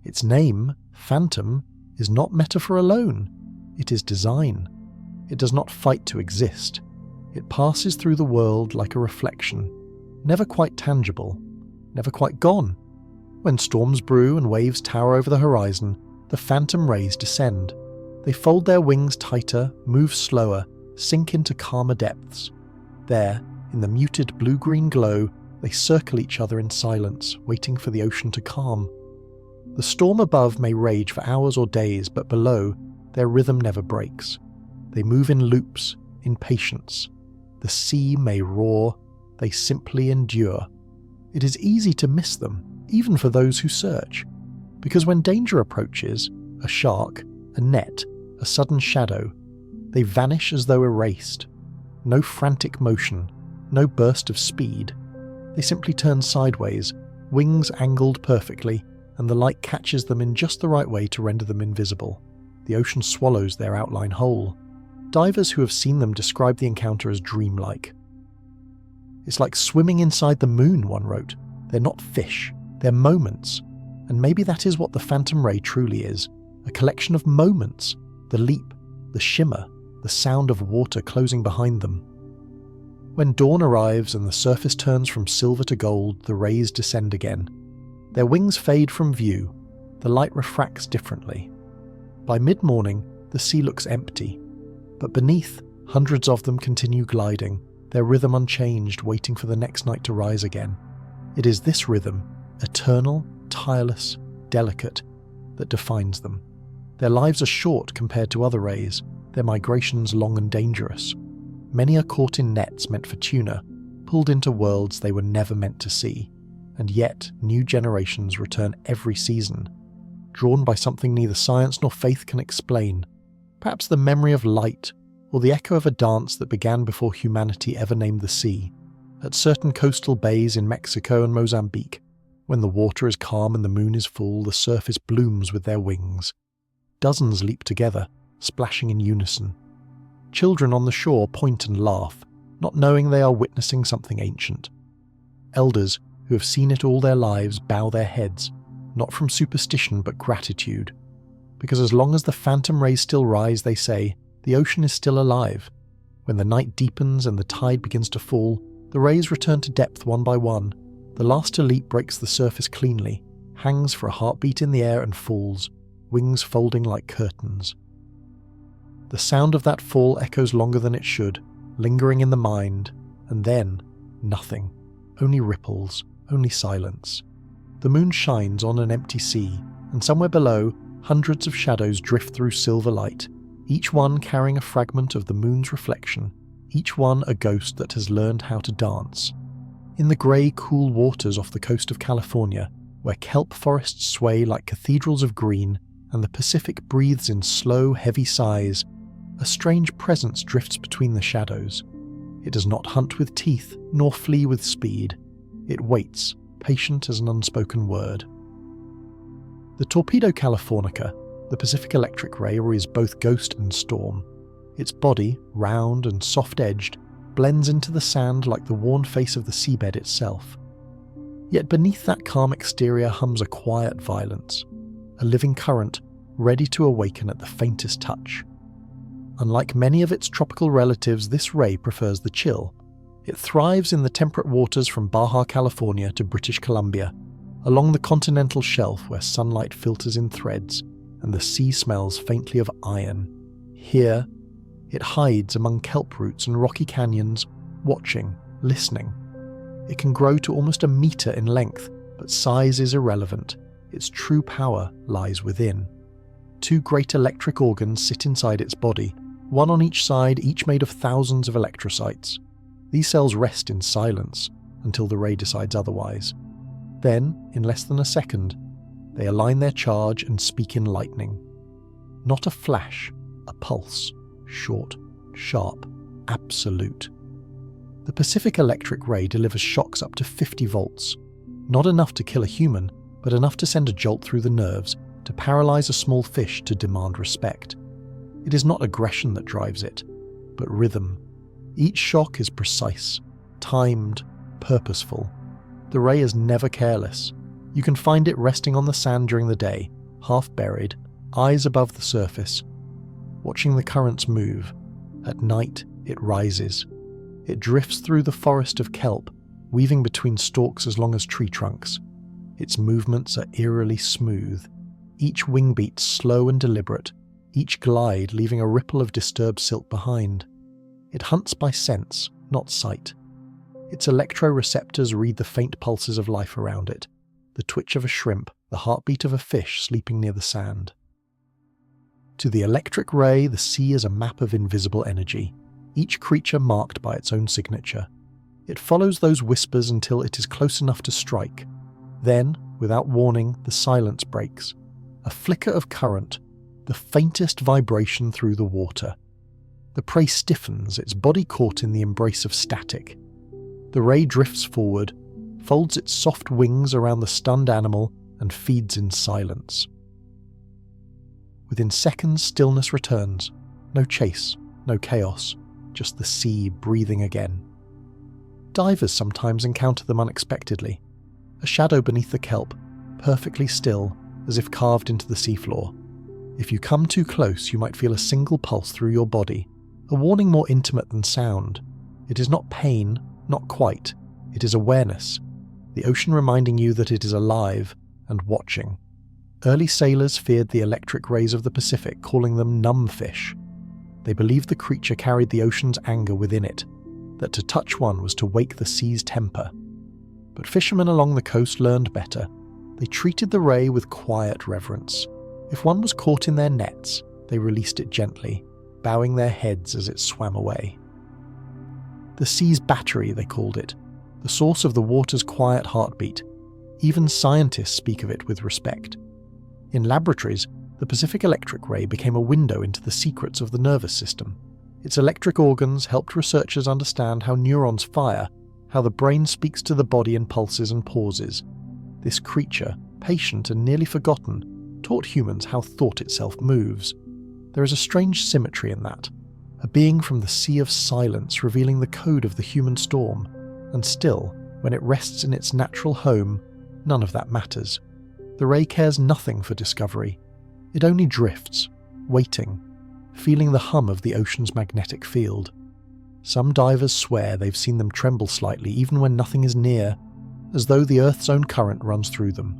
Its name, Phantom, is not metaphor alone. It is design. It does not fight to exist. It passes through the world like a reflection, never quite tangible, never quite gone. When storms brew and waves tower over the horizon, the phantom rays descend. They fold their wings tighter, move slower, sink into calmer depths. There, in the muted blue-green glow, they circle each other in silence, waiting for the ocean to calm. The storm above may rage for hours or days, but below, their rhythm never breaks. They move in loops, in patience. The sea may roar, they simply endure. It is easy to miss them, even for those who search, because when danger approaches, a shark, a net, a sudden shadow, they vanish as though erased. No frantic motion, no burst of speed. They simply turn sideways, wings angled perfectly, and the light catches them in just the right way to render them invisible. The ocean swallows their outline whole. Divers who have seen them describe the encounter as dreamlike. It's like swimming inside the moon, one wrote. They're not fish, they're moments. And maybe that is what the phantom ray truly is, a collection of moments, the leap, the shimmer, the sound of water closing behind them. When dawn arrives and the surface turns from silver to gold, the rays descend again. Their wings fade from view, the light refracts differently. By mid-morning, the sea looks empty, but beneath, hundreds of them continue gliding, their rhythm unchanged, waiting for the next night to rise again. It is this rhythm, eternal, tireless, delicate, that defines them. Their lives are short compared to other rays, their migrations long and dangerous. Many are caught in nets meant for tuna, pulled into worlds they were never meant to see, and yet new generations return every season, drawn by something neither science nor faith can explain, perhaps the memory of light, or the echo of a dance that began before humanity ever named the sea. At certain coastal bays in Mexico and Mozambique, when the water is calm and the moon is full, the surface blooms with their wings. Dozens leap together, splashing in unison. Children on the shore point and laugh, not knowing they are witnessing something ancient. Elders, who have seen it all their lives, bow their heads, not from superstition but gratitude. Because as long as the phantom rays still rise, they say, the ocean is still alive. When the night deepens and the tide begins to fall, the rays return to depth one by one. The last to leap breaks the surface cleanly, hangs for a heartbeat in the air and falls, wings folding like curtains. The sound of that fall echoes longer than it should, lingering in the mind, and then nothing, only ripples, only silence. The moon shines on an empty sea, and somewhere below, hundreds of shadows drift through silver light, each one carrying a fragment of the moon's reflection, each one a ghost that has learned how to dance. In the grey, cool waters off the coast of California, where kelp forests sway like cathedrals of green, and the Pacific breathes in slow, heavy sighs, a strange presence drifts between the shadows. It does not hunt with teeth, nor flee with speed. It waits, patient as an unspoken word. The Torpedo Californica, the Pacific Electric Ray, is both ghost and storm. Its body, round and soft-edged, blends into the sand like the worn face of the seabed itself. Yet beneath that calm exterior hums a quiet violence, a living current ready to awaken at the faintest touch. Unlike many of its tropical relatives, this ray prefers the chill. It thrives in the temperate waters from Baja California to British Columbia, along the continental shelf where sunlight filters in threads and the sea smells faintly of iron. Here, it hides among kelp roots and rocky canyons, watching, listening. It can grow to almost a meter in length, but size is irrelevant. Its true power lies within. 2 great electric organs sit inside its body, one on each side, each made of thousands of electrocytes. These cells rest in silence until the ray decides otherwise. Then, in less than a second, they align their charge and speak in lightning. Not a flash, a pulse. Short, sharp, absolute. The Pacific electric ray delivers shocks up to 50 volts. Not enough to kill a human, but enough to send a jolt through the nerves, to paralyze a small fish to demand respect. It is not aggression that drives it, but rhythm. Each shock is precise, timed, purposeful. The ray is never careless. You can find it resting on the sand during the day, half buried, eyes above the surface, watching the currents move. At night, it rises. It drifts through the forest of kelp, weaving between stalks as long as tree trunks. Its movements are eerily smooth, each wing beat slow and deliberate, each glide leaving a ripple of disturbed silk behind. It hunts by sense, not sight. Its electroreceptors read the faint pulses of life around it, the twitch of a shrimp, the heartbeat of a fish sleeping near the sand. To the electric ray, the sea is a map of invisible energy, each creature marked by its own signature. It follows those whispers until it is close enough to strike. Then, without warning, the silence breaks. A flicker of current, the faintest vibration through the water. The prey stiffens, its body caught in the embrace of static. The ray drifts forward, folds its soft wings around the stunned animal, and feeds in silence. Within seconds, stillness returns. No chase, no chaos, just the sea breathing again. Divers sometimes encounter them unexpectedly. A shadow beneath the kelp, perfectly still, as if carved into the seafloor. If you come too close, you might feel a single pulse through your body, a warning more intimate than sound. It is not pain, not quite. It is awareness, the ocean reminding you that it is alive and watching. Early sailors feared the electric rays of the Pacific, calling them numbfish. They believed the creature carried the ocean's anger within it, that to touch one was to wake the sea's temper. But fishermen along the coast learned better. They treated the ray with quiet reverence. If one was caught in their nets, they released it gently, bowing their heads as it swam away. The sea's battery, they called it, the source of the water's quiet heartbeat. Even scientists speak of it with respect. In laboratories, the Pacific electric ray became a window into the secrets of the nervous system. Its electric organs helped researchers understand how neurons fire, how the brain speaks to the body in pulses and pauses. This creature, patient and nearly forgotten, taught humans how thought itself moves. There is a strange symmetry in that, a being from the sea of silence revealing the code of the human storm, and still, when it rests in its natural home, none of that matters. The ray cares nothing for discovery. It only drifts, waiting, feeling the hum of the ocean's magnetic field. Some divers swear they've seen them tremble slightly even when nothing is near, as though the Earth's own current runs through them,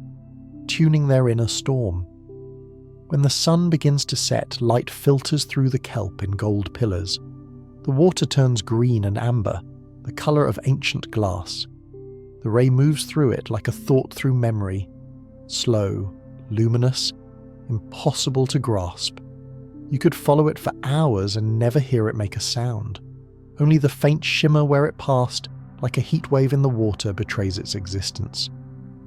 tuning their inner storm. When the sun begins to set, light filters through the kelp in gold pillars. The water turns green and amber, the colour of ancient glass. The ray moves through it like a thought through memory, slow, luminous, impossible to grasp. You could follow it for hours and never hear it make a sound. Only the faint shimmer where it passed, like a heat wave in the water, betrays its existence.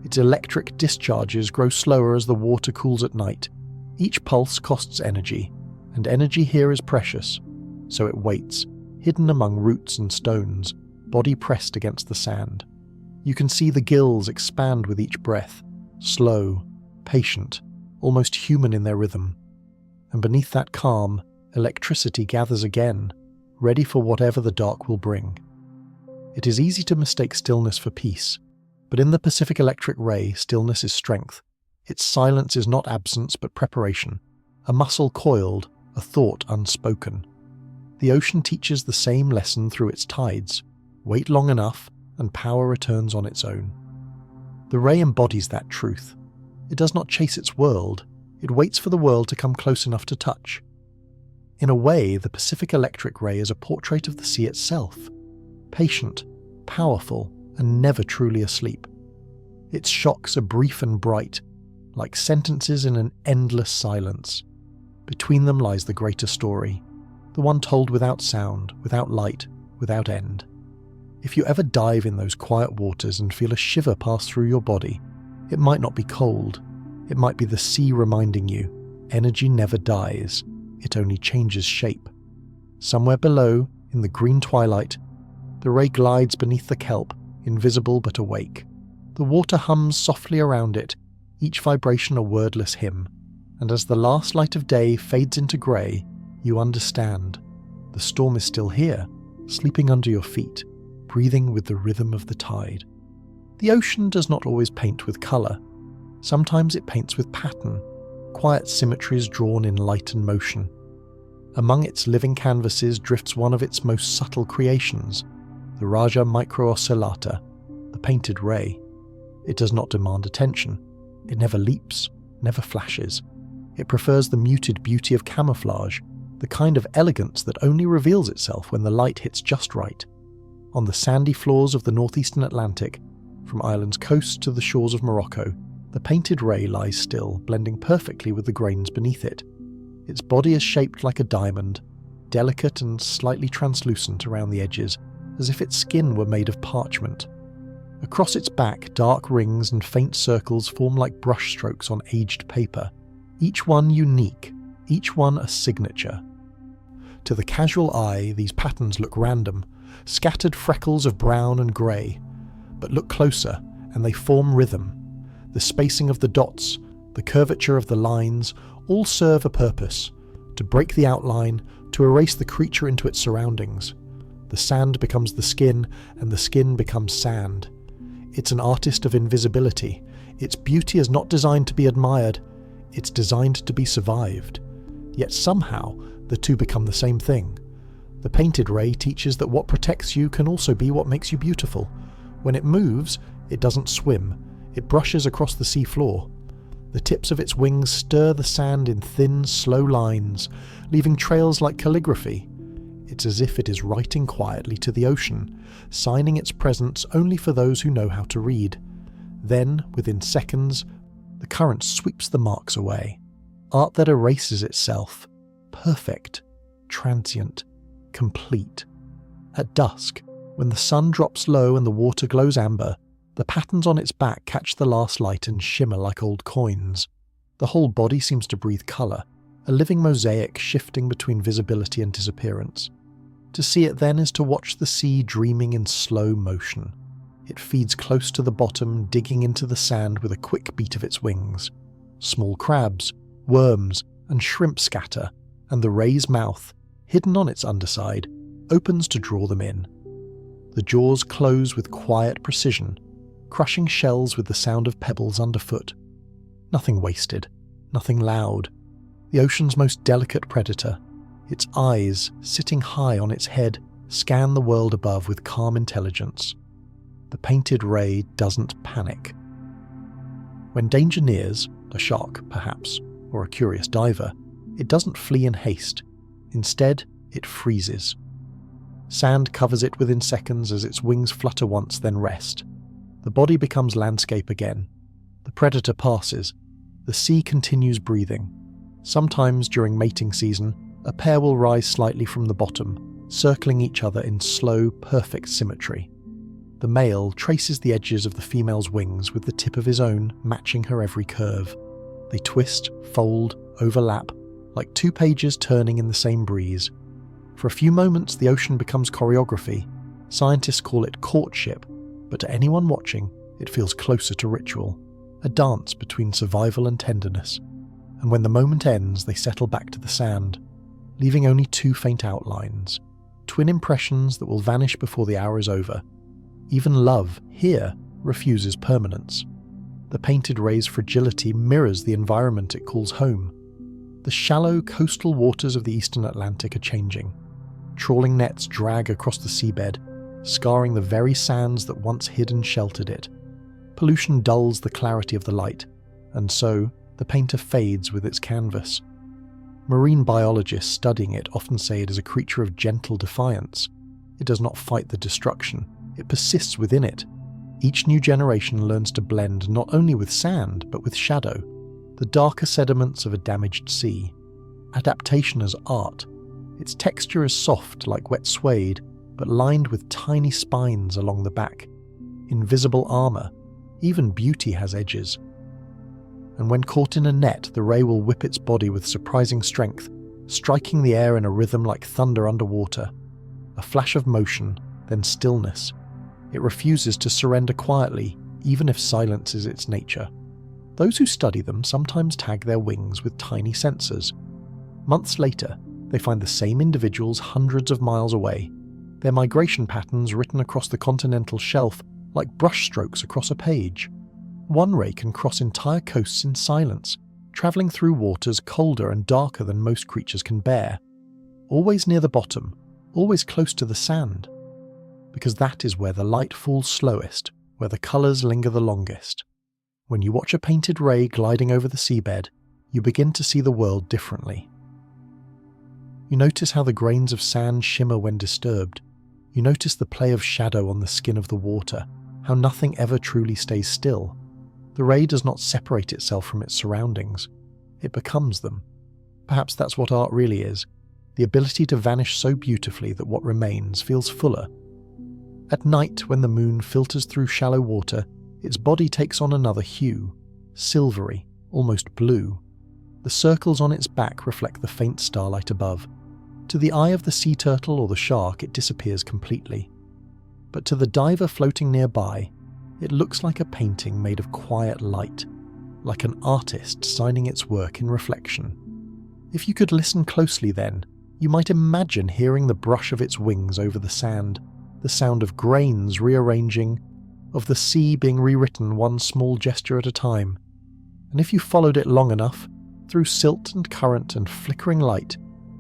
Its electric discharges grow slower as the water cools at night. Each pulse costs energy, and energy here is precious, so it waits, hidden among roots and stones, body pressed against the sand. You can see the gills expand with each breath, slow, patient, almost human in their rhythm. And beneath that calm, electricity gathers again, ready for whatever the dark will bring. It is easy to mistake stillness for peace, but in the Pacific electric ray, stillness is strength. Its silence is not absence but preparation, a muscle coiled, a thought unspoken. The ocean teaches the same lesson through its tides. Wait long enough, and power returns on its own. The ray embodies that truth. It does not chase its world, it waits for the world to come close enough to touch. In a way, the Pacific electric ray is a portrait of the sea itself, patient, powerful, and never truly asleep. Its shocks are brief and bright, like sentences in an endless silence. Between them lies the greater story, the one told without sound, without light, without end. If you ever dive in those quiet waters and feel a shiver pass through your body, it might not be cold. It might be the sea reminding you, energy never dies, it only changes shape. Somewhere below, in the green twilight, the ray glides beneath the kelp, invisible but awake. The water hums softly around it, each vibration a wordless hymn, and as the last light of day fades into grey, you understand. The storm is still here, sleeping under your feet, breathing with the rhythm of the tide. The ocean does not always paint with colour. Sometimes it paints with pattern, quiet symmetries drawn in light and motion. Among its living canvases drifts one of its most subtle creations, the Raja microoscillata, the painted ray. It does not demand attention. It never leaps, never flashes. It prefers the muted beauty of camouflage, the kind of elegance that only reveals itself when the light hits just right. On the sandy floors of the northeastern Atlantic, from Ireland's coast to the shores of Morocco, the painted ray lies still, blending perfectly with the grains beneath it. Its body is shaped like a diamond, delicate and slightly translucent around the edges, as if its skin were made of parchment. Across its back, dark rings and faint circles form like brushstrokes on aged paper, each one unique, each one a signature. To the casual eye, these patterns look random, scattered freckles of brown and grey, but look closer and they form rhythm. The spacing of the dots, the curvature of the lines, all serve a purpose: to break the outline, to erase the creature into its surroundings. The sand becomes the skin, and the skin becomes sand. It's an artist of invisibility. Its beauty is not designed to be admired, it's designed to be survived. Yet somehow, the two become the same thing. The painted ray teaches that what protects you can also be what makes you beautiful. When it moves, it doesn't swim, it brushes across the sea floor. The tips of its wings stir the sand in thin, slow lines, leaving trails like calligraphy. It's as if it is writing quietly to the ocean, signing its presence only for those who know how to read. Then, within seconds, the current sweeps the marks away. Art that erases itself. Perfect. Transient. Complete. At dusk, when the sun drops low and the water glows amber, the patterns on its back catch the last light and shimmer like old coins. The whole body seems to breathe colour, a living mosaic shifting between visibility and disappearance. To see it then is to watch the sea dreaming in slow motion. It feeds close to the bottom, digging into the sand with a quick beat of its wings. Small crabs, worms, and shrimp scatter, and the ray's mouth, hidden on its underside, opens to draw them in. The jaws close with quiet precision, crushing shells with the sound of pebbles underfoot. Nothing wasted, nothing loud. The ocean's most delicate predator, its eyes, sitting high on its head, scan the world above with calm intelligence. The painted ray doesn't panic. When danger nears, a shark perhaps, or a curious diver, it doesn't flee in haste. Instead, it freezes. Sand covers it within seconds as its wings flutter once, then rest. The body becomes landscape again. The predator passes. The sea continues breathing. Sometimes during mating season, a pair will rise slightly from the bottom, circling each other in slow, perfect symmetry. The male traces the edges of the female's wings with the tip of his own, matching her every curve. They twist, fold, overlap, like two pages turning in the same breeze. For a few moments, the ocean becomes choreography. Scientists call it courtship, but to anyone watching, it feels closer to ritual, a dance between survival and tenderness. And when the moment ends, they settle back to the sand, leaving only two faint outlines, twin impressions that will vanish before the hour is over. Even love, here, refuses permanence. The painted ray's fragility mirrors the environment it calls home. The shallow coastal waters of the eastern Atlantic are changing. Trawling nets drag across the seabed, scarring the very sands that once hid and sheltered it. Pollution dulls the clarity of the light, and so the painter fades with its canvas. Marine biologists studying it often say it is a creature of gentle defiance. It does not fight the destruction, it persists within it. Each new generation learns to blend not only with sand, but with shadow, the darker sediments of a damaged sea. adaptation as art. Its texture is soft like wet suede, but lined with tiny spines along the back. Invisible armour. Even beauty has edges. And when caught in a net, the ray will whip its body with surprising strength, striking the air in a rhythm like thunder underwater. A flash of motion, then stillness. It refuses to surrender quietly, even if silence is its nature. Those who study them sometimes tag their wings with tiny sensors. Months later, they find the same individuals hundreds of miles away, their migration patterns written across the continental shelf like brushstrokes across a page. One ray can cross entire coasts in silence, travelling through waters colder and darker than most creatures can bear. Always near the bottom, always close to the sand. Because that is where the light falls slowest, where the colours linger the longest. When you watch a painted ray gliding over the seabed, you begin to see the world differently. You notice how the grains of sand shimmer when disturbed. You notice the play of shadow on the skin of the water, how nothing ever truly stays still. The ray does not separate itself from its surroundings. It becomes them. Perhaps that's what art really is, the ability to vanish so beautifully that what remains feels fuller. At night, when the moon filters through shallow water, its body takes on another hue, silvery, almost blue. The circles on its back reflect the faint starlight above. To the eye of the sea turtle or the shark, it disappears completely. But to the diver floating nearby, it looks like a painting made of quiet light, like an artist signing its work in reflection. If you could listen closely then, you might imagine hearing the brush of its wings over the sand, the sound of grains rearranging, of the sea being rewritten one small gesture at a time. And if you followed it long enough, through silt and current and flickering light,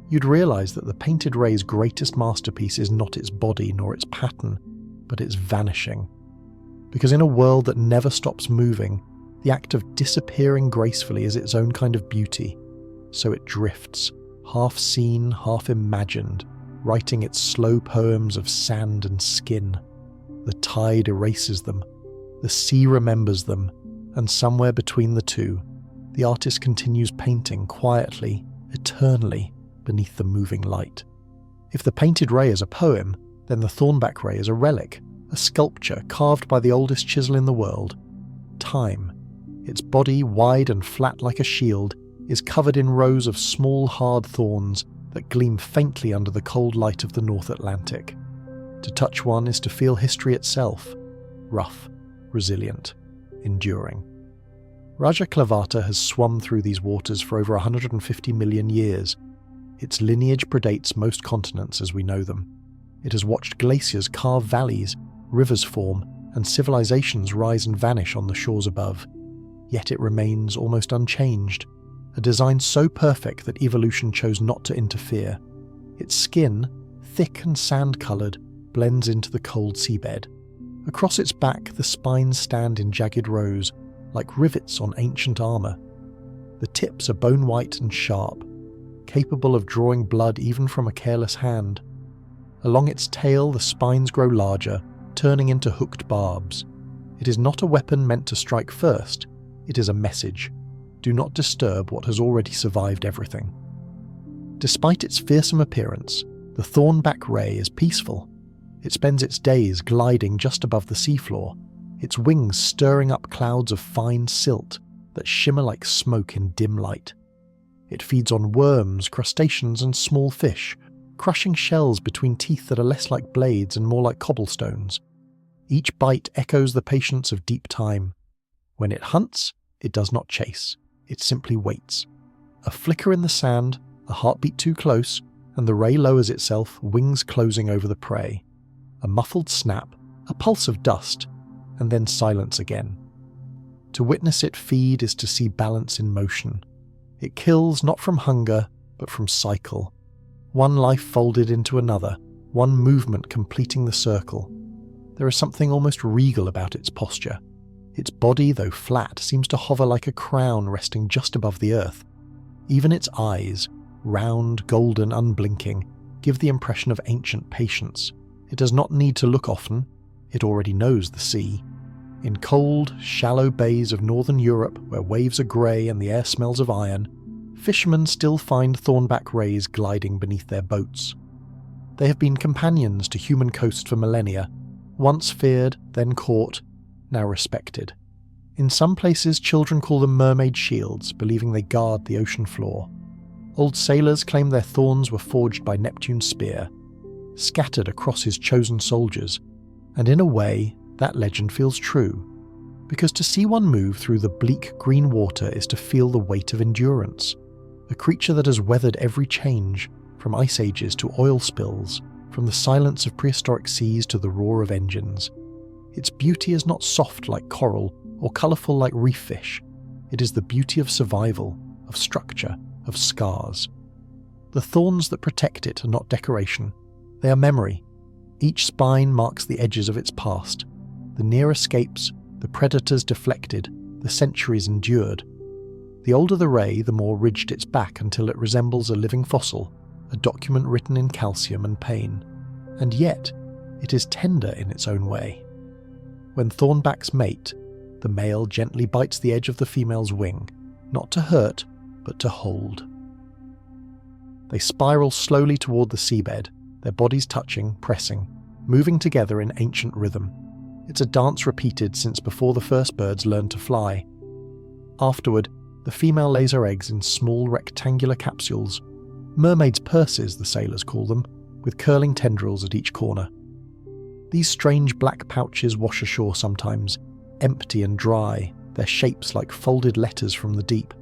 you'd realise that the painted ray's greatest masterpiece is not its body nor its pattern, but its vanishing. Because in a world that never stops moving, the act of disappearing gracefully is its own kind of beauty. So it drifts, half seen, half imagined, writing its slow poems of sand and skin. The tide erases them, the sea remembers them, and somewhere between the two, the artist continues painting quietly, eternally, beneath the moving light. If the painted ray is a poem, then the thornback ray is a relic, a sculpture carved by the oldest chisel in the world. Time, its body wide and flat like a shield, is covered in rows of small hard thorns that gleam faintly under the cold light of the North Atlantic. To touch one is to feel history itself, rough, resilient, enduring. Rajaclavata has swum through these waters for over 150 million years. Its lineage predates most continents as we know them. It has watched glaciers carve valleys, rivers form, and civilizations rise and vanish on the shores above. Yet it remains almost unchanged, a design so perfect that evolution chose not to interfere. Its skin, thick and sand-coloured, blends into the cold seabed. Across its back, the spines stand in jagged rows, like rivets on ancient armour. The tips are bone-white and sharp, capable of drawing blood even from a careless hand. Along its tail, the spines grow larger, turning into hooked barbs. It is not a weapon meant to strike first, it is a message. Do not disturb what has already survived everything. Despite its fearsome appearance, the thornback ray is peaceful. It spends its days gliding just above the seafloor, its wings stirring up clouds of fine silt that shimmer like smoke in dim light. It feeds on worms, crustaceans, and small fish, crushing shells between teeth that are less like blades and more like cobblestones. Each bite echoes the patience of deep time. When it hunts, it does not chase. It simply waits. A flicker in the sand, a heartbeat too close, and the ray lowers itself, wings closing over the prey. A muffled snap, a pulse of dust, and then silence again. To witness it feed is to see balance in motion. It kills not from hunger, but from cycle. One life folded into another, one movement completing the circle. There is something almost regal about its posture. Its body, though flat, seems to hover like a crown resting just above the earth. Even its eyes, round, golden, unblinking, give the impression of ancient patience. It does not need to look often. It already knows the sea. In cold, shallow bays of northern Europe, where waves are grey and the air smells of iron, fishermen still find thornback rays gliding beneath their boats. They have been companions to human coasts for millennia, once feared, then caught, now respected. In some places, children call them mermaid shields, believing they guard the ocean floor. Old sailors claim their thorns were forged by Neptune's spear, scattered across his chosen soldiers, and in a way, that legend feels true, because to see one move through the bleak green water is to feel the weight of endurance, a creature that has weathered every change, from ice ages to oil spills, from the silence of prehistoric seas to the roar of engines. Its beauty is not soft like coral or colourful like reef fish. It is the beauty of survival, of structure, of scars. The thorns that protect it are not decoration. They are memory. Each spine marks the edges of its past. The near escapes, the predators deflected, the centuries endured. The older the ray, the more ridged its back until it resembles a living fossil, a document written in calcium and pain. And yet, it is tender in its own way. When thornbacks mate, the male gently bites the edge of the female's wing, not to hurt, but to hold. They spiral slowly toward the seabed, their bodies touching, pressing, moving together in ancient rhythm. It's a dance repeated since before the first birds learned to fly. Afterward, the female lays her eggs in small rectangular capsules, mermaids' purses the sailors call them, with curling tendrils at each corner. These strange black pouches wash ashore sometimes, empty and dry, their shapes like folded letters from the deep.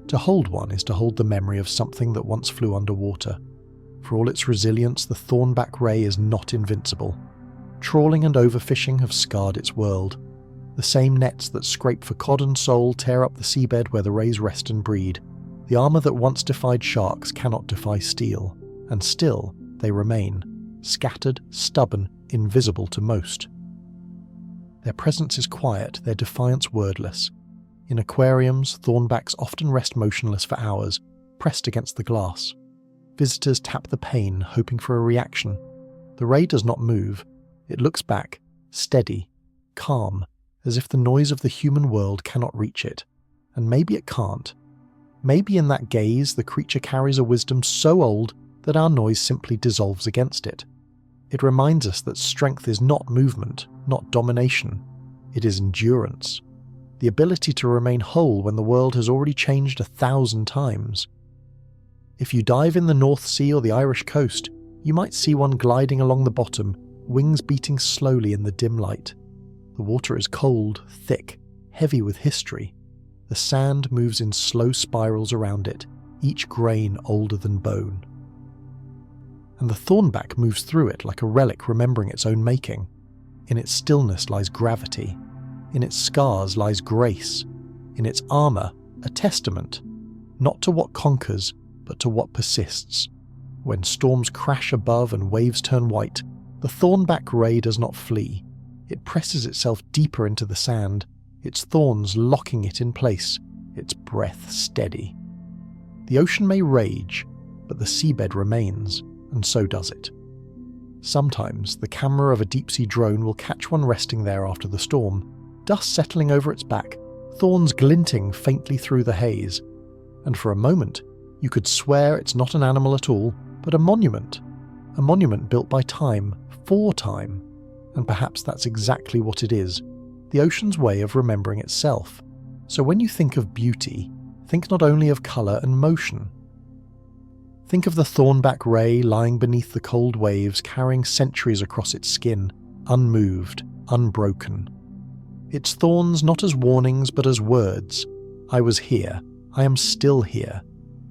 To hold one is to hold the memory of something that once flew underwater. For all its resilience, the thornback ray is not invincible. Trawling and overfishing have scarred its world. The same nets that scrape for cod and sole tear up the seabed where the rays rest and breed. The armour that once defied sharks cannot defy steel, and still they remain, scattered, stubborn, invisible to most. Their presence is quiet, their defiance wordless. In aquariums, thornbacks often rest motionless for hours, pressed against the glass. Visitors tap the pane, hoping for a reaction. The ray does not move. It looks back, steady, calm, as if the noise of the human world cannot reach it. And maybe it can't. Maybe in that gaze the creature carries a wisdom so old that our noise simply dissolves against it. It reminds us that strength is not movement, not domination. It is endurance. The ability to remain whole when the world has already changed 1,000 times. If you dive in the North Sea or the Irish coast, you might see one gliding along the bottom, wings beating slowly in the dim light. The water is cold, thick, heavy with history. The sand moves in slow spirals around it, each grain older than bone. And the thornback moves through it like a relic remembering its own making. In its stillness lies gravity. In its scars lies grace. In its armour, a testament, not to what conquers, but to what persists. When storms crash above and waves turn white, the thornback ray does not flee. It presses itself deeper into the sand, its thorns locking it in place, its breath steady. The ocean may rage, but the seabed remains, and so does it. Sometimes the camera of a deep-sea drone will catch one resting there after the storm, dust settling over its back, thorns glinting faintly through the haze, and for a moment you could swear it's not an animal at all, but a monument built by time, for time, and perhaps that's exactly what it is, the ocean's way of remembering itself. So when you think of beauty, think not only of colour and motion. Think of the thornback ray lying beneath the cold waves, carrying centuries across its skin, unmoved, unbroken. Its thorns not as warnings but as words. I was here, I am still here,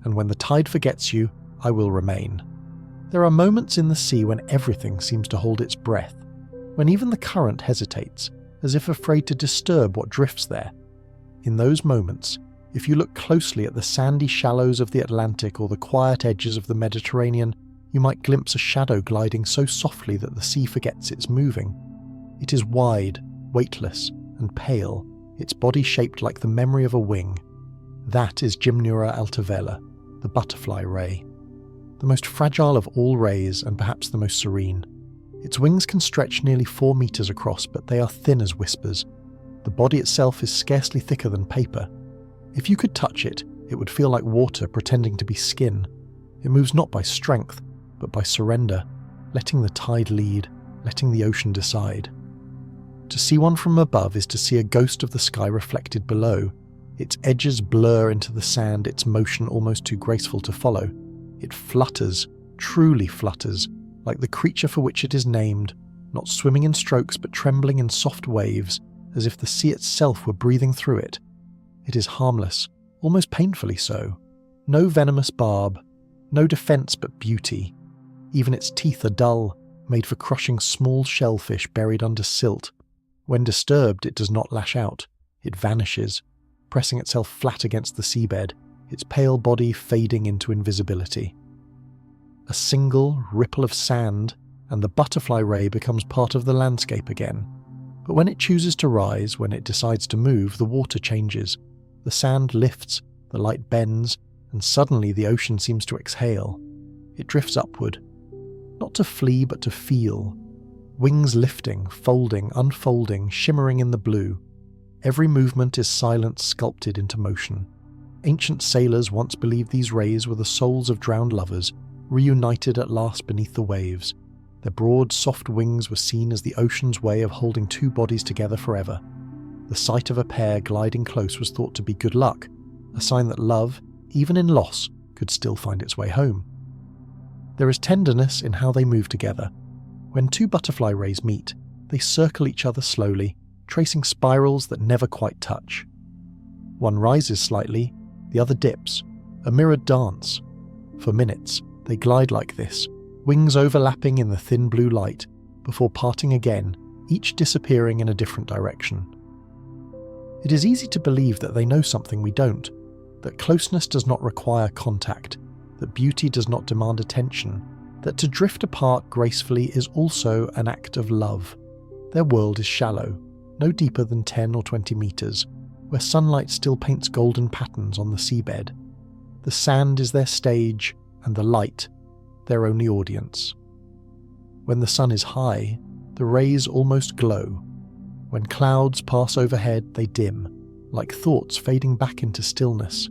and when the tide forgets you, I will remain. There are moments in the sea when everything seems to hold its breath, when even the current hesitates, as if afraid to disturb what drifts there. In those moments, if you look closely at the sandy shallows of the Atlantic or the quiet edges of the Mediterranean, you might glimpse a shadow gliding so softly that the sea forgets it's moving. It is wide, weightless, and pale, its body shaped like the memory of a wing. That is Gymnura altavella, the butterfly ray. The most fragile of all rays and perhaps the most serene. Its wings can stretch nearly 4 meters across, but they are thin as whispers. The body itself is scarcely thicker than paper. If you could touch it, It would feel like water pretending to be skin. It moves not by strength, but by surrender, letting the tide lead, letting the ocean decide. To see one from above is to see a ghost of the sky reflected below. Its edges blur into the sand, its motion almost too graceful to follow. It flutters, truly flutters, like the creature for which it is named, not swimming in strokes but trembling in soft waves, as if the sea itself were breathing through it. It is harmless, almost painfully so. No venomous barb, no defence but beauty. Even its teeth are dull, made for crushing small shellfish buried under silt. When disturbed, it does not lash out. It vanishes, pressing itself flat against the seabed, its pale body fading into invisibility. A single ripple of sand, and the butterfly ray becomes part of the landscape again. But when it chooses to rise, when it decides to move, the water changes. The sand lifts, the light bends, and suddenly the ocean seems to exhale. It drifts upward, not to flee but to feel. Wings lifting, folding, unfolding, shimmering in the blue. Every movement is silence sculpted into motion. Ancient sailors once believed these rays were the souls of drowned lovers, reunited at last beneath the waves. Their broad, soft wings were seen as the ocean's way of holding two bodies together forever. The sight of a pair gliding close was thought to be good luck, a sign that love, even in loss, could still find its way home. There is tenderness in how they move together. When two butterfly rays meet, they circle each other slowly, tracing spirals that never quite touch. One rises slightly, the other dips, a mirrored dance. For minutes, they glide like this, wings overlapping in the thin blue light, before parting again, each disappearing in a different direction. It is easy to believe that they know something we don't, that closeness does not require contact, that beauty does not demand attention, that to drift apart gracefully is also an act of love. Their world is shallow, no deeper than 10 or 20 meters, where sunlight still paints golden patterns on the seabed. The sand is their stage, and the light, their only audience. When the sun is high, the rays almost glow. When clouds pass overhead, they dim, like thoughts fading back into stillness.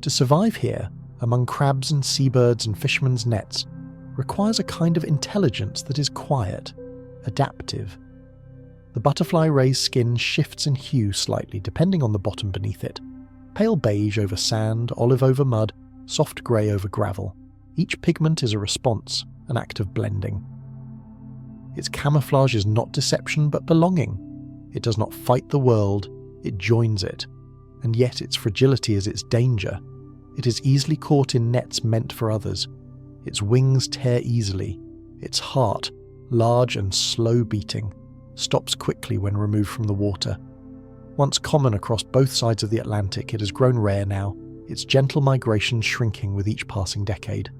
To survive here, among crabs and seabirds and fishermen's nets, requires a kind of intelligence that is quiet, adaptive. The butterfly ray's skin shifts in hue slightly depending on the bottom beneath it. Pale beige over sand, olive over mud, soft grey over gravel. Each pigment is a response, an act of blending. Its camouflage is not deception but belonging. It does not fight the world, it joins it. And yet its fragility is its danger. It is easily caught in nets meant for others. Its wings tear easily. Its heart, large and slow beating, stops quickly when removed from the water. Once common across both sides of the Atlantic, it has grown rare now, its gentle migration shrinking with each passing decade.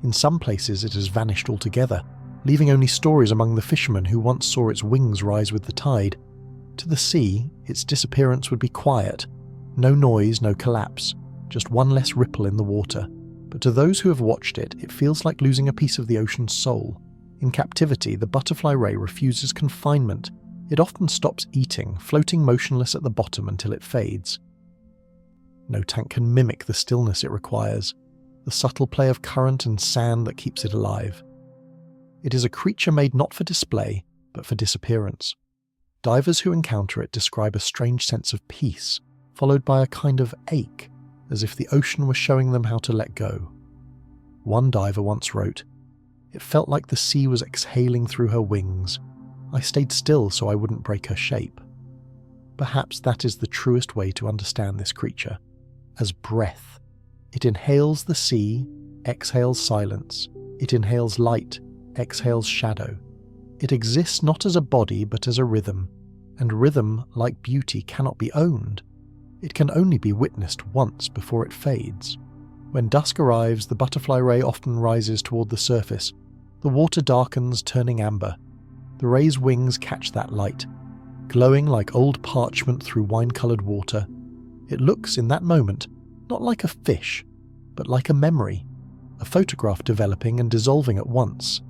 In some places it has vanished altogether, leaving only stories among the fishermen who once saw its wings rise with the tide. To the sea, its disappearance would be quiet. No noise, no collapse, just one less ripple in the water. But to those who have watched it, it feels like losing a piece of the ocean's soul. In captivity, the butterfly ray refuses confinement. It often stops eating, floating motionless at the bottom until it fades. No tank can mimic the stillness it requires, the subtle play of current and sand that keeps it alive. It is a creature made not for display, but for disappearance. Divers who encounter it describe a strange sense of peace, followed by a kind of ache, as if the ocean was showing them how to let go. One diver once wrote, "It felt like the sea was exhaling through her wings. I stayed still so I wouldn't break her shape." Perhaps that is the truest way to understand this creature, as breath. It inhales the sea, exhales silence. It inhales light, exhales shadow. It exists not as a body but as a rhythm, and rhythm, like beauty, cannot be owned. It can only be witnessed once before it fades. When dusk arrives, the butterfly ray often rises toward the surface. The water darkens, turning amber. The ray's wings catch that light, glowing like old parchment through wine-coloured water. It looks, in that moment, not like a fish, but like a memory, a photograph developing and dissolving at once.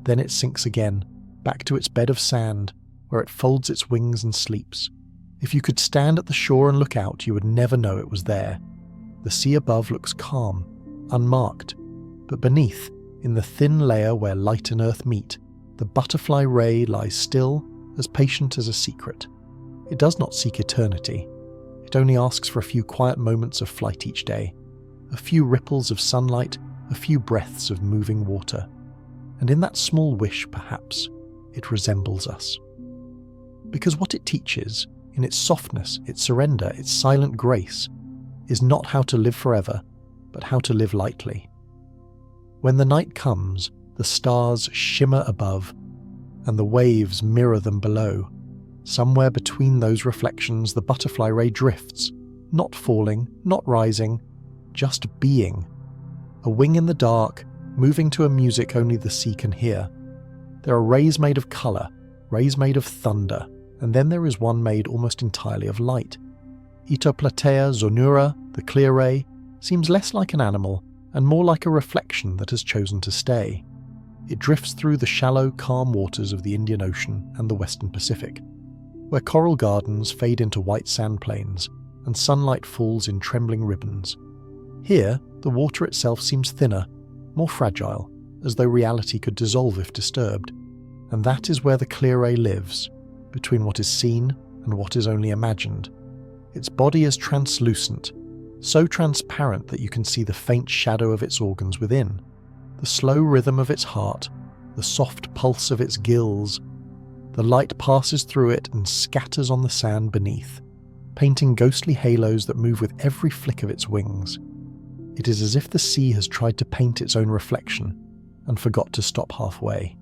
Then it sinks again, back to its bed of sand, where it folds its wings and sleeps. If you could stand at the shore and look out, you would never know it was there. the sea above looks calm, unmarked, but beneath, in the thin layer where light and earth meet, the butterfly ray lies still, as patient as a secret. It does not seek eternity. It only asks for a few quiet moments of flight each day, a few ripples of sunlight, a few breaths of moving water. And in that small wish, perhaps, it resembles us. Because what it teaches, in its softness, its surrender, its silent grace, is not how to live forever, but how to live lightly. When the night comes, the stars shimmer above, and the waves mirror them below. Somewhere between those reflections, the butterfly ray drifts, not falling, not rising, just being. A wing in the dark, moving to a music only the sea can hear. There are rays made of colour, rays made of thunder, and then there is one made almost entirely of light. Itoplatea zonura, the clear ray, seems less like an animal and more like a reflection that has chosen to stay. It drifts through the shallow, calm waters of the Indian Ocean and the Western Pacific, where coral gardens fade into white sand plains and sunlight falls in trembling ribbons. Here, the water itself seems thinner, more fragile, as though reality could dissolve if disturbed, and that is where the clear ray lives, between what is seen and what is only imagined. Its body is translucent, so transparent that you can see the faint shadow of its organs within, the slow rhythm of its heart, the soft pulse of its gills. The light passes through it and scatters on the sand beneath, painting ghostly halos that move with every flick of its wings. It is as if the sea has tried to paint its own reflection and forgot to stop halfway.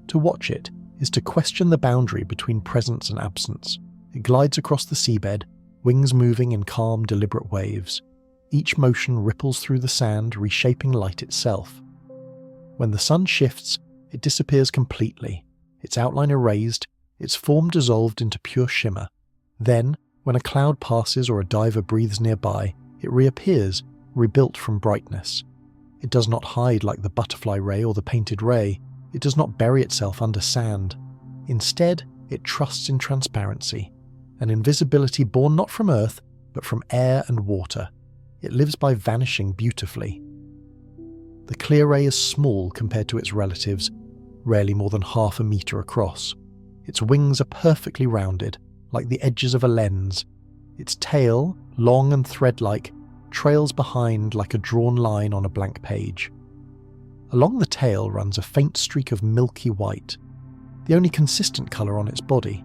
To watch it is to question the boundary between presence and absence. It glides across the seabed, wings moving in calm, deliberate waves. Each motion ripples through the sand, reshaping light itself. When the sun shifts, it disappears completely, its outline erased, its form dissolved into pure shimmer. Then, when a cloud passes or a diver breathes nearby, it reappears, rebuilt from brightness. It does not hide like the butterfly ray or the painted ray. It does not bury itself under sand. Instead, it trusts in transparency, an invisibility born not from earth, but from air and water. It lives by vanishing beautifully. The clear ray is small compared to its relatives, rarely more than half a metre across. Its wings are perfectly rounded, like the edges of a lens. Its tail, long and thread-like, trails behind like a drawn line on a blank page. Along the tail runs a faint streak of milky white, the only consistent colour on its body.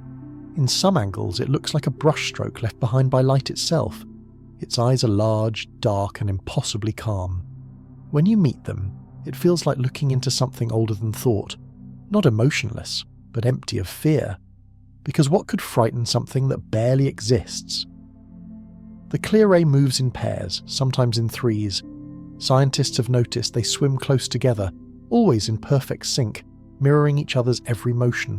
In some angles it looks like a brushstroke left behind by light itself. Its eyes are large, dark and impossibly calm. When you meet them, it feels like looking into something older than thought, not emotionless, but empty of fear. Because what could frighten something that barely exists? The clear ray moves in pairs, sometimes in threes. Scientists have noticed they swim close together, always in perfect sync, mirroring each other's every motion.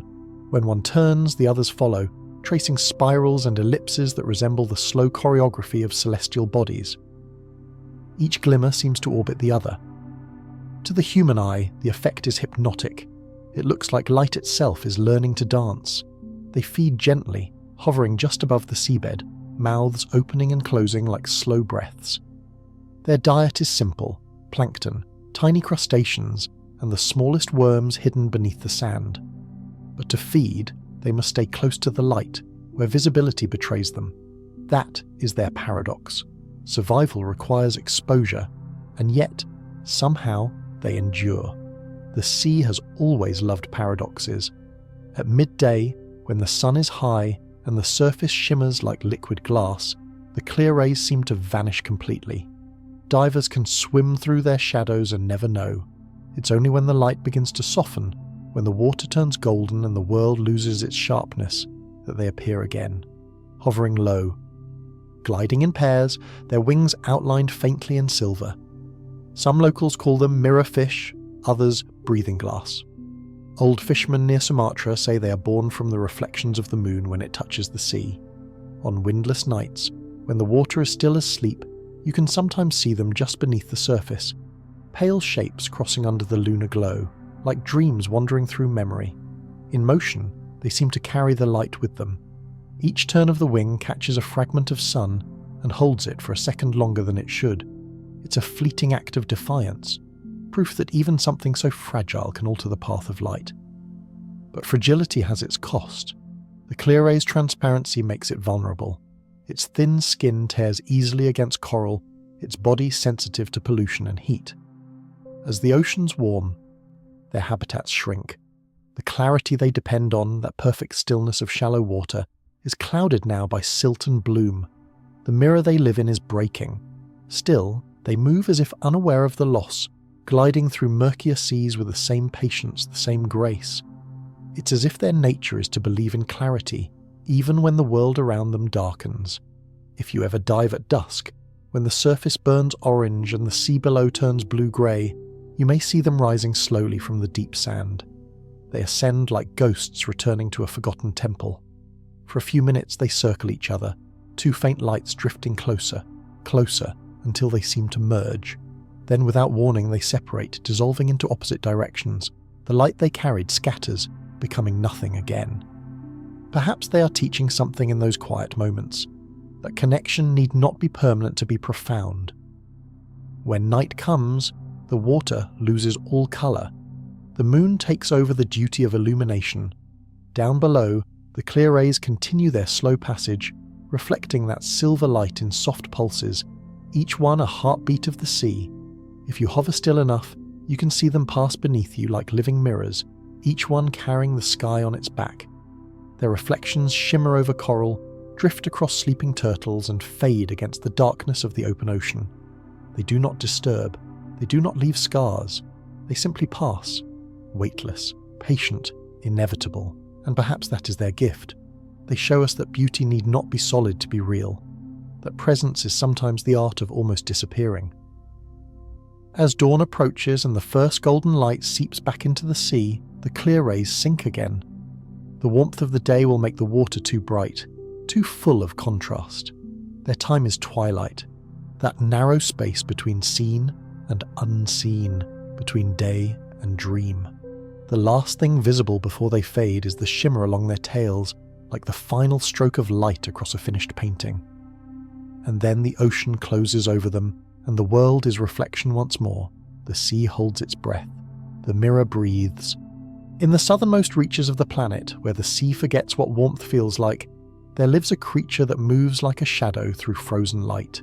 When one turns, the others follow, tracing spirals and ellipses that resemble the slow choreography of celestial bodies. Each glimmer seems to orbit the other. To the human eye, the effect is hypnotic. It looks like light itself is learning to dance. They feed gently, hovering just above the seabed, mouths opening and closing like slow breaths. Their diet is simple: plankton, tiny crustaceans, and the smallest worms hidden beneath the sand. But to feed, they must stay close to the light, where visibility betrays them. That is their paradox. Survival requires exposure, and yet, somehow, they endure. The sea has always loved paradoxes. At midday, when the sun is high and the surface shimmers like liquid glass, the clear rays seem to vanish completely. Divers can swim through their shadows and never know. It's only when the light begins to soften, when the water turns golden and the world loses its sharpness, that they appear again, hovering low. Gliding in pairs, their wings outlined faintly in silver. Some locals call them mirror fish, others breathing glass. Old fishermen near Sumatra say they are born from the reflections of the moon when it touches the sea. On windless nights, when the water is still asleep, you can sometimes see them just beneath the surface, pale shapes crossing under the lunar glow, like dreams wandering through memory. In motion, they seem to carry the light with them. Each turn of the wing catches a fragment of sun, and holds it for a second longer than it should. It's a fleeting act of defiance, proof that even something so fragile can alter the path of light. But fragility has its cost. The clear ray's transparency makes it vulnerable. Its thin skin tears easily against coral, its body sensitive to pollution and heat. As the oceans warm, their habitats shrink. The clarity they depend on, that perfect stillness of shallow water, is clouded now by silt and bloom. The mirror they live in is breaking. Still, they move as if unaware of the loss, gliding through murkier seas with the same patience, the same grace. It's as if their nature is to believe in clarity, even when the world around them darkens. If you ever dive at dusk, when the surface burns orange and the sea below turns blue-grey, you may see them rising slowly from the deep sand. They ascend like ghosts returning to a forgotten temple. For a few minutes they circle each other, two faint lights drifting closer, closer, until they seem to merge. Then without warning they separate, dissolving into opposite directions. The light they carried scatters, becoming nothing again. Perhaps they are teaching something in those quiet moments, that connection need not be permanent to be profound. When night comes, the water loses all colour. The moon takes over the duty of illumination. Down below, the clear rays continue their slow passage, reflecting that silver light in soft pulses, each one a heartbeat of the sea. If you hover still enough, you can see them pass beneath you like living mirrors, each one carrying the sky on its back. Their reflections shimmer over coral, drift across sleeping turtles, and fade against the darkness of the open ocean. They do not disturb. They do not leave scars. They simply pass, weightless, patient, inevitable, and perhaps that is their gift. They show us that beauty need not be solid to be real, that presence is sometimes the art of almost disappearing. As dawn approaches and the first golden light seeps back into the sea, the clear rays sink again. The warmth of the day will make the water too bright, too full of contrast. Their time is twilight, that narrow space between seen and unseen, between day and dream. The last thing visible before they fade is the shimmer along their tails, like the final stroke of light across a finished painting. And then the ocean closes over them, and the world is reflection once more. The sea holds its breath. The mirror breathes. In the southernmost reaches of the planet, where the sea forgets what warmth feels like, there lives a creature that moves like a shadow through frozen light.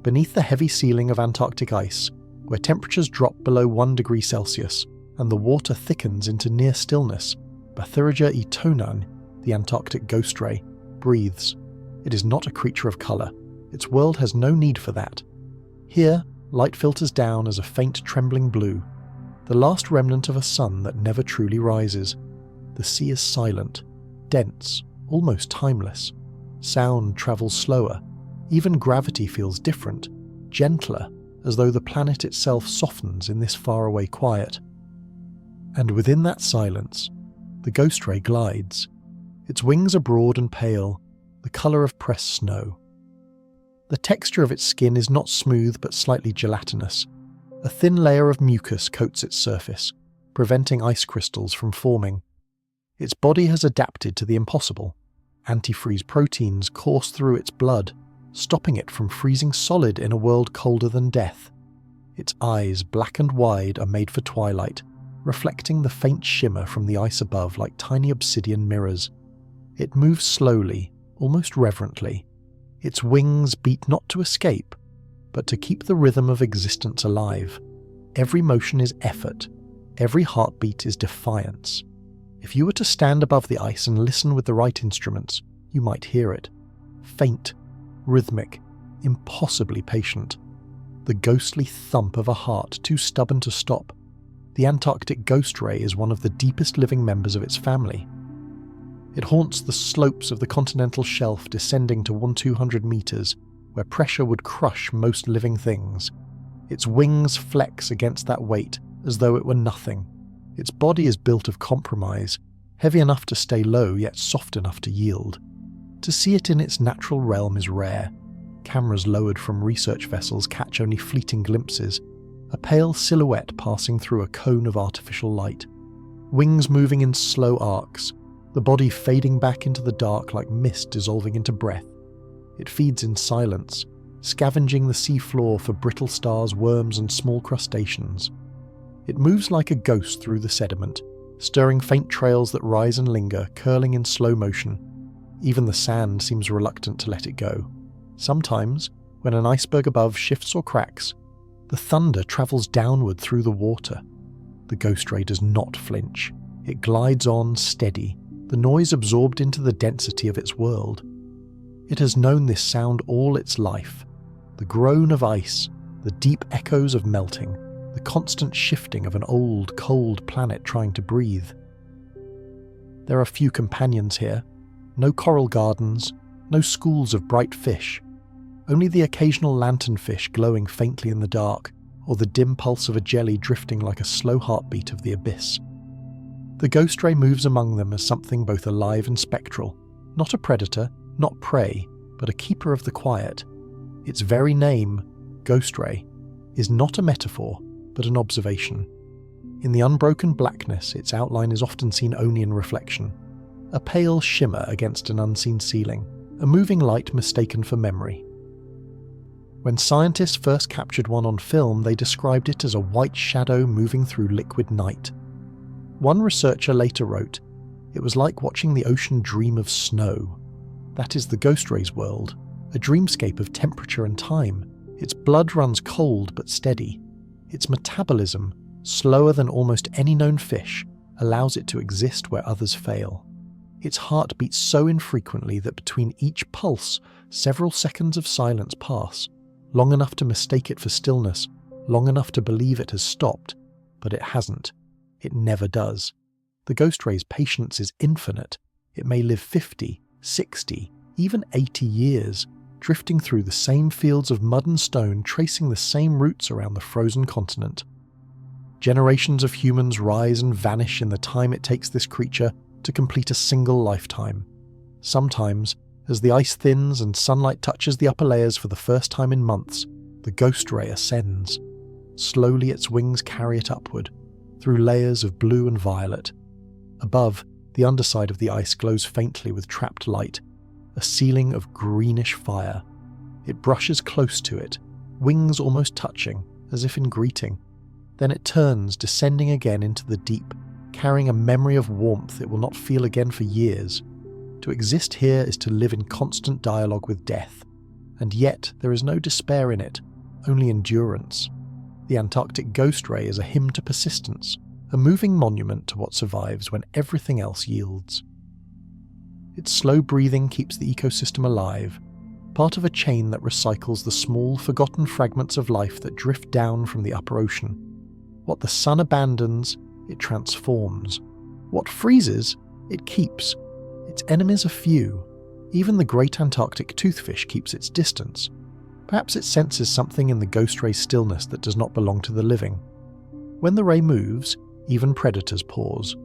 Beneath the heavy ceiling of Antarctic ice, where temperatures drop below 1 degree Celsius, and the water thickens into near stillness, Bathyraga etonan, the Antarctic ghost ray, breathes. It is not a creature of colour. Its world has no need for that. Here, light filters down as a faint trembling blue, the last remnant of a sun that never truly rises. The sea is silent, dense, almost timeless. Sound travels slower. Even gravity feels different, gentler, as though the planet itself softens in this faraway quiet. And within that silence, the ghost ray glides. Its wings are broad and pale, the colour of pressed snow. The texture of its skin is not smooth but slightly gelatinous. A thin layer of mucus coats its surface, preventing ice crystals from forming. Its body has adapted to the impossible. Antifreeze proteins course through its blood, stopping it from freezing solid in a world colder than death. Its eyes, black and wide, are made for twilight, reflecting the faint shimmer from the ice above like tiny obsidian mirrors. It moves slowly, almost reverently. Its wings beat not to escape, but to keep the rhythm of existence alive. Every motion is effort. Every heartbeat is defiance. If you were to stand above the ice and listen with the right instruments, you might hear it. Faint, rhythmic, impossibly patient. The ghostly thump of a heart too stubborn to stop. The Antarctic ghost ray is one of the deepest living members of its family. It haunts the slopes of the continental shelf descending to 100-200 meters, where pressure would crush most living things. Its wings flex against that weight as though it were nothing. Its body is built of compromise, heavy enough to stay low yet soft enough to yield. To see it in its natural realm is rare. Cameras lowered from research vessels catch only fleeting glimpses, a pale silhouette passing through a cone of artificial light. Wings moving in slow arcs, the body fading back into the dark like mist dissolving into breath. It feeds in silence, scavenging the sea floor for brittle stars, worms, and small crustaceans. It moves like a ghost through the sediment, stirring faint trails that rise and linger, curling in slow motion. Even the sand seems reluctant to let it go. Sometimes, when an iceberg above shifts or cracks, the thunder travels downward through the water. The ghost ray does not flinch. It glides on steady, the noise absorbed into the density of its world. It has known this sound all its life. The groan of ice, the deep echoes of melting, the constant shifting of an old, cold planet trying to breathe. There are few companions here. No coral gardens, no schools of bright fish. Only the occasional lanternfish glowing faintly in the dark, or the dim pulse of a jelly drifting like a slow heartbeat of the abyss. The ghost ray moves among them as something both alive and spectral, not a predator, not prey, but a keeper of the quiet. Its very name, ghost ray, is not a metaphor, but an observation. In the unbroken blackness, its outline is often seen only in reflection, a pale shimmer against an unseen ceiling, a moving light mistaken for memory. When scientists first captured one on film, they described it as a white shadow moving through liquid night. One researcher later wrote, "It was like watching the ocean dream of snow." That is the ghost ray's world, a dreamscape of temperature and time. Its blood runs cold but steady. Its metabolism, slower than almost any known fish, allows it to exist where others fail. Its heart beats so infrequently that between each pulse, several seconds of silence pass, long enough to mistake it for stillness, long enough to believe it has stopped, but it hasn't. It never does. The ghost ray's patience is infinite. It may live 50, 60, even 80 years, drifting through the same fields of mud and stone, tracing the same routes around the frozen continent. Generations of humans rise and vanish in the time it takes this creature to complete a single lifetime. Sometimes, as the ice thins and sunlight touches the upper layers for the first time in months, the ghost ray ascends. Slowly its wings carry it upward, through layers of blue and violet. Above, the underside of the ice glows faintly with trapped light, a ceiling of greenish fire. It brushes close to it, wings almost touching, as if in greeting. Then it turns, descending again into the deep, carrying a memory of warmth it will not feel again for years. To exist here is to live in constant dialogue with death, and yet there is no despair in it, only endurance. The Antarctic ghost ray is a hymn to persistence, a moving monument to what survives when everything else yields. Its slow breathing keeps the ecosystem alive, part of a chain that recycles the small, forgotten fragments of life that drift down from the upper ocean. What the sun abandons, it transforms. What freezes, it keeps. Its enemies are few. Even the great Antarctic toothfish keeps its distance. Perhaps it senses something in the ghost ray's stillness that does not belong to the living. When the ray moves, even predators pause.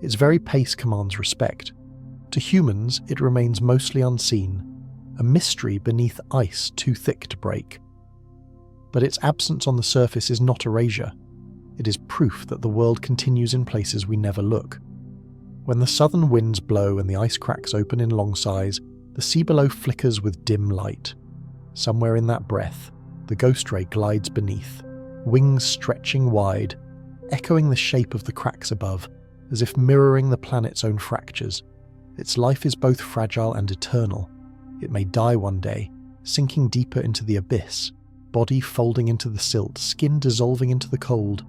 Its very pace commands respect. To humans, it remains mostly unseen, a mystery beneath ice too thick to break. But its absence on the surface is not erasure. It is proof that the world continues in places we never look. When the southern winds blow and the ice cracks open in long sighs, the sea below flickers with dim light. Somewhere in that breath, the ghost ray glides beneath, wings stretching wide, echoing the shape of the cracks above, as if mirroring the planet's own fractures. Its life is both fragile and eternal. It may die one day, sinking deeper into the abyss, body folding into the silt, skin dissolving into the cold.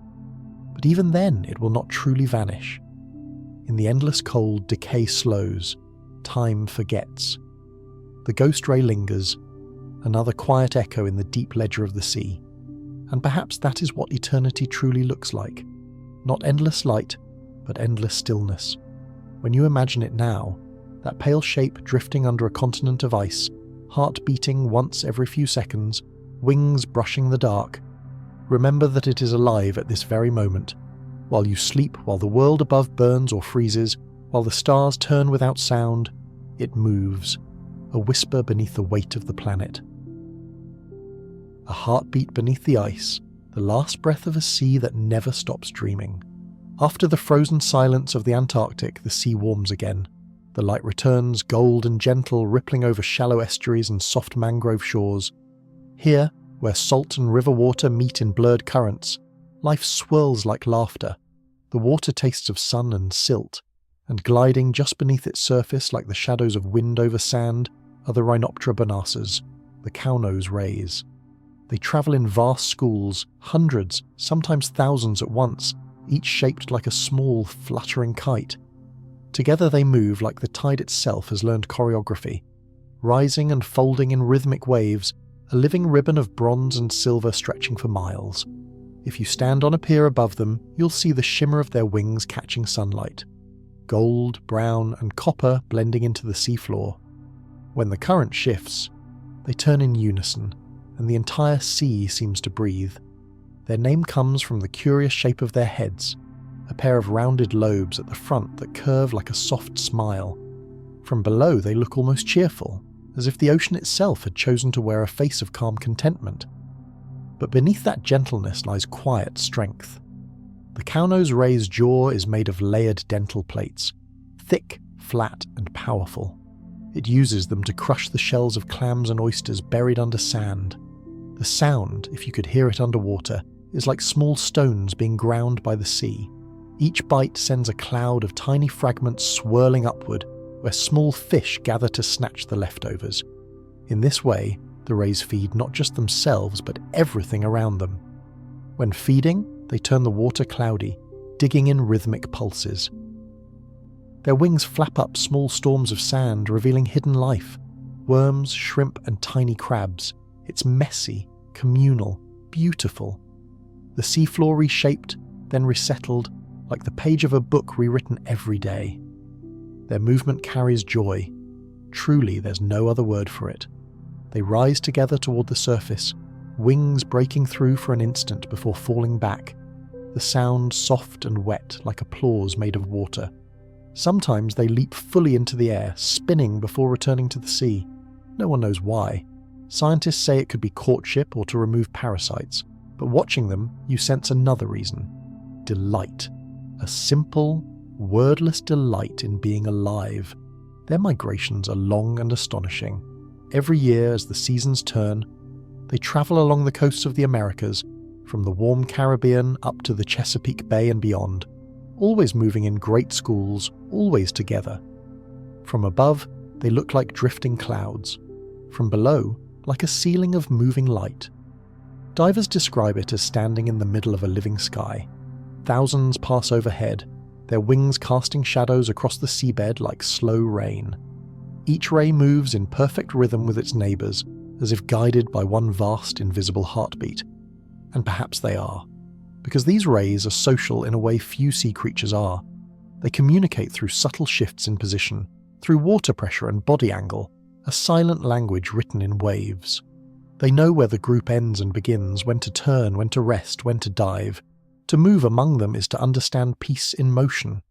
But even then, it will not truly vanish. In the endless cold, decay slows. Time forgets. The ghost ray lingers, another quiet echo in the deep ledger of the sea. And perhaps that is what eternity truly looks like. Not endless light, but endless stillness. When you imagine it now, that pale shape drifting under a continent of ice, heart beating once every few seconds, wings brushing the dark, remember that it is alive at this very moment. While you sleep, while the world above burns or freezes, while the stars turn without sound, it moves, a whisper beneath the weight of the planet. A heartbeat beneath the ice, the last breath of a sea that never stops dreaming. After the frozen silence of the Antarctic, the sea warms again. The light returns, gold and gentle, rippling over shallow estuaries and soft mangrove shores. Here, where salt and river water meet in blurred currents, life swirls like laughter. The water tastes of sun and silt, and gliding just beneath its surface like the shadows of wind over sand are the Rhinoptera bonasas, the cow-nose rays. They travel in vast schools, hundreds, sometimes thousands at once, each shaped like a small, fluttering kite. Together they move like the tide itself has learned choreography, rising and folding in rhythmic waves, a living ribbon of bronze and silver stretching for miles. If you stand on a pier above them, you'll see the shimmer of their wings catching sunlight. Gold, brown, and copper blending into the seafloor. When the current shifts, they turn in unison, and the entire sea seems to breathe. Their name comes from the curious shape of their heads, a pair of rounded lobes at the front that curve like a soft smile. From below they look almost cheerful, as if the ocean itself had chosen to wear a face of calm contentment. But beneath that gentleness lies quiet strength. The cow-nose ray's jaw is made of layered dental plates, thick, flat, and powerful. It uses them to crush the shells of clams and oysters buried under sand. The sound, if you could hear it underwater, is like small stones being ground by the sea. Each bite sends a cloud of tiny fragments swirling upward, where small fish gather to snatch the leftovers. In this way, the rays feed not just themselves, but everything around them. When feeding, they turn the water cloudy, digging in rhythmic pulses. Their wings flap up small storms of sand, revealing hidden life. Worms, shrimp, and tiny crabs. It's messy, communal, beautiful. The seafloor reshaped, then resettled, like the page of a book rewritten every day. Their movement carries joy. Truly, there's no other word for it. They rise together toward the surface, wings breaking through for an instant before falling back, the sound soft and wet like applause made of water. Sometimes they leap fully into the air, spinning before returning to the sea. No one knows why. Scientists say it could be courtship or to remove parasites, but watching them, you sense another reason. Delight. A simple, wordless delight in being alive. Their migrations are long and astonishing. Every year, as the seasons turn, they travel along the coasts of the Americas, from the warm Caribbean up to the Chesapeake Bay and beyond, always moving in great schools, always together. From above, they look like drifting clouds. From below, like a ceiling of moving light. Divers describe it as standing in the middle of a living sky. Thousands pass overhead, their wings casting shadows across the seabed like slow rain. Each ray moves in perfect rhythm with its neighbours, as if guided by one vast invisible heartbeat. And perhaps they are, because these rays are social in a way few sea creatures are. They communicate through subtle shifts in position, through water pressure and body angle, a silent language written in waves. They know where the group ends and begins, when to turn, when to rest, when to dive. To move among them is to understand peace in motion.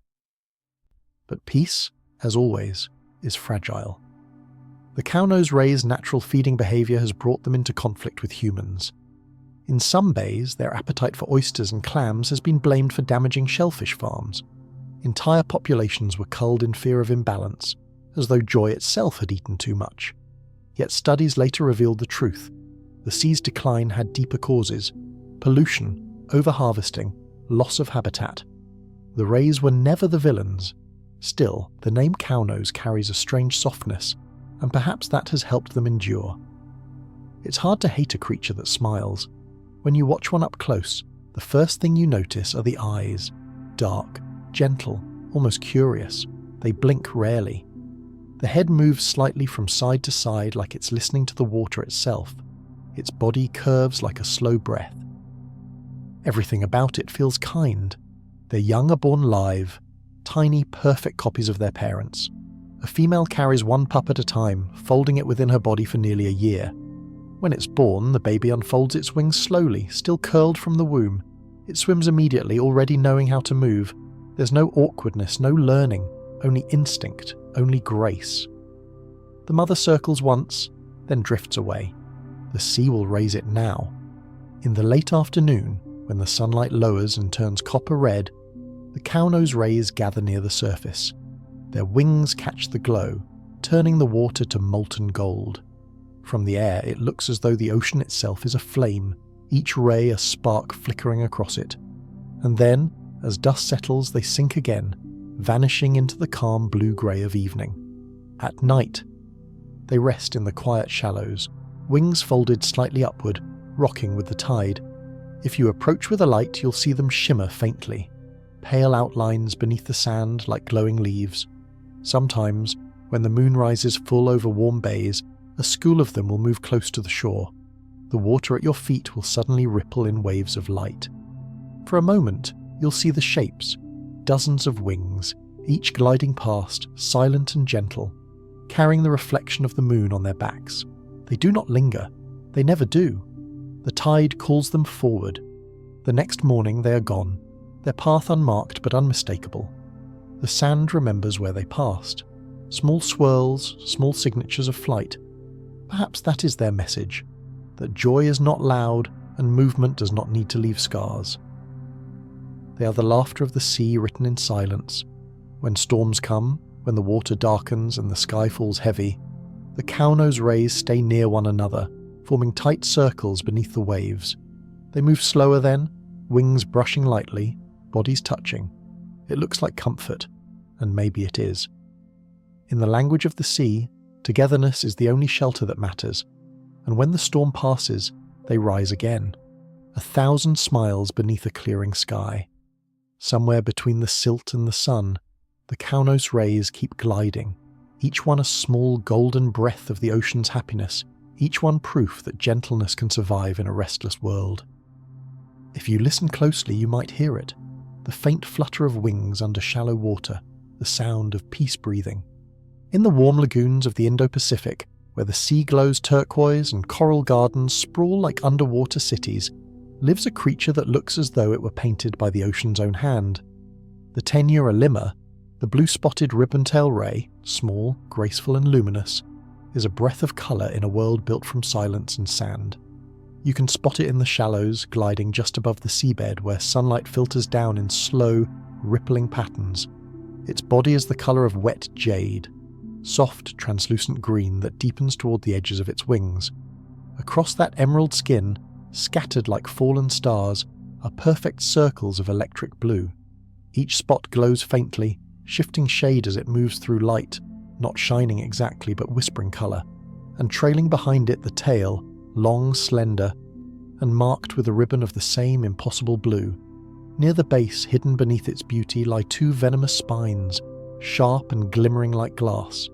But peace, as always, is fragile. The cow-nose ray's natural feeding behaviour has brought them into conflict with humans. In some bays, their appetite for oysters and clams has been blamed for damaging shellfish farms. Entire populations were culled in fear of imbalance, as though joy itself had eaten too much. Yet studies later revealed the truth. The sea's decline had deeper causes: pollution, overharvesting, loss of habitat. The rays were never the villains. Still, the name cow-nose carries a strange softness, and perhaps that has helped them endure. It's hard to hate a creature that smiles. When you watch one up close, the first thing you notice are the eyes. Dark, gentle, almost curious. They blink rarely. The head moves slightly from side to side like it's listening to the water itself. Its body curves like a slow breath. Everything about it feels kind. Their young are born live, tiny, perfect copies of their parents. A female carries one pup at a time, folding it within her body for nearly a year. When it's born, the baby unfolds its wings slowly, still curled from the womb. It swims immediately, already knowing how to move. There's no awkwardness, no learning, only instinct, only grace. The mother circles once, then drifts away. The sea will raise it now. In the late afternoon, when the sunlight lowers and turns copper red, the cow-nose rays gather near the surface. Their wings catch the glow, turning the water to molten gold. From the air, it looks as though the ocean itself is aflame, each ray a spark flickering across it. And then, as dust settles, they sink again, vanishing into the calm blue-grey of evening. At night, they rest in the quiet shallows, wings folded slightly upward, rocking with the tide. If you approach with a light, you'll see them shimmer faintly, pale outlines beneath the sand like glowing leaves. Sometimes, when the moon rises full over warm bays, a school of them will move close to the shore. The water at your feet will suddenly ripple in waves of light. For a moment, you'll see the shapes, dozens of wings, each gliding past, silent and gentle, carrying the reflection of the moon on their backs. They do not linger. They never do. The tide calls them forward. The next morning they are gone, their path unmarked but unmistakable. The sand remembers where they passed. Small swirls, small signatures of flight. Perhaps that is their message, that joy is not loud and movement does not need to leave scars. They are the laughter of the sea written in silence. When storms come, when the water darkens and the sky falls heavy, the cow-nose rays stay near one another, forming tight circles beneath the waves. They move slower then, wings brushing lightly, bodies touching. It looks like comfort, and maybe it is. In the language of the sea, togetherness is the only shelter that matters, and when the storm passes, they rise again, 1,000 smiles beneath a clearing sky. Somewhere between the silt and the sun, the cow-nose rays keep gliding, each one a small golden breath of the ocean's happiness, each one proof that gentleness can survive in a restless world. If you listen closely, you might hear it, the faint flutter of wings under shallow water, the sound of peace breathing. In the warm lagoons of the Indo-Pacific, where the sea glows turquoise and coral gardens sprawl like underwater cities, lives a creature that looks as though it were painted by the ocean's own hand. The Tenura limmer, the blue-spotted ribbon-tail ray, small, graceful and luminous, is a breath of colour in a world built from silence and sand. You can spot it in the shallows, gliding just above the seabed where sunlight filters down in slow, rippling patterns. Its body is the colour of wet jade, soft, translucent green that deepens toward the edges of its wings. Across that emerald skin, scattered like fallen stars, are perfect circles of electric blue. Each spot glows faintly, shifting shade as it moves through light, not shining exactly but whispering colour, and trailing behind it the tail, long, slender, and marked with a ribbon of the same impossible blue. Near the base, hidden beneath its beauty, lie 2 venomous spines, sharp and glimmering like glass.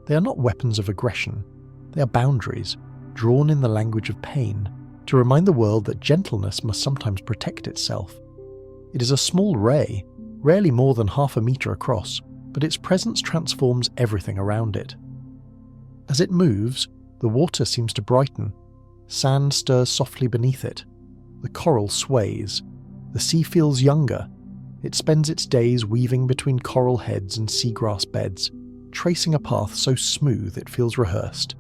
They are not weapons of aggression. They are boundaries, drawn in the language of pain, to remind the world that gentleness must sometimes protect itself. It is a small ray, rarely more than 1/2 metre across, but its presence transforms everything around it. As it moves, the water seems to brighten. Sand stirs softly beneath it. The coral sways. The sea feels younger. It spends its days weaving between coral heads and seagrass beds, tracing a path so smooth it feels rehearsed.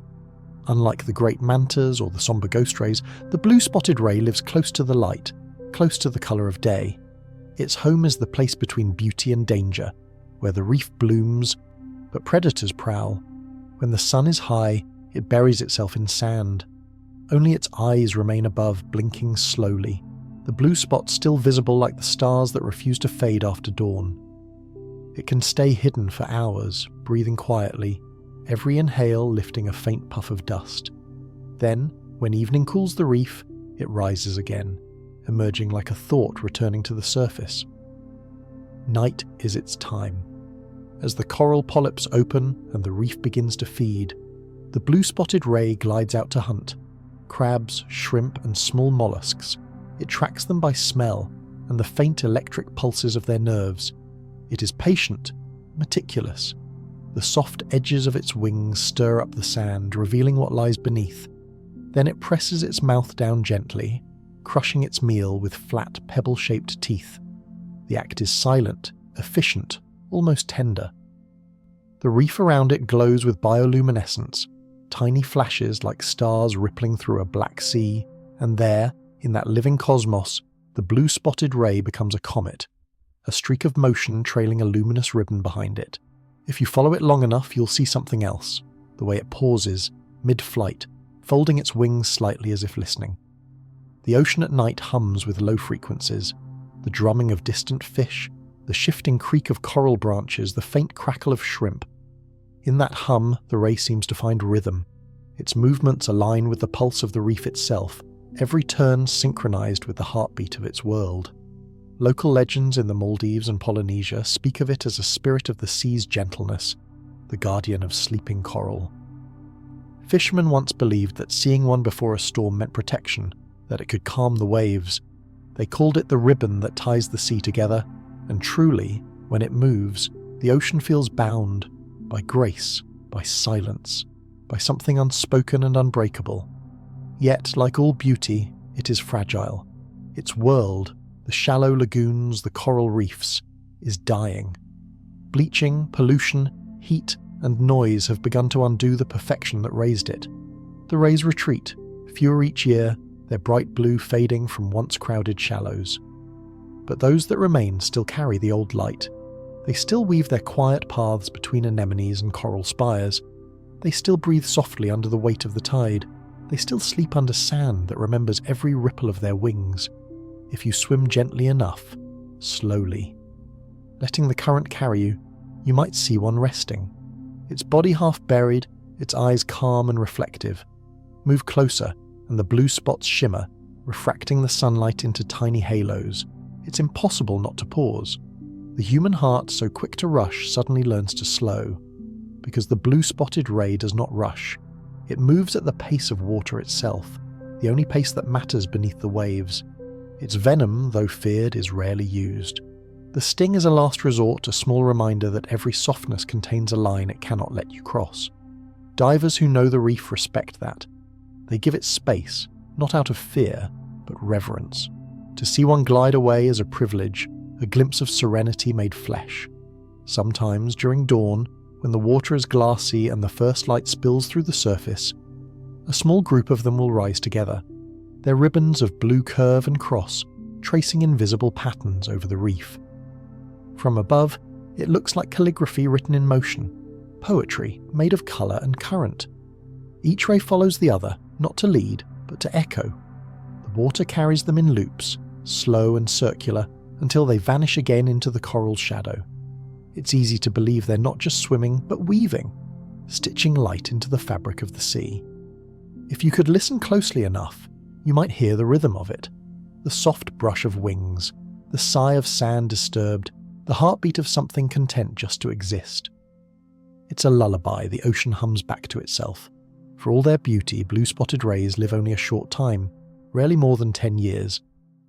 Unlike the great mantas or the somber ghost rays, the blue-spotted ray lives close to the light, close to the colour of day. Its home is the place between beauty and danger, where the reef blooms, but predators prowl. When the sun is high, it buries itself in sand. Only its eyes remain above, blinking slowly, the blue spots still visible like the stars that refuse to fade after dawn. It can stay hidden for hours, breathing quietly, every inhale lifting a faint puff of dust. Then, when evening cools the reef, it rises again, emerging like a thought returning to the surface. Night is its time. As the coral polyps open and the reef begins to feed, the blue-spotted ray glides out to hunt. Crabs, shrimp and small mollusks. It tracks them by smell and the faint electric pulses of their nerves. It is patient, meticulous. The soft edges of its wings stir up the sand, revealing what lies beneath. Then it presses its mouth down gently, crushing its meal with flat, pebble-shaped teeth. The act is silent, efficient, almost tender. The reef around it glows with bioluminescence, tiny flashes like stars rippling through a black sea, and there, in that living cosmos, the blue-spotted ray becomes a comet, a streak of motion trailing a luminous ribbon behind it. If you follow it long enough, you'll see something else, the way it pauses, mid-flight, folding its wings slightly as if listening. The ocean at night hums with low frequencies, the drumming of distant fish, the shifting creak of coral branches, the faint crackle of shrimp. In that hum, the ray seems to find rhythm. Its movements align with the pulse of the reef itself, every turn synchronized with the heartbeat of its world. Local legends in the Maldives and Polynesia speak of it as a spirit of the sea's gentleness, the guardian of sleeping coral. Fishermen once believed that seeing one before a storm meant protection, that it could calm the waves. They called it the ribbon that ties the sea together, and truly, when it moves, the ocean feels bound by grace, by silence, by something unspoken and unbreakable. Yet, like all beauty, it is fragile. Its world, the shallow lagoons, the coral reefs, is dying. Bleaching, pollution, heat, and noise have begun to undo the perfection that raised it. The rays retreat, fewer each year, their bright blue fading from once crowded shallows. But those that remain still carry the old light. They still weave their quiet paths between anemones and coral spires. They still breathe softly under the weight of the tide. They still sleep under sand that remembers every ripple of their wings. If you swim gently enough, slowly, letting the current carry you, you might see one resting. Its body half buried, its eyes calm and reflective. Move closer, and the blue spots shimmer, refracting the sunlight into tiny halos. It's impossible not to pause. The human heart, so quick to rush, suddenly learns to slow, because the blue-spotted ray does not rush. It moves at the pace of water itself, the only pace that matters beneath the waves. Its venom, though feared, is rarely used. The sting is a last resort, a small reminder that every softness contains a line it cannot let you cross. Divers who know the reef respect that. They give it space, not out of fear, but reverence. To see one glide away is a privilege, a glimpse of serenity made flesh. Sometimes, during dawn, when the water is glassy and the first light spills through the surface, a small group of them will rise together, their ribbons of blue curve and cross tracing invisible patterns over the reef. From above, it looks like calligraphy written in motion, poetry made of colour and current. Each ray follows the other, not to lead, but to echo. The water carries them in loops, slow and circular, until they vanish again into the coral shadow. It's easy to believe they're not just swimming, but weaving, stitching light into the fabric of the sea. If you could listen closely enough, you might hear the rhythm of it, the soft brush of wings, the sigh of sand disturbed, the heartbeat of something content just to exist. It's a lullaby the ocean hums back to itself. For all their beauty, blue-spotted rays live only a short time, rarely more than 10 years,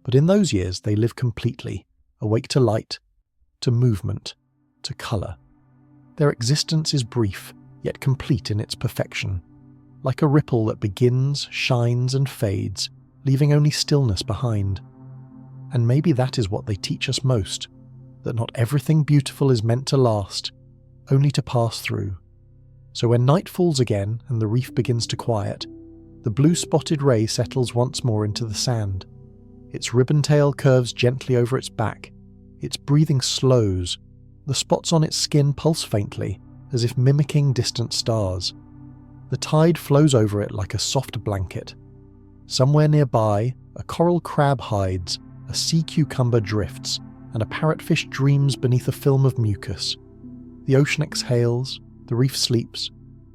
but in those years they live completely, awake to light, to movement, to colour. Their existence is brief, yet complete in its perfection, like a ripple that begins, shines and fades, leaving only stillness behind. And maybe that is what they teach us most, that not everything beautiful is meant to last, only to pass through. So when night falls again and the reef begins to quiet, the blue-spotted ray settles once more into the sand. Its ribbon tail curves gently over its back. Its breathing slows. The spots on its skin pulse faintly, as if mimicking distant stars. The tide flows over it like a soft blanket. Somewhere nearby, a coral crab hides, a sea cucumber drifts, and a parrotfish dreams beneath a film of mucus. The ocean exhales, the reef sleeps,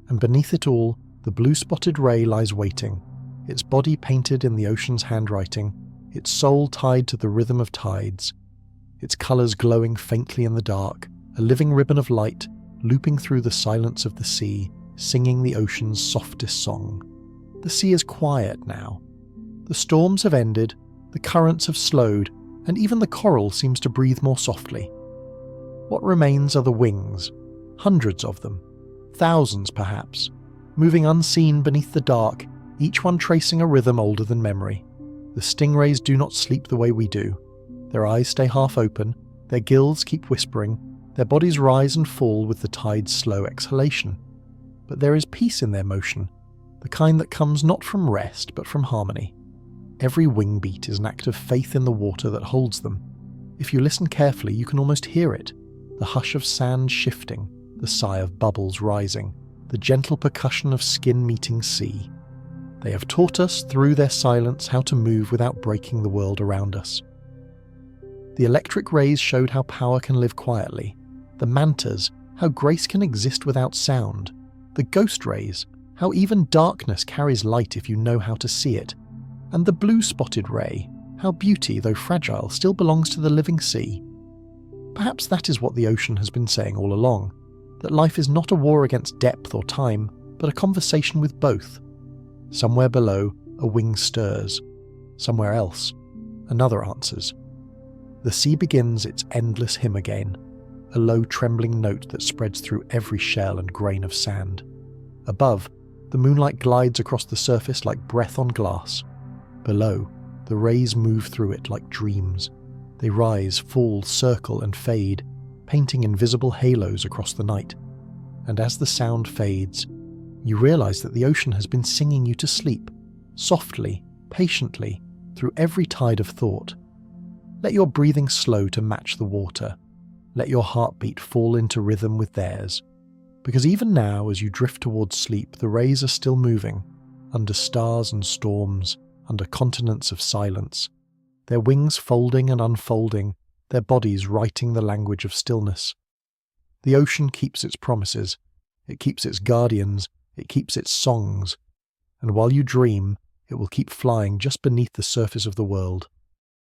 and beneath it all, the blue-spotted ray lies waiting, its body painted in the ocean's handwriting, its soul tied to the rhythm of tides, its colours glowing faintly in the dark, a living ribbon of light looping through the silence of the sea, singing the ocean's softest song. The sea is quiet now. The storms have ended, the currents have slowed, and even the coral seems to breathe more softly. What remains are the wings, hundreds of them, thousands perhaps, moving unseen beneath the dark, each one tracing a rhythm older than memory. The stingrays do not sleep the way we do. Their eyes stay half open, their gills keep whispering, their bodies rise and fall with the tide's slow exhalation. But there is peace in their motion, the kind that comes not from rest but from harmony. Every wing beat is an act of faith in the water that holds them. If you listen carefully, you can almost hear it, the hush of sand shifting, the sigh of bubbles rising, the gentle percussion of skin meeting sea. They have taught us through their silence how to move without breaking the world around us. The electric rays showed how power can live quietly, the mantas, how grace can exist without sound, the ghost rays, how even darkness carries light if you know how to see it, and the blue-spotted ray, how beauty, though fragile, still belongs to the living sea. Perhaps that is what the ocean has been saying all along, that life is not a war against depth or time, but a conversation with both. Somewhere below, a wing stirs. Somewhere else, another answers. The sea begins its endless hymn again, a low trembling note that spreads through every shell and grain of sand. Above, the moonlight glides across the surface like breath on glass. Below, the rays move through it like dreams. They rise, fall, circle, and fade, painting invisible halos across the night. And as the sound fades, you realize that the ocean has been singing you to sleep, softly, patiently, through every tide of thought. Let your breathing slow to match the water. Let your heartbeat fall into rhythm with theirs. Because even now, as you drift towards sleep, the rays are still moving, under stars and storms, under continents of silence, their wings folding and unfolding, their bodies writing the language of stillness. The ocean keeps its promises, it keeps its guardians, it keeps its songs, and while you dream, it will keep flying just beneath the surface of the world.